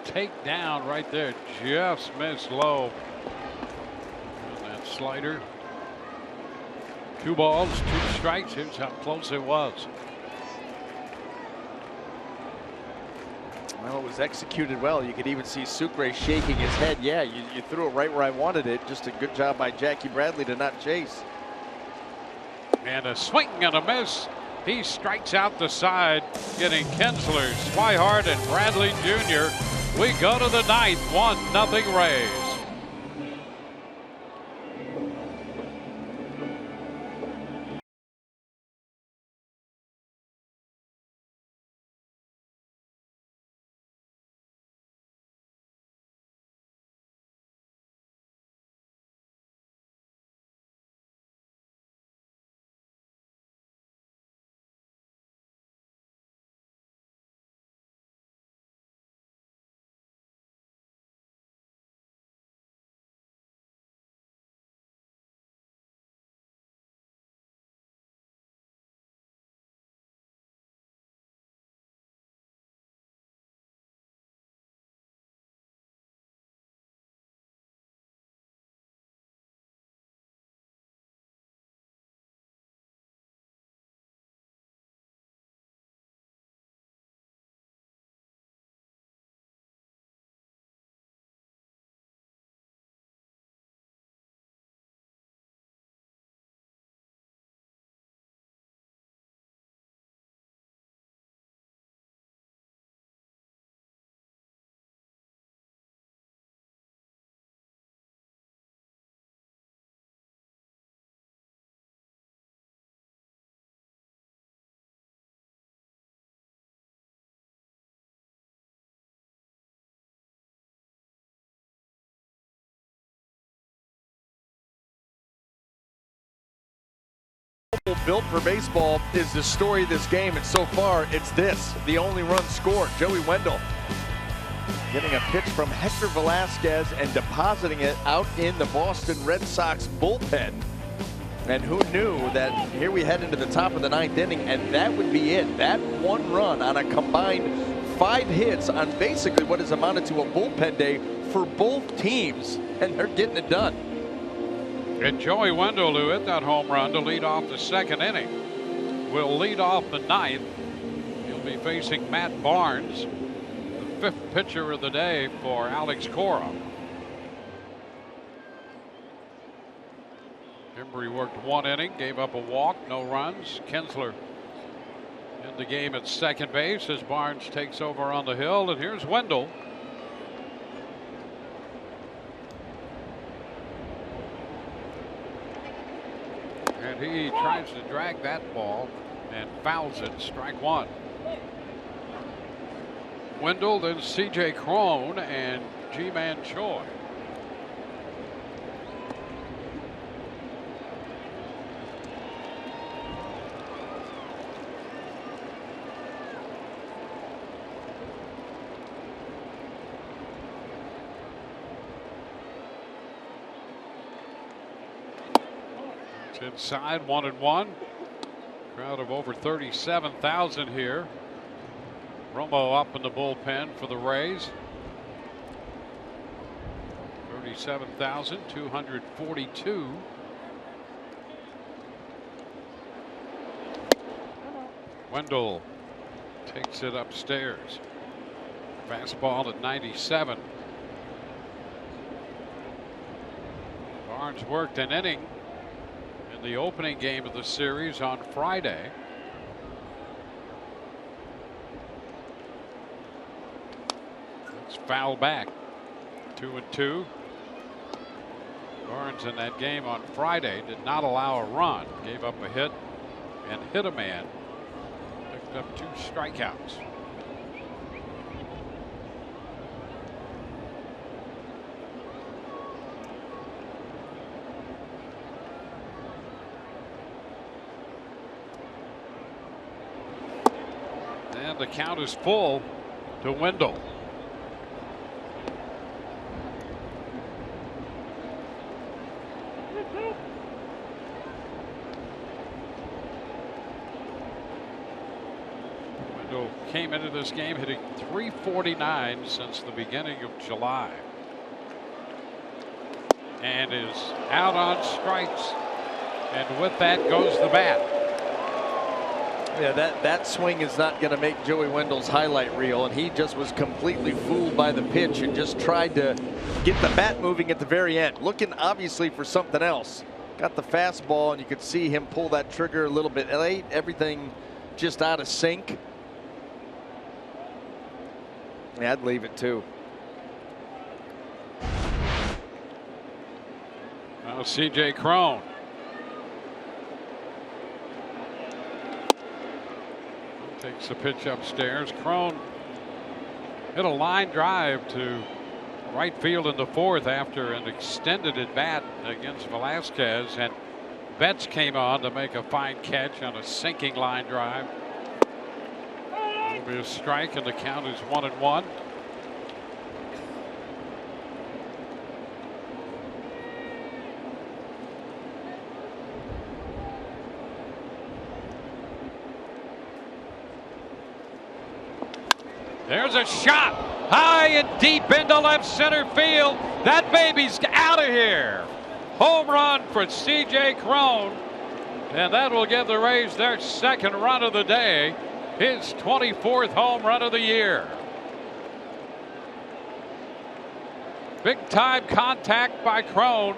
Takedown right there, just missed low. And that slider. 2 balls, 2 strikes. Here's how close it was.
Well, it was executed well. You could even see Sucre shaking his head. Yeah, you threw it right where I wanted it. Just a good job by Jackie Bradley to not chase.
And a swing and a miss. He strikes out the side, getting Kinsler, Swihart, and Bradley Jr. We go to the 9th, 1-0 Rays.
Built for baseball is the story of this game, and so far it's this, the only run scored. Joey Wendell getting a pitch from Hector Velasquez and depositing it out in the Boston Red Sox bullpen. And who knew that here we head into the top of the 9th inning, and that would be it. That 1 run on a combined 5 hits on basically what is amounted to a bullpen day for both teams, and they're getting it done.
And Joey Wendell, who hit that home run to lead off the second inning, will lead off the ninth. He'll be facing Matt Barnes, the fifth pitcher of the day for Alex Cora. Embry worked one inning, gave up a walk, no runs. Kinsler in the game at second base as Barnes takes over on the hill, and here's Wendell. And he tries to drag that ball and fouls it. Strike one. Wendell, then C.J. Cron and G-Man Choi. Inside, 1-1. Crowd of over 37,000 here. Romo up in the bullpen for the Rays. 37,242. Wendell takes it upstairs. Fastball at 97. Barnes worked an inning in the opening game of the series on Friday. It's fouled back. 2-2. Barnes in that game on Friday did not allow a run, gave up a hit and hit a man, picked up 2 strikeouts. And the count is full to Wendell. Wendell came into this game hitting .349 since the beginning of July. And is out on strikes. And with that goes the bat.
Yeah, that swing is not going to make Joey Wendell's highlight reel, and he just was completely fooled by the pitch and just tried to get the bat moving at the very end, looking obviously for something else. Got the fastball, and you could see him pull that trigger a little bit late. Everything just out of sync. Yeah, I'd leave it too.
Now C.J. Cron. Takes the pitch upstairs. Cron hit a line drive to right field in the fourth after an extended at bat against Velasquez, and Betts came on to make a fine catch on a sinking line drive. It'll be a strike, and the count is 1-1. There's a shot high and deep into left center field. That baby's out of here. Home run for C.J. Cron. And that will give the Rays their second run of the day. His 24th home run of the year. Big time contact by Cron.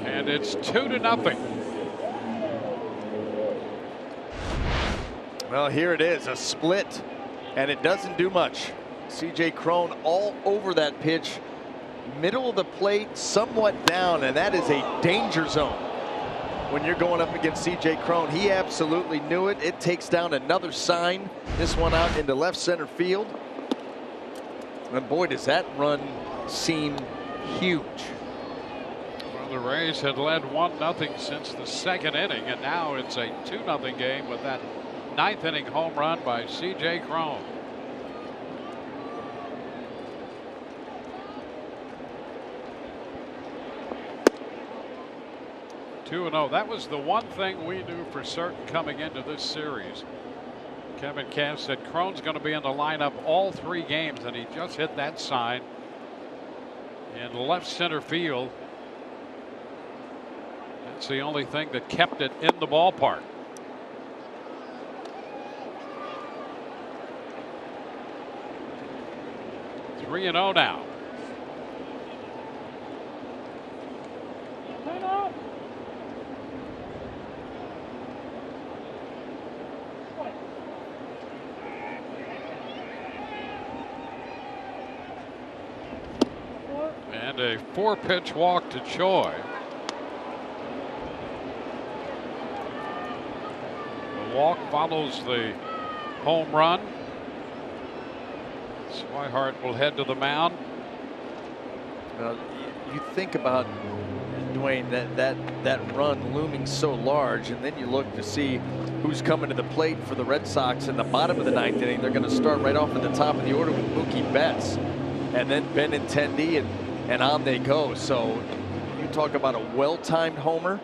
And it's 2-0.
Well, here it is, a split, and it doesn't do much. C.J. Cron all over that pitch, middle of the plate, somewhat down, and that is a danger zone when you're going up against C.J. Cron. He absolutely knew it. It takes down another sign. This one out into left center field. And boy, does that run seem huge.
Well, the Rays had led 1-0 since the second inning, and now it's a 2-0 game with that ninth inning home run by C.J. Cron. That was the one thing we knew for certain coming into this series. Kevin Cass said Cron's going to be in the lineup all 3 games, and he just hit that sign in left center field. That's the only thing that kept it in the ballpark. Three and 0 now. And a 4-pitch walk to Choi. The walk follows the home run. Swihart will head to the mound.
You think about, Dwayne, that run looming so large, and then you look to see who's coming to the plate for the Red Sox in the bottom of the 9th inning. They're going to start right off at the top of the order with Mookie Betts, and then Benintendi, and on they go. So you talk about a well-timed homer.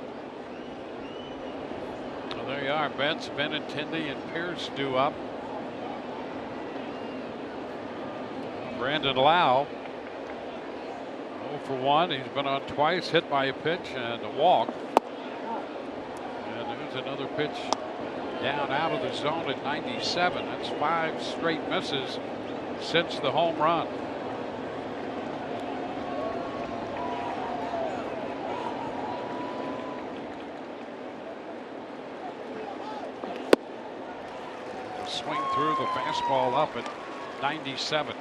Well, there you are. Betts, Benintendi, and Pierce due up. Brandon Lau, 0 for 1. He's been on twice, hit by a pitch and a walk. And there's another pitch down out of the zone at 97. That's 5 straight misses since the home run. Swing through the fastball up at 97.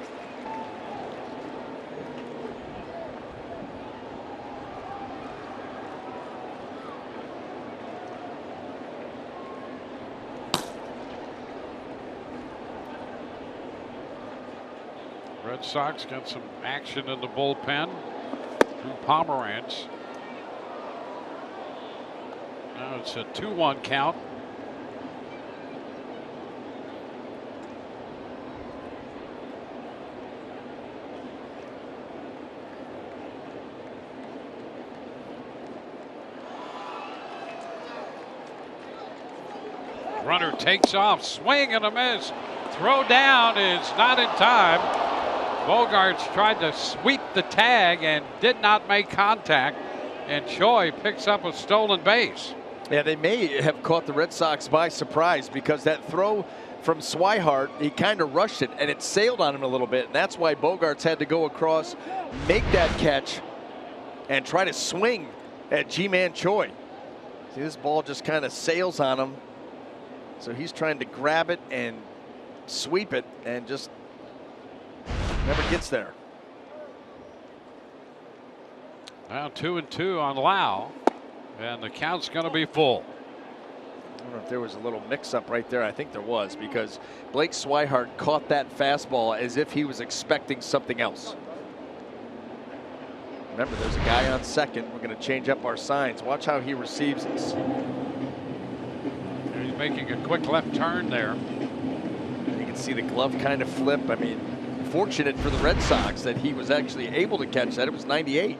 Red Sox got some action in the bullpen. Drew Pomeranz. Now it's a 2-1 count. Runner takes off, swing and a miss. Throw down is not in time. Bogarts tried to sweep the tag and did not make contact, and Choi picks up a stolen base.
Yeah, they may have caught the Red Sox by surprise, because that throw from Swihart, he kind of rushed it and it sailed on him a little bit, and that's why Bogarts had to go across, make that catch, and try to swing at Ji-Man Choi. See, this ball just kind of sails on him, so he's trying to grab it and sweep it and just never gets there.
Now 2-2 on Lau, and the count's going to be full.
I don't know if there was a little mix-up right there. I think there was, because Blake Swihart caught that fastball as if he was expecting something else. Remember, there's a guy on second. We're going to change up our signs. Watch how he receives this.
He's making a quick left turn there.
You can see the glove kind of flip. I mean, fortunate for the Red Sox that he was actually able to catch that. It was 98.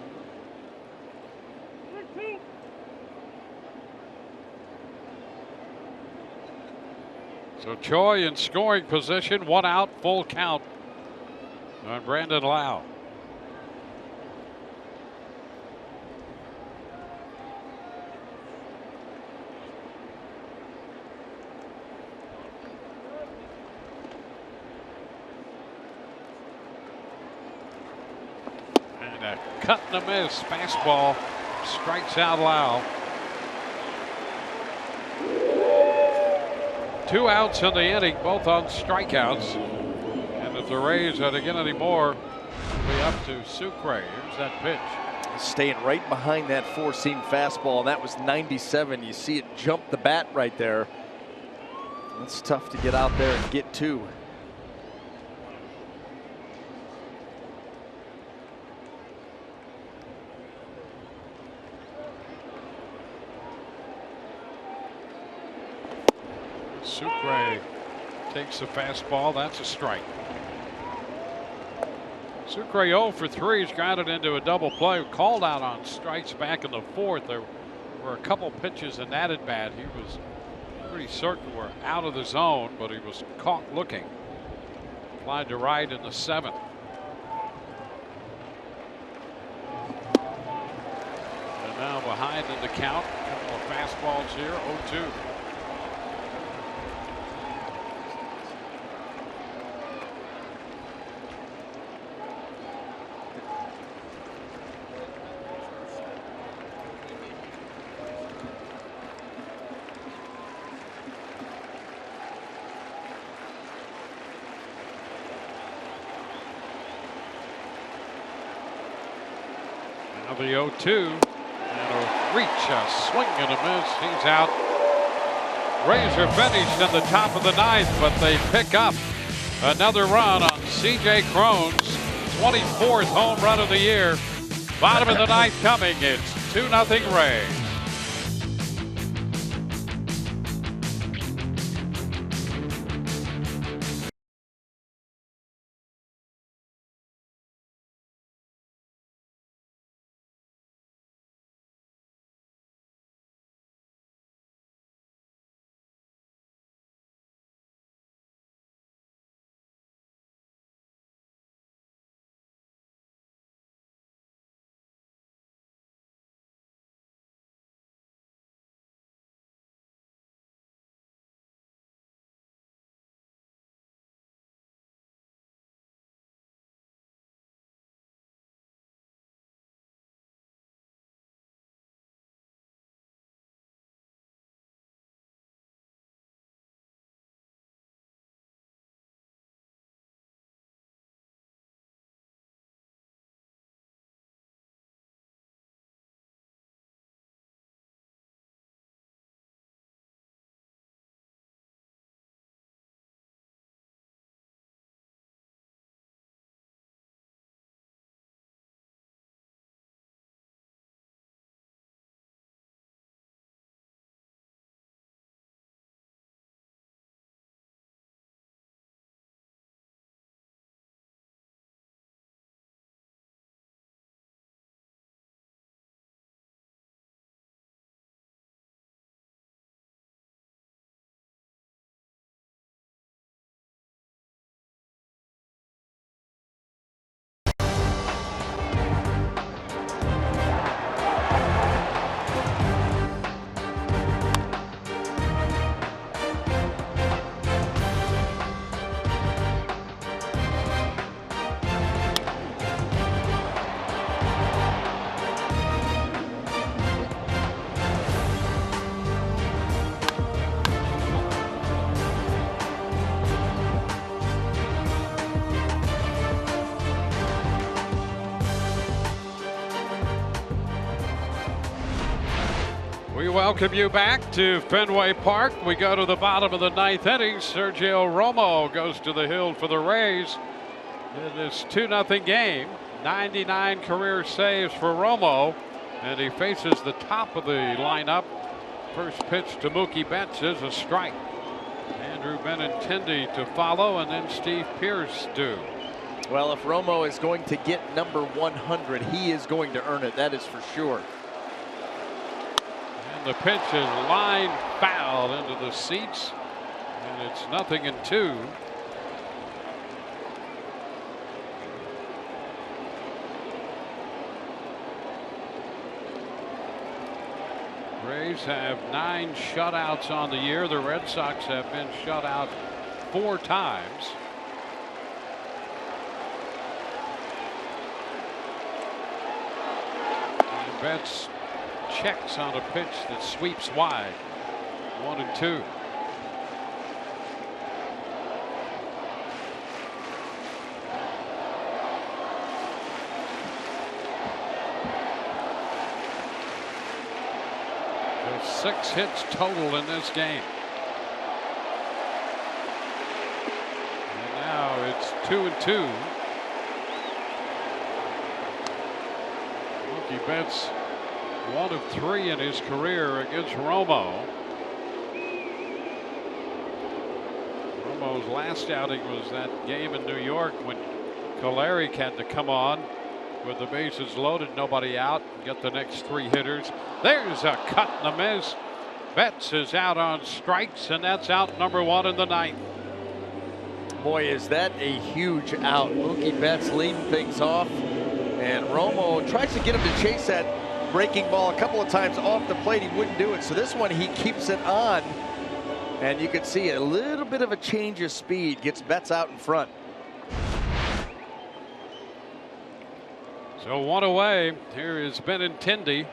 So Choi in scoring position, 1 out, full count on Brandon Lau. And a cut and a miss fastball strikes out Lau. 2 outs in the inning, both on strikeouts. And if the Rays are to get any more, it'll be up to Sucre. Here's that pitch.
Staying right behind that 4-seam fastball. That was 97. You see it jump the bat right there. It's tough to get out there and get to.
Sucre takes the fastball. That's a strike. Sucre 0 for 3. He's grounded into a double play. Called out on strikes back in the 4th. There were a couple pitches in that at bat he was Pretty certain we're out of the zone, but he was caught looking. Flied to right in the 7th. And now behind in the count. A couple of fastballs here. 0-2. Now the 0-2 and a reach, a swing and a miss. He's out. Rays are finished in the top of the 9th, but they pick up another run on C.J. Cron's 24th home run of the year. Bottom of the 9th coming. It's 2-0 Rays. We welcome you back to Fenway Park. We go to the bottom of the 9th inning. Sergio Romo goes to the hill for the Rays in this 2-0 game. 99 career saves for Romo, and he faces the top of the lineup. First pitch to Mookie Betts is a strike. Andrew Benintendi to follow, and then Steve Pearce do.
Well, if Romo is going to get number 100, he is going to earn it. That is for sure.
The pitch is line foul into the seats, and it's 0-2. Rays have 9 shutouts on the year. The Red Sox have been shut out 4 times. And Betts checks on a pitch that sweeps wide. 1-2. There's 6 hits total in this game. And now it's 2-2. Mookie Betts 1 of 3 in his career against Romo. Romo's last outing was that game in New York when Kolarek had to come on with the bases loaded, nobody out, and get the next 3 hitters. There's a cut and a miss. Betts is out on strikes, and that's out number 1 in the 9th.
Boy, is that a huge out. Mookie Betts leading things off, and Romo tries to get him to chase that breaking ball a couple of times off the plate. He wouldn't do it. So this one, he keeps it on, and you can see a little bit of a change of speed. Gets Betts out in front.
So 1 away. Here is Benintendi.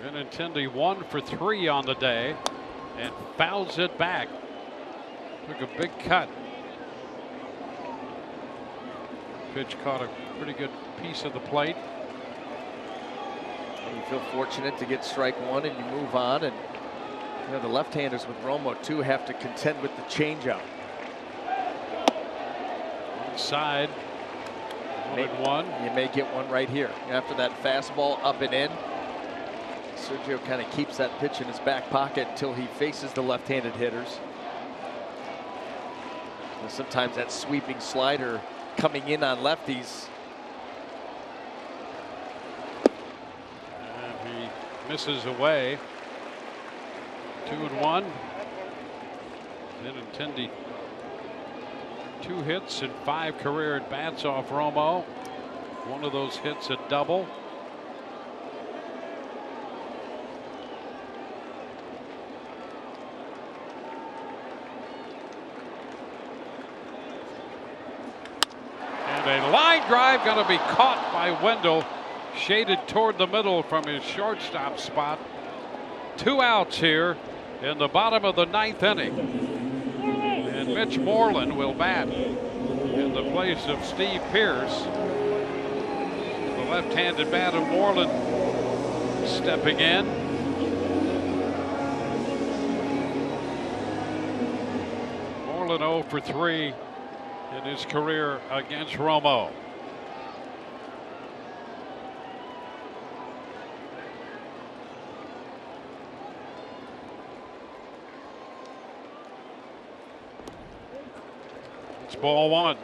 Benintendi 1 for 3 on the day and fouls it back. Took a big cut. Pitch caught a pretty good piece of the plate.
You feel fortunate to get strike 1 and you move on. And you know, the left-handers with Romo too have to contend with the changeup.
Inside. 1-1.
You may get one right here after that fastball up and in. Sergio kind of keeps that pitch in his back pocket until he faces the left-handed hitters. And sometimes that sweeping slider coming in on lefties.
And he misses away. 2-1. Benintendi 2 hits and 5 career at bats off Romo. One of those hits a double. A line drive going to be caught by Wendell, shaded toward the middle from his shortstop spot. 2 outs here in the bottom of the 9th inning. And Mitch Moreland will bat in the place of Steve Pearce. The left-handed bat of Moreland stepping in. Moreland 0 for 3. In his career against Romo. It's ball 1.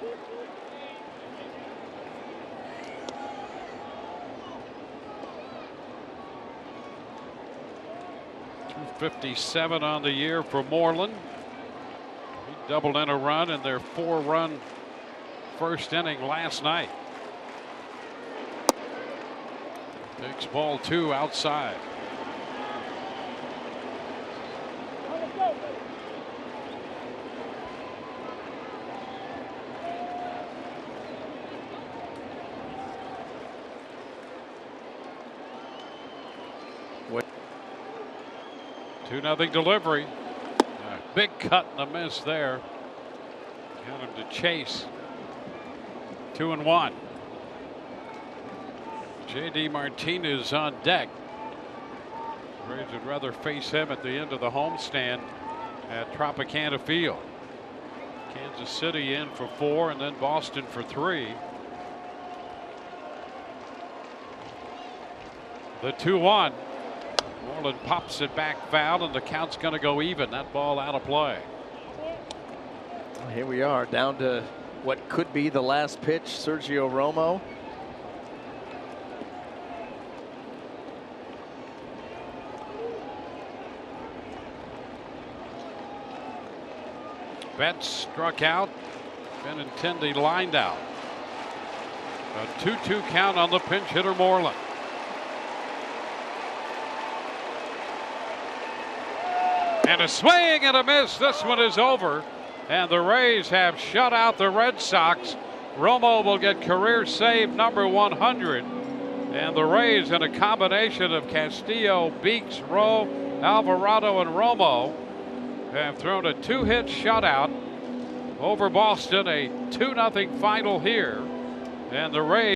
.257 on the year for Moreland. Doubled in a run in their 4-run first inning last night. Takes ball 2 outside.
What?
2-0 delivery. Big cut and a miss there. Got him to chase. 2-1. J.D. Martinez on deck. Rays would rather face him at the end of the homestand at Tropicana Field. Kansas City in for 4 and then Boston for 3. The 2-1. Moreland pops it back foul, and the count's going to go even. That ball out of play.
Here we are down to what could be the last pitch. Sergio Romo.
Betts struck out. Benintendi lined out. A 2-2 count on the pinch hitter Moreland. And a swing and a miss. This one is over. And the Rays have shut out the Red Sox. Romo will get career save number 100. And the Rays, in a combination of Castillo, Beeks, Rowe, Alvarado, and Romo, have thrown a 2-hit shutout over Boston. A 2-0 final here. And the Rays